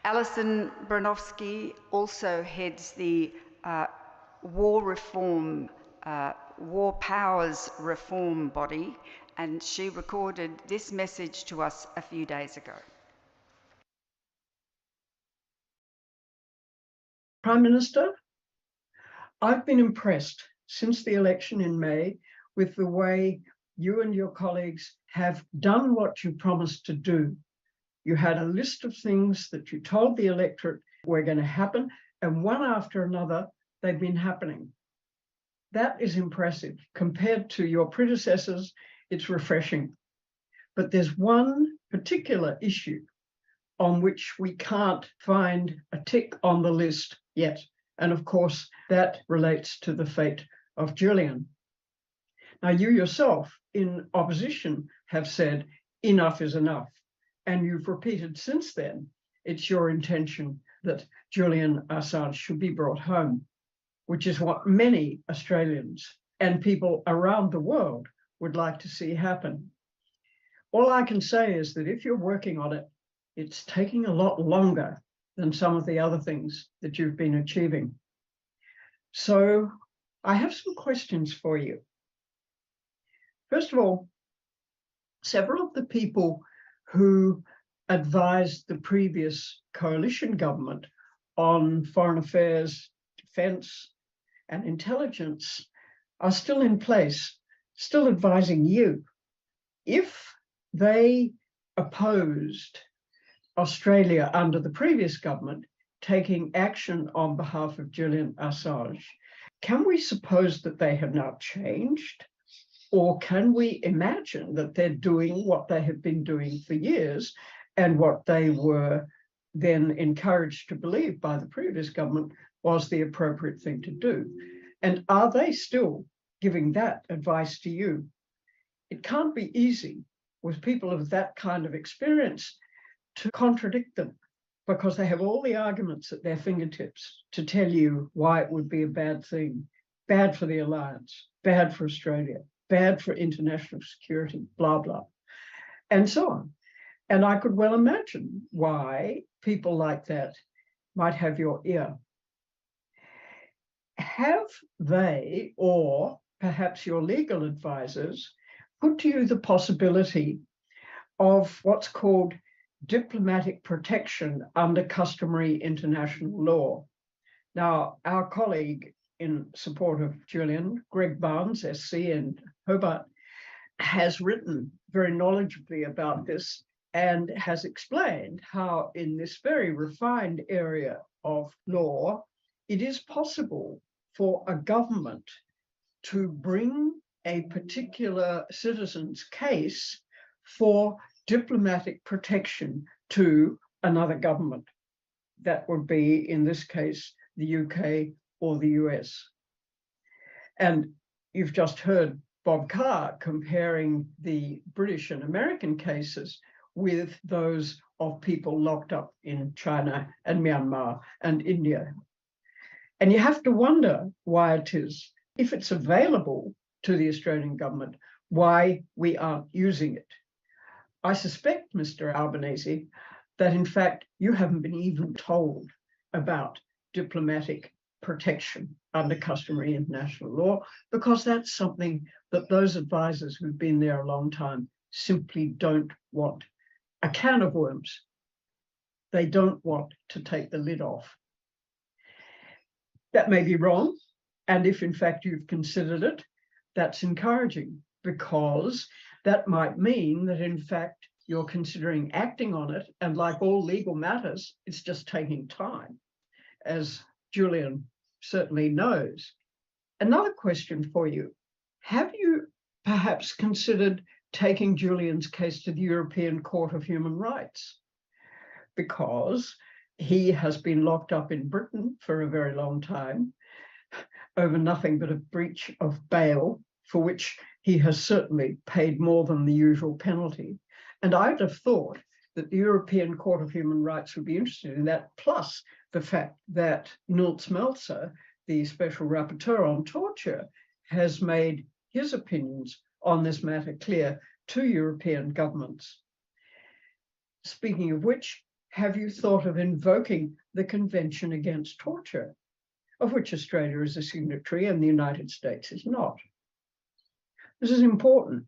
Alison Bronowski also heads the War Powers Reform body, and she recorded this message to us a few days ago. Prime Minister, I've been impressed since the election in May with the way you and your colleagues have done what you promised to do. You had a list of things that you told the electorate were going to happen, and one after another, they've been happening. That is impressive. Compared to your predecessors, it's refreshing. But there's one particular issue on which we can't find a tick on the list yet. And of course, that relates to the fate of Julian. Now, you yourself, in opposition, have said enough is enough. And you've repeated since then, it's your intention that Julian Assange should be brought home, which is what many Australians and people around the world would like to see happen. All I can say is that if you're working on it, it's taking a lot longer than some of the other things that you've been achieving. So I have some questions for you. First of all, several of the people who advised the previous coalition government on foreign affairs, defence, and intelligence are still in place, still advising you. If they opposed Australia under the previous government taking action on behalf of Julian Assange, can we suppose that they have now changed? Or can we imagine that they're doing what they have been doing for years and what they were then encouraged to believe by the previous government was the appropriate thing to do? And are they still giving that advice to you? It can't be easy with people of that kind of experience to contradict them, because they have all the arguments at their fingertips to tell you why it would be a bad thing, bad for the alliance, bad for Australia, bad for international security, blah, blah, and so on. And I could well imagine why people like that might have your ear. Have they, or perhaps your legal advisors, put to you the possibility of what's called diplomatic protection under customary international law? Now, our colleague in support of Julian, Greg Barnes, SC in Hobart, has written very knowledgeably about this and has explained how in this very refined area of law, it is possible for a government to bring a particular citizen's case for diplomatic protection to another government. That would be, in this case, the UK or the US. And you've just heard Bob Carr comparing the British and American cases with those of people locked up in China and Myanmar and India. And you have to wonder why it is, if it's available to the Australian government, why we aren't using it. I suspect, Mr. Albanese, that in fact you haven't been even told about diplomatic protection under customary international law, because that's something that those advisors who've been there a long time simply don't want. A can of worms. They don't want to take the lid off. That may be wrong, and if in fact you've considered it, that's encouraging, because that might mean that in fact you're considering acting on it, and like all legal matters, it's just taking time, as Julian certainly knows. Another question for you. Have you perhaps considered taking Julian's case to the European Court of Human Rights? Because he has been locked up in Britain for a very long time over nothing but a breach of bail, for which he has certainly paid more than the usual penalty. And I'd have thought that the European Court of Human Rights would be interested in that, plus the fact that Nils Melzer, the Special Rapporteur on Torture, has made his opinions on this matter clear to European governments. Speaking of which, have you thought of invoking the Convention Against Torture, of which Australia is a signatory and the United States is not? This is important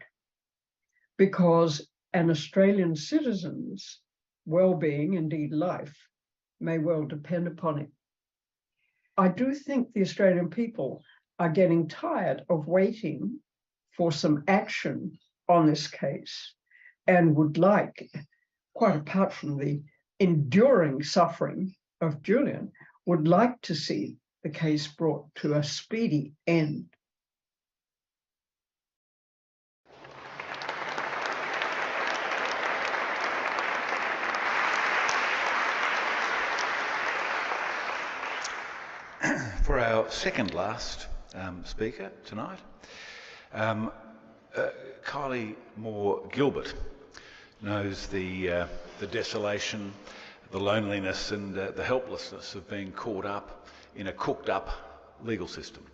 because an Australian citizen's well-being, indeed life, may well depend upon it. I do think the Australian people are getting tired of waiting for some action on this case and would like, quite apart from the enduring suffering of Julian, would like to see the case brought to a speedy end. For our second last speaker tonight, Kylie Moore-Gilbert knows the desolation, the loneliness and the helplessness of being caught up in a cooked-up legal system.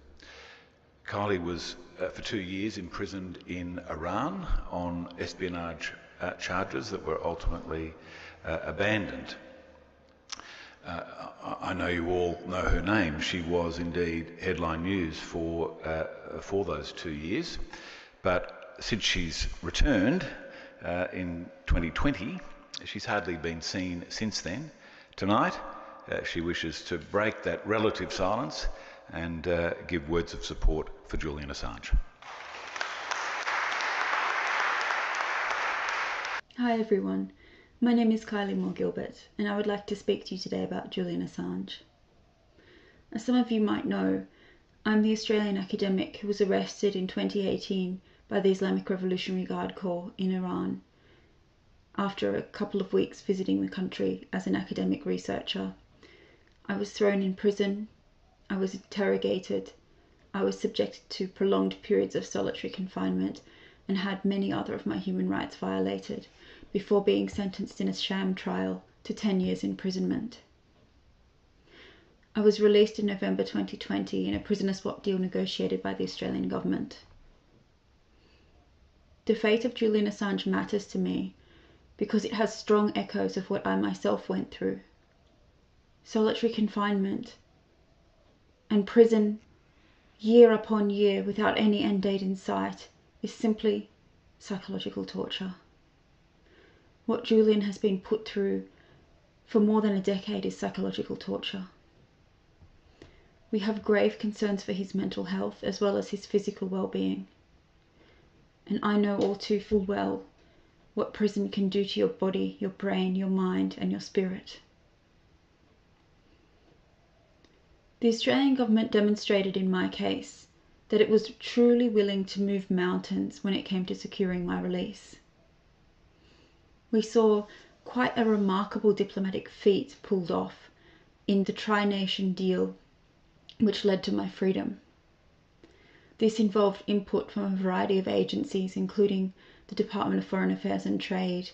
Kylie was for 2 years imprisoned in Iran on espionage charges that were ultimately abandoned. I know you all know her name. She was indeed headline news for those 2 years, but since she's returned in 2020, she's hardly been seen since then. Tonight, she wishes to break that relative silence and give words of support for Julian Assange. Hi everyone. My name is Kylie Moore-Gilbert, and I would like to speak to you today about Julian Assange. As some of you might know, I'm the Australian academic who was arrested in 2018 by the Islamic Revolutionary Guard Corps in Iran after a couple of weeks visiting the country as an academic researcher. I was thrown in prison, I was interrogated, I was subjected to prolonged periods of solitary confinement and had many other of my human rights violated, before being sentenced in a sham trial to 10 years imprisonment. I was released in November 2020 in a prisoner swap deal negotiated by the Australian government. The fate of Julian Assange matters to me because it has strong echoes of what I myself went through. Solitary confinement and prison year upon year without any end date in sight is simply psychological torture. What Julian has been put through for more than a decade is psychological torture. We have grave concerns for his mental health as well as his physical well-being. And I know all too full well what prison can do to your body, your brain, your mind, and your spirit. The Australian government demonstrated in my case that it was truly willing to move mountains when it came to securing my release. We saw quite a remarkable diplomatic feat pulled off in the tri-nation deal which led to my freedom. This involved input from a variety of agencies, including the Department of Foreign Affairs and Trade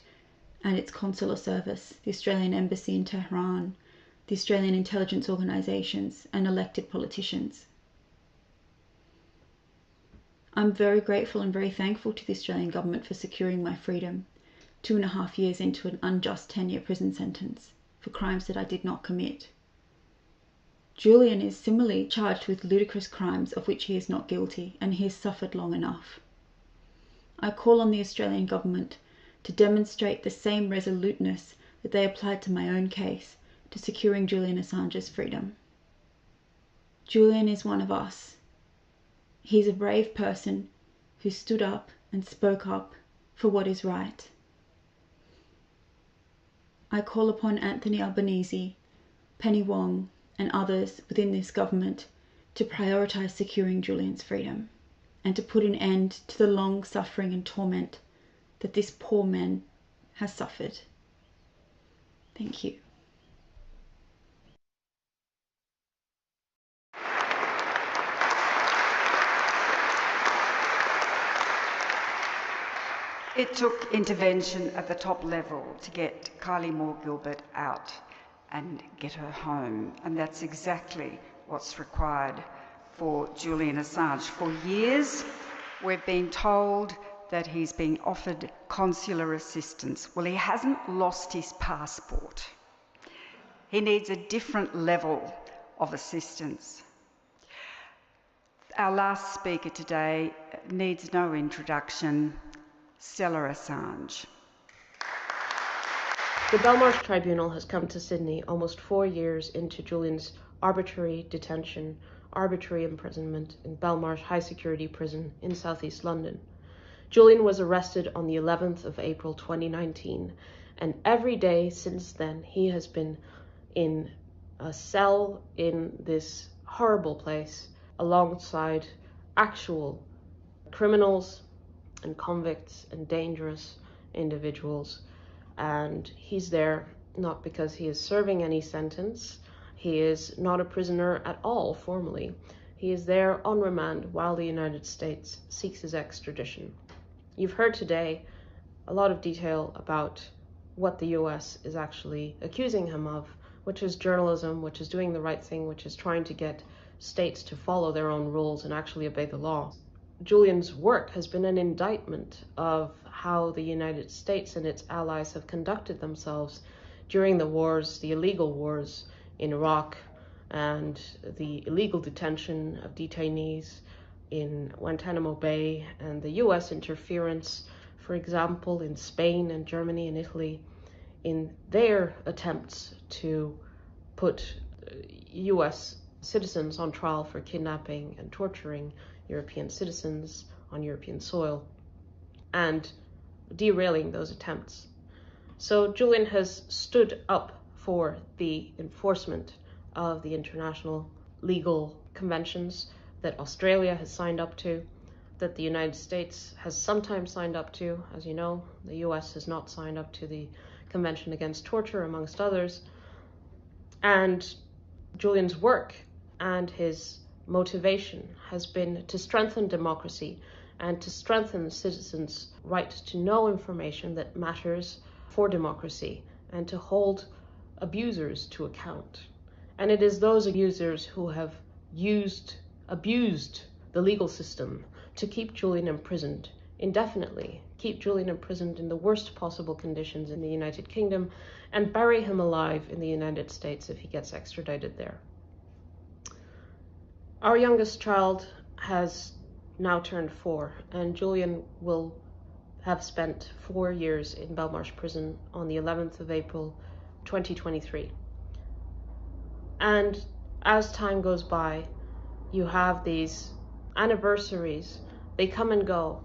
and its consular service, the Australian Embassy in Tehran, the Australian intelligence organisations, and elected politicians. I'm very grateful and very thankful to the Australian government for securing my freedom 2.5 years into an unjust 10-year prison sentence for crimes that I did not commit. Julian is similarly charged with ludicrous crimes of which he is not guilty, and he has suffered long enough. I call on the Australian government to demonstrate the same resoluteness that they applied to my own case to securing Julian Assange's freedom. Julian is one of us. He's a brave person who stood up and spoke up for what is right. I call upon Anthony Albanese, Penny Wong, and others within this government to prioritise securing Julian's freedom and to put an end to the long suffering and torment that this poor man has suffered. Thank you. It took intervention at the top level to get Kylie Moore-Gilbert out and get her home, and that's exactly what's required for Julian Assange. For years, we've been told that he's being offered consular assistance. Well, he hasn't lost his passport. He needs a different level of assistance. Our last speaker today needs no introduction, Stella Assange. The Belmarsh Tribunal has come to Sydney almost 4 years into Julian's arbitrary detention, arbitrary imprisonment in Belmarsh High Security Prison in southeast London. Julian was arrested on the 11th of April 2019, and every day since then he has been in a cell in this horrible place alongside actual criminals and convicts and dangerous individuals. And he's there not because he is serving any sentence. He is not a prisoner at all formally. He is there on remand while the United States seeks his extradition. You've heard today a lot of detail about what the US is actually accusing him of, which is journalism, which is doing the right thing, which is trying to get states to follow their own rules and actually obey the law. Julian's work has been an indictment of how the United States and its allies have conducted themselves during the wars, the illegal wars in Iraq, and the illegal detention of detainees in Guantanamo Bay, and the US interference, for example, in Spain and Germany and Italy, in their attempts to put US citizens on trial for kidnapping and torturing European citizens on European soil, and derailing those attempts. So Julian has stood up for the enforcement of the international legal conventions that Australia has signed up to, that the United States has sometimes signed up to. As you know, the US has not signed up to the Convention Against Torture, amongst others. And Julian's work and his motivation has been to strengthen democracy and to strengthen citizens' right to know information that matters for democracy and to hold abusers to account. And it is those abusers who have abused the legal system to keep Julian imprisoned indefinitely, keep Julian imprisoned in the worst possible conditions in the United Kingdom, and bury him alive in the United States if he gets extradited there. Our youngest child has now turned 4, and Julian will have spent 4 years in Belmarsh Prison on the 11th of April 2023. And as time goes by, you have these anniversaries. They come and go,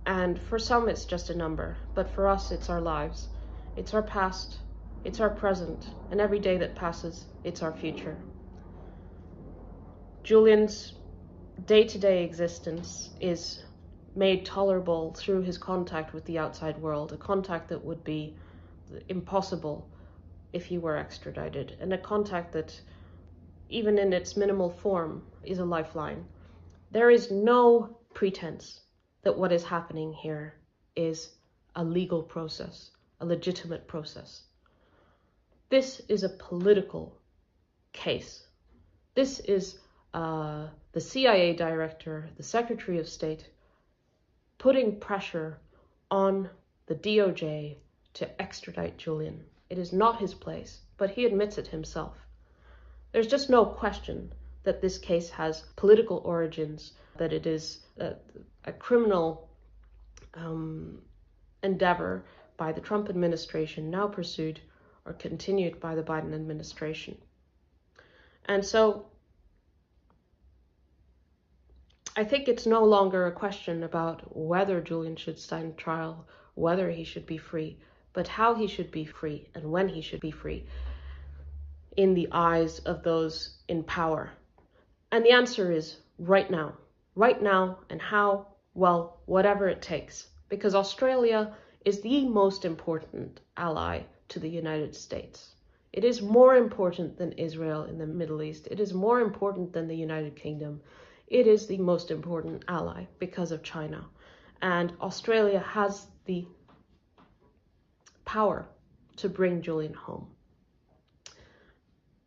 and for some it's just a number, but for us it's our lives. It's our past, it's our present, and every day that passes, it's our future. Julian's day-to-day existence is made tolerable through his contact with the outside world, a contact that would be impossible if he were extradited, and a contact that, even in its minimal form, is a lifeline. There is no pretense that what is happening here is a legal process, a legitimate process. This is a political case. This is the CIA director, the Secretary of State, putting pressure on the DOJ to extradite Julian. It is not his place, but he admits it himself. There's just no question that this case has political origins, that it is a criminal endeavor by the Trump administration, now pursued or continued by the Biden administration. And so I think it's no longer a question about whether Julian should stand trial, whether he should be free, but how he should be free and when he should be free in the eyes of those in power. And the answer is right now. Right now, and how? Well, whatever it takes. Because Australia is the most important ally to the United States. It is more important than Israel in the Middle East. It is more important than the United Kingdom. It is the most important ally because of China. And Australia has the power to bring Julian home.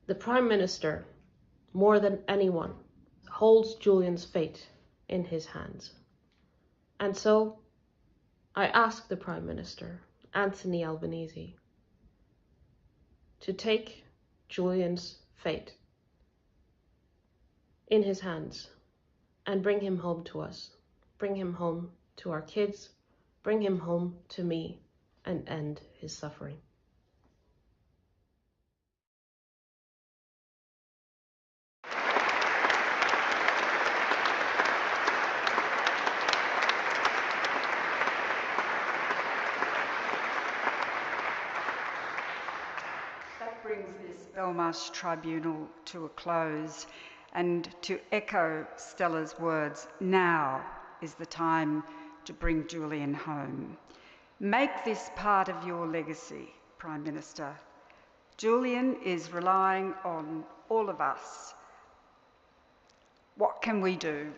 The Prime Minister, more than anyone, holds Julian's fate in his hands. And so I ask the Prime Minister, Anthony Albanese, to take Julian's fate in his hands and bring him home to us. Bring him home to our kids. Bring him home to me and end his suffering. That brings this Belmarsh Tribunal to a close. And to echo Stella's words, now is the time to bring Julian home. Make this part of your legacy, Prime Minister. Julian is relying on all of us. What can we do?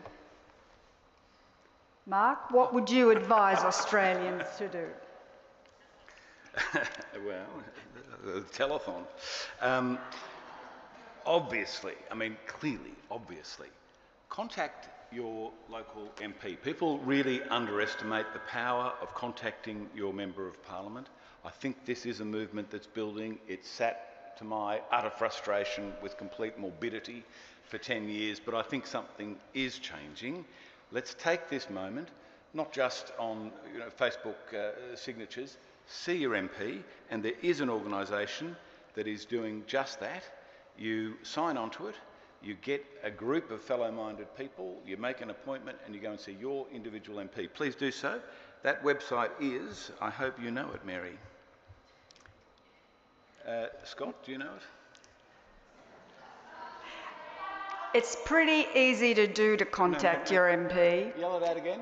Mark, what would you advise Australians to do? Well, the telethon. Obviously, I mean, clearly, obviously, contact your local MP. People really underestimate the power of contacting your Member of Parliament. I think this is a movement that's building. It sat, to my utter frustration, with complete morbidity for 10 years, but I think something is changing. Let's take this moment, not just on Facebook signatures, see your MP, and there is an organisation that is doing just that. You sign onto it, you get a group of fellow-minded people, you make an appointment and you go and see your individual MP. Please do so. That website is, I hope you know it, Mary. Scott, do you know it? It's pretty easy to do to contact your MP. Yell it out again.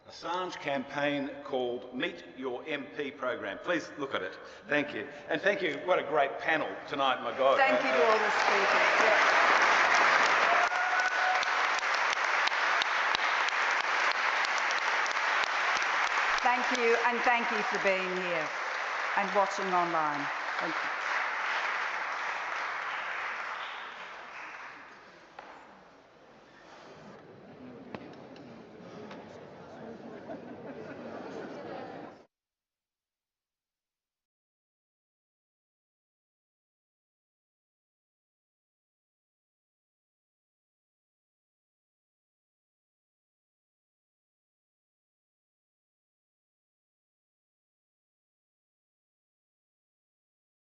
Assange campaign called Meet Your MP program. Please look at it. Thank you. And thank you. What a great panel tonight, my God. Thank you to all the speakers. Yeah. Thank you, and thank you for being here and watching online. Thank you.